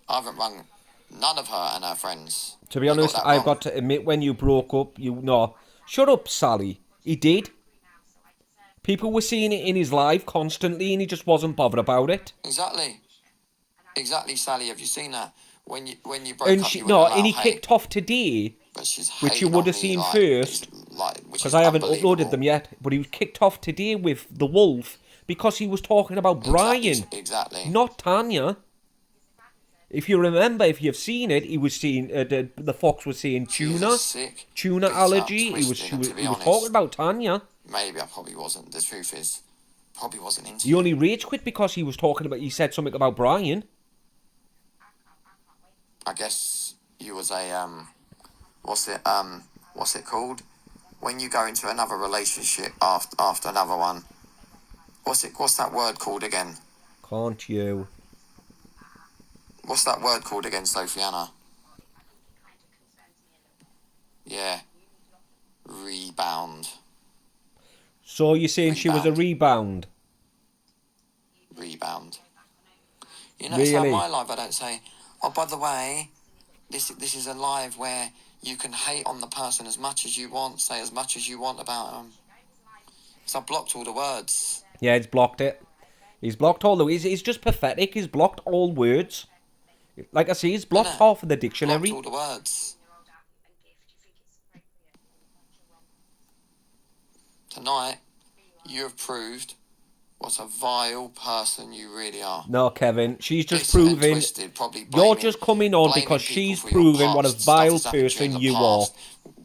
I haven't rung none of her and her friends.
To be honest, I've got to admit, when you broke up, shut up, Sally. He did. People were seeing it in his live constantly, and he just wasn't bothered about it.
Exactly, Sally. Have you seen that? When you broke
and
up,
and he kicked off today, which you would have seen first, because I haven't uploaded them yet. But he was kicked off today with the Wolf because he was talking about Brian, not Tanya. If you remember, if you've seen it, he was saying the fox was saying tuna allergy. He was talking about Tanya.
Maybe I probably wasn't. The truth is, probably wasn't into.
He only rage quit because he was talking about. He said something about Brian.
I guess you was a what's it called? When you go into another relationship after another one. What's that word called again?
Can't you?
What's that word called again, Sophiana? Yeah. Rebound.
So you're saying she was a rebound?
Rebound. You know, it's like my live, I don't say, oh, by the way, this is a live where you can hate on the person as much as you want, say as much as you want about them. So I blocked all the words.
Yeah, he's blocked it. He's blocked all the words. He's just pathetic. He's blocked all words. Like I say, he's blocked half of the dictionary.
Blocked all the words. Tonight, you have proved what a vile person you really are.
No, Kevin, she's just proving. You're just coming on because she's proving what a vile person you are.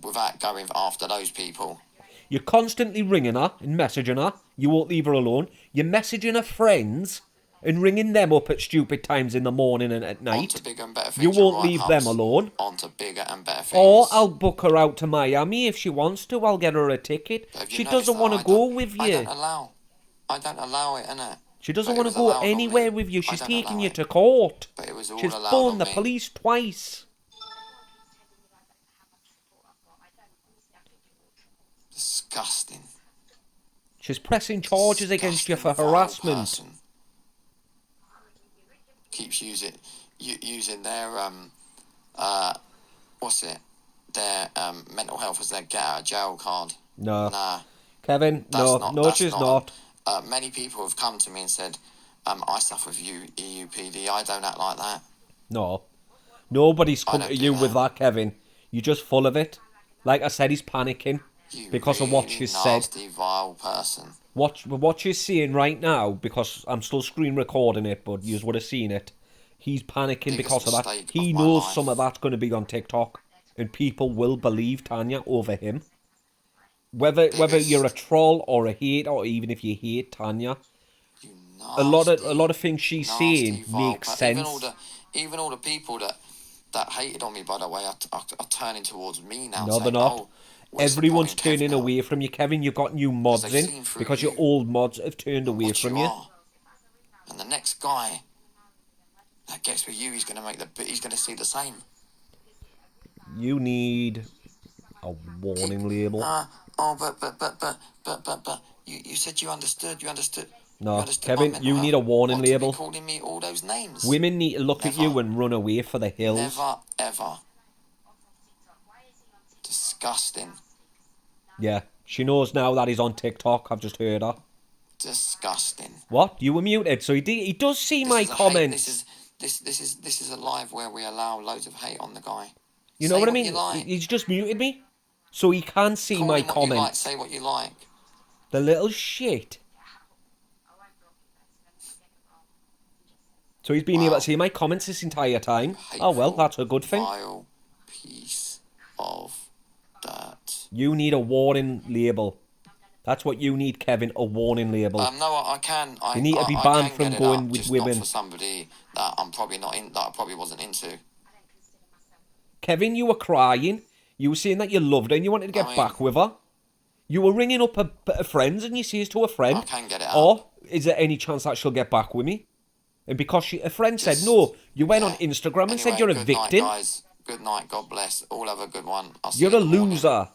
Without going after those people.
You're constantly ringing her and messaging her. You won't leave her alone. You're messaging her friends and ringing them up at stupid times in the morning and at night. You won't leave them alone.
On to bigger and better things.
Or I'll book her out to Miami if she wants to. I'll get her a ticket. She doesn't want to go with you.
I don't allow it, innit?
She doesn't want to go anywhere with you. She's taking you to court. She's phoned the police twice.
Disgusting.
She's pressing charges against you for harassment.
Keeps using their mental health as their get out of jail card.
No.
Nah.
Kevin, no, she's not.
Many people have come to me and said, I suffer with EUPD. I don't act like that.
No. Nobody's come to you with that, Kevin. You're just full of it. Like I said, he's panicking because of what she said.
Nasty, vile person.
What she's seeing right now, because I'm still screen recording it, but you would have seen it. He's panicking because of that. He knows some of that's going to be on TikTok, and people will believe Tanya over him. Whether you're a troll or a hater, or even if you hate Tanya, a lot of things she's saying make sense.
Even all the people that hated on me, by the way, are turning towards me now.
No, they're not. Everyone's turning away from you, Kevin. You've got new mods in because your old mods have turned away from you.
And the next guy that gets with you, he's going to see the same.
You need a warning label.
But you said you understood.
No, Kevin, you need a warning label.
Calling me all those names.
Women need to look at you and run away for the hills.
Never, ever. Disgusting.
Yeah, she knows now that he's on TikTok. I've just heard her.
Disgusting.
What? You were muted, so he does see my comments.
This is a live where we allow loads of hate on the guy.
You know what I mean? He's just muted me, so he can't see my comments.
Say what you like.
The little shit. So he's been able to see my comments this entire time.
Hateful,
oh well, that's a good thing.
Vile piece of dirt.
You need a warning label. That's what you need, Kevin. A warning label.
No, I can.
You need to be banned from going with women.
Not for somebody that I'm probably not in. That I probably wasn't into.
Kevin, you were crying. You were saying that you loved her and you wanted to get back with her. You were ringing up her friends and you says to a friend,
I can get it out.
Or is there any chance that she'll get back with me? And because a friend said no, you went on Instagram and said you're a victim.
Night, guys. Good night. God bless. All have a good one.
You're a loser.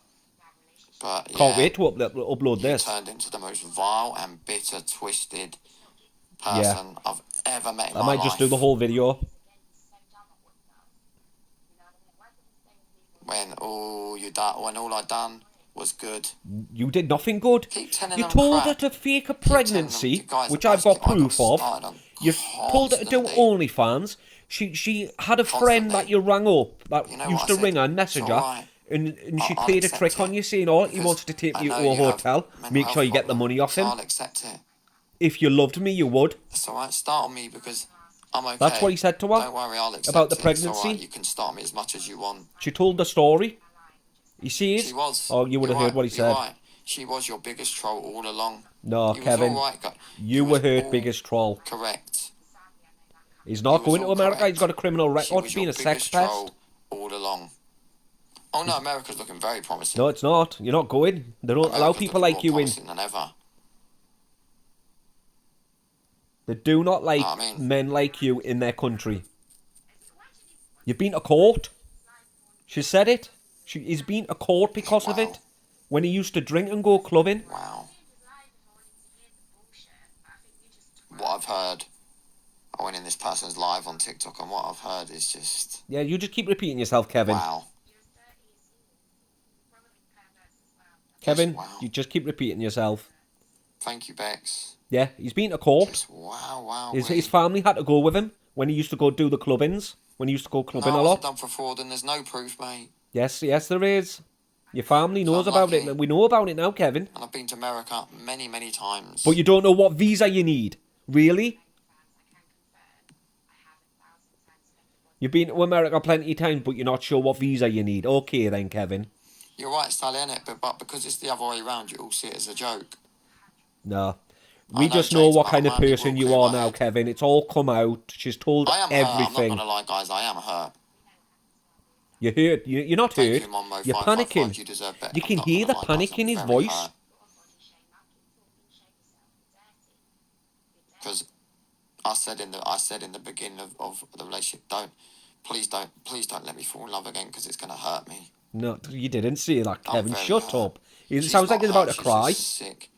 But yeah,
can't wait to upload this.
Turned into the most vile and bitter, twisted person I've ever met in my life.
I might just do the whole video.
When all I done was good.
You did nothing good. You told her to fake a pregnancy, which I've got proof of. You told her to do OnlyFans. She had a friend that you rang up that used to ring her and message her. And she played a trick on you, saying, oh, he wanted to take you to a hotel. Make sure you get the money off him.
I'll accept it.
If you loved me, you would.
It's alright, start on me because I'm okay.
That's what he said to her.
Don't worry, I'll accept
about the
it.
pregnancy.
It's alright, you can start me as much as you want.
She told the story. You see it?
She was.
Oh, you would have heard what he said.
Right. She was your biggest troll all along.
No, Kevin. You were her biggest troll.
Correct.
He's not going to America. Correct. He's got a criminal record for being a sex pest.
Troll all along. Oh no, America's looking very promising.
No, it's not. You're not going. They don't allow people like you in.
Than ever.
They do not like men like you in their country. You've been to court. She said it. He's been to court because of it. When he used to drink and go clubbing.
Wow. What I've heard, I went in this person's live on TikTok, and what I've heard is just...
Yeah, you just keep repeating yourself, Kevin.
Wow.
Kevin, you just keep repeating yourself.
Thank you, Bex.
Yeah, he's been to court.
Just wow.
His family had to go with him when he used to go do the clubbings. When he used to go clubbing a lot.
I wasn't done for fraud, and there's no proof, mate.
Yes, there is. Your family knows about it. We know about it now, Kevin.
And I've been to America many, many times.
But you don't know what visa you need. Really? You've been to America plenty of times, but you're not sure what visa you need. Okay then, Kevin.
You're right, Sally, innit? But because it's the other way around, you all see it as a joke.
No. We just know what kind of person you are now, Kevin. It's all come out. She's told everything.
I'm not going to lie, guys. I am hurt.
You're hurt. You're not hurt. You're panicking. You can hear the panic in his voice.
Because I said in the beginning of the relationship, please don't let me fall in love again because it's going to hurt me.
No, you didn't say that, Kevin. Shut up. It sounds like he's about to cry.
She's sick,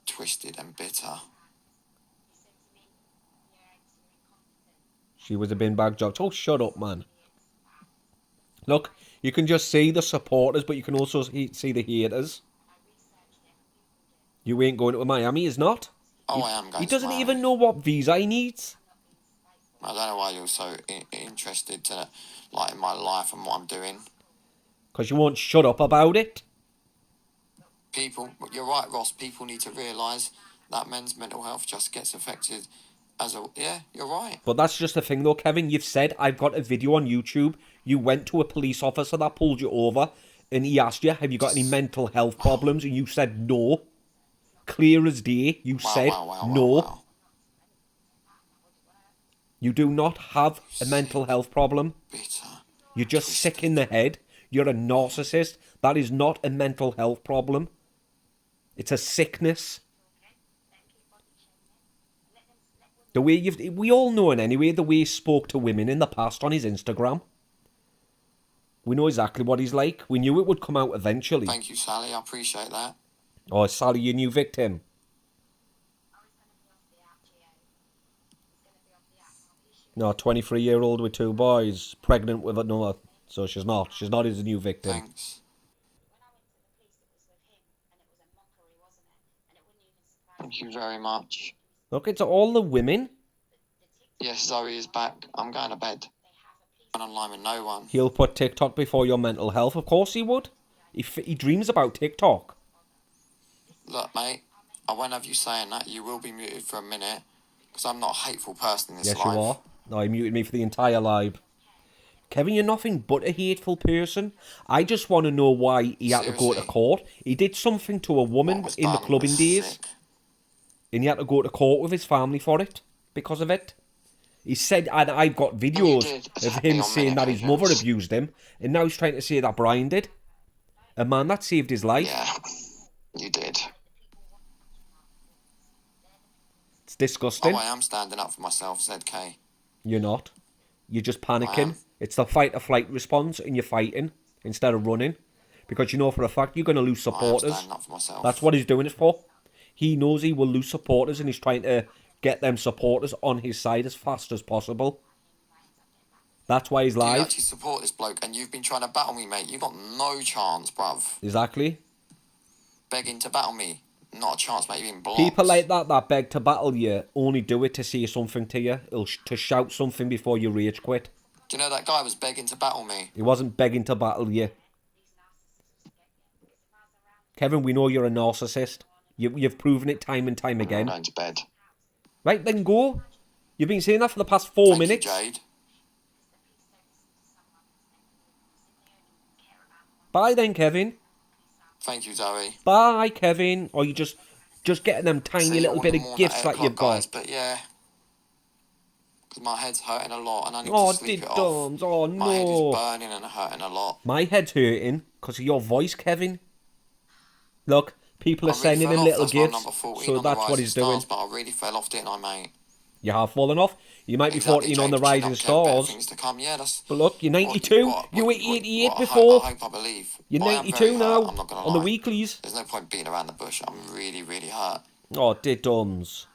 twisted and bitter. She
was a bin bag job. Oh, shut up, man. Look, you can just see the supporters, but you can also see the haters. You ain't going to Miami, is not?
Oh, I am
He
going to
doesn't
Miami.
even know what visa he needs.
I don't know why you're so interested to, like, in my life and what I'm doing.
Because you won't shut up about it.
People, you're right, Ross. People need to realise that men's mental health just gets affected as a... Yeah, you're right.
But that's just the thing though, Kevin. You've said, I've got a video on YouTube. You went to a police officer that pulled you over and he asked you, have you got any mental health problems? And you said no. Clear as day, you said no.
Wow.
You do not have a mental health problem.
Bitter.
You're just sick in the head. You're a narcissist. That is not a mental health problem. It's a sickness. The way we all know it anyway, the way he spoke to women in the past on his Instagram. We know exactly what he's like. We knew it would come out eventually.
Thank you, Sally. I appreciate that.
Oh, is Sally your new victim? No, 23-year-old with 2 boys, pregnant with another. So she's not. She's not his new victim.
Thanks. Thank you very much.
Look, it's all the women.
Yes, Zoe is back. I'm going to bed. I'm online with no one.
He'll put TikTok before your mental health. Of course he would. He dreams about TikTok.
Look, mate, I won't have you saying that. You will be muted for a minute, because I'm not a hateful person in this
Yes,
life.
you are. No, he muted me for the entire live. Kevin, you're nothing but a hateful person. I just want to know why he had to go to
Seriously?
court. He did something to a woman
What was
in the
done
clubbing
was
days,
sick.
and he had to go to court with his family for it, because of it. He said, and I've got
You
videos
did
of
attack me
him
on
saying
many
that his mother
occasions.
abused him, and now he's trying to say that Brian did. A man that saved his life.
Yeah, you did.
It's disgusting.
Oh, I am standing up for myself, ZK.
You're not. You're just
I am.
panicking. It's the fight or flight response, and you're fighting instead of running. Because you know for a fact you're going to lose
I am
supporters.
standing up for myself.
That's what he's doing it for. He knows he will lose supporters, and he's trying to get them supporters on his side as fast as possible. That's why he's
Do you
live.
actually support this bloke? And you've been trying to battle me, mate. You got no chance, bruv.
Exactly.
Begging to battle me. Not a chance, mate. You've been blocked.
People like that beg to battle you only do it to say something to you, to shout something before you rage quit.
Do you know that guy was begging to battle me?
He wasn't begging to battle you. Kevin, we know you're a narcissist. You've proven it time and time
I'm
again.
going to bed.
Right, then go. You've been saying that for the past 4
Thank
minutes.
you, Jade.
Bye then, Kevin.
Thank you, Zoe.
Bye, Kevin. Or you just getting them tiny
See you
little
all
bit
in the
of
morning
gifts
at 8
that you've
o'clock, guys.
got.
But yeah, because my head's hurting a lot and I need
Oh,
to sleep it off.
dums. Oh,
My head is
no.
burning and hurting a lot.
My head's hurting because of your voice, Kevin. Look, people are
I really
sending
fell
him
off.
little
That's why I'm
gifts,
number 14
so
on the
that's what
Rising
he's doing.
Stars, but I really fell off, didn't I, mate?
You have fallen off. You might be
Exactly,
14 on the
Jade. Chin
Rising
up, Kev. Better
Stars.
things to come. Yeah, that's...
But look, you're 92. You were 88
I
before.
hope, I believe.
You're
But I am
92
very hurt,
now
I'm not going to
on
lie.
the weeklies.
There's no point beating around the bush. I'm really, really hurt.
Oh, dums.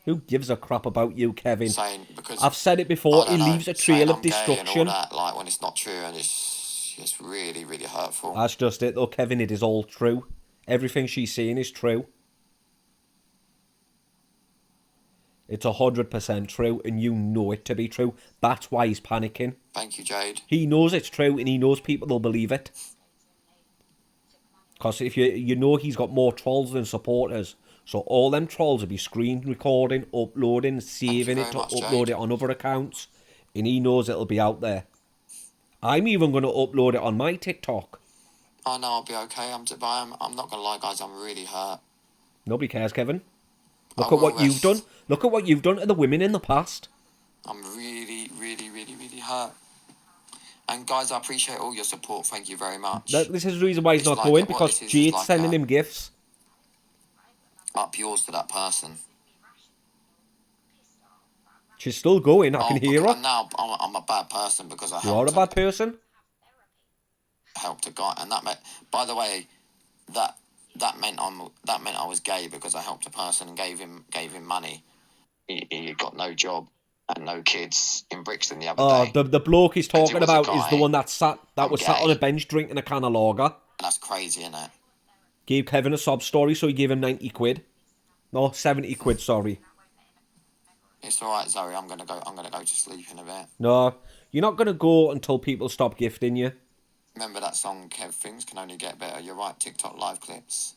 Who gives a crap about you, Kevin?
Saying, because...
I've said it
I
before,
don't
he
know,
leaves a
saying
trail of
I'm gay and all
destruction.
that, like, when it's not true, and it's really, really hurtful.
That's just it though, Kevin, it is all true. Everything she's saying is true. It's 100% true, and you know it to be true. That's why he's panicking.
Thank you, Jade.
He knows it's true, and he knows people will believe it. Because if you know he's got more trolls than supporters. So all them trolls will be screen recording, uploading, saving it to upload it on other accounts. And he knows it'll be out there. I'm even going to upload it on my TikTok.
I know I'll be okay. I'm not going to lie, guys. I'm really hurt.
Nobody cares, Kevin. Look
I
at what
will
you've
rest.
done. Look at what you've done to the women in the past.
I'm really, really, really, really hurt. And guys, I appreciate all your support. Thank you very much.
This is the reason why he's
It's
not
like
going,
what
because
this is
Jade's
like
sending him gifts.
Up yours to that person.
She's still going, I can hear her.
And now I'm a bad person because I
You are a bad person?
helped a guy, and that meant, by the way, that meant I was gay because I helped a person and gave him money. He got no job. and no kids in Brixton the other
Oh,
day.
the bloke he's talking about is the one that was sat on a
gay.
bench drinking a can of lager.
That's crazy, isn't it?
Gave Kevin a sob story, so he gave him 90 quid. No, 70 quid, sorry.
It's alright, Zoe, I'm gonna go to sleep in a bit.
No, you're not gonna go until people stop gifting you.
Remember that song, Kev, things can only get better. You're right, TikTok live clips.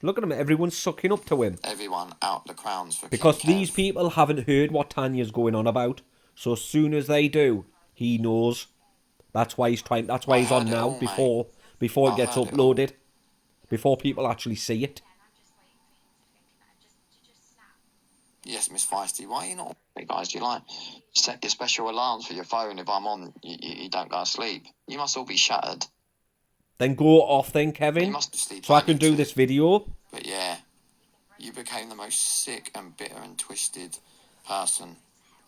Look at him, everyone's sucking up to him.
Everyone out the crowns for
Because
King Kev.
these people haven't heard what Tanya's going on about. So as soon as they do, he knows. That's why he's trying. That's why he's on now, before it gets uploaded. Before people actually see it.
Yes, Miss Feisty, why are you not? Hey guys, do you like set your special alarms for your phone? If I'm on, you don't go to sleep. You must all be shattered.
Then go off then, Kevin.
You must sleep
so I can do this video.
But yeah, you became the most sick and bitter and twisted person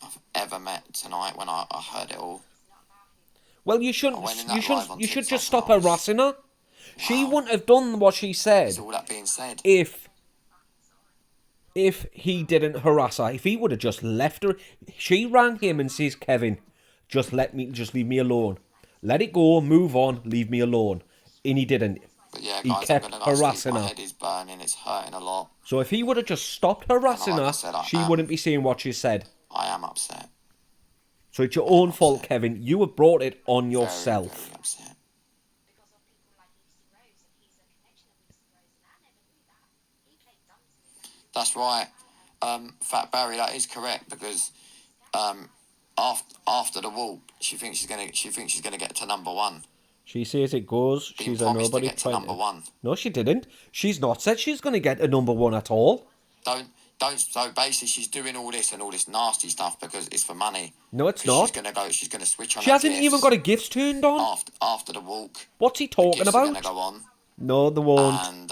I've ever met tonight when I heard it all.
Well, you shouldn't. You should just stop harassing her. Wow. She wouldn't have done what she said.
Is all that being said?
If he didn't harass her, if he would have just left her, she rang him and says, "Kevin, just leave me alone. Let it go, move on, leave me alone." And he didn't.
But yeah,
he
guys,
kept harassing her.
My head is burning. It's hurting a lot.
So if he would have just stopped harassing her, she wouldn't be saying what she said.
I am upset.
So it's your own fault, Kevin. You have brought it on yourself.
Very upset. That's right, Fat Barry. That is correct because after the walk, she thinks she's gonna get to number one.
She says it goes. She's a nobody.
To get to number one.
No, she didn't. She's not said she's gonna get a number one at all.
Don't. So basically, she's doing all this nasty stuff because it's for money.
No, it's not.
She's gonna switch on.
She hasn't even got her gifts turned on.
After the walk.
What's he talking about?
Gonna go on.
No, they won't.
And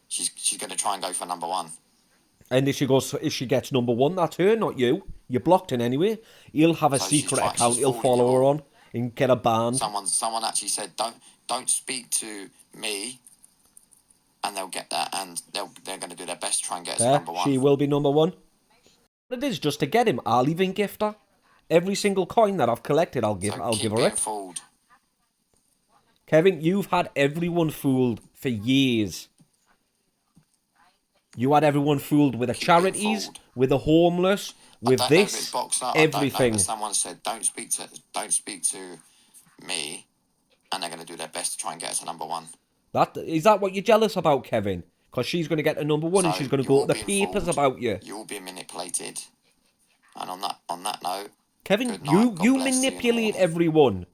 she's gonna try and go for number one.
And if she gets number one, that's her, not you. You're blocked in anyway. He'll have a secret account. He'll follow her on and get her banned.
Someone actually said, "Don't speak to me." And they'll get that, and they're going to do their best to try and get us number one.
She will be number one. It is just to get him. I'll even gift her every single coin that I've collected. I'll give her it.
Fooled.
Kevin, you've had everyone fooled for years. You had everyone fooled with the charities, with the homeless, with this, everything.
Someone said, "Don't speak to me," and they're going to do their best to try and get us to number one.
Is that what you're jealous about, Kevin? Because she's going to get a number one and she's going to go to the papers about you.
You're being manipulated. And on that note,
Kevin, you manipulate everyone.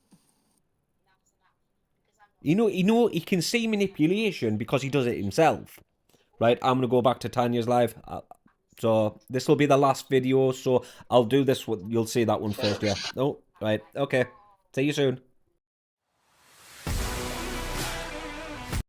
He can see manipulation because he does it himself. Right, I'm going to go back to Tanya's live. So this will be the last video, so I'll do this one. You'll see that one first, yeah. Oh, right, okay. See you soon.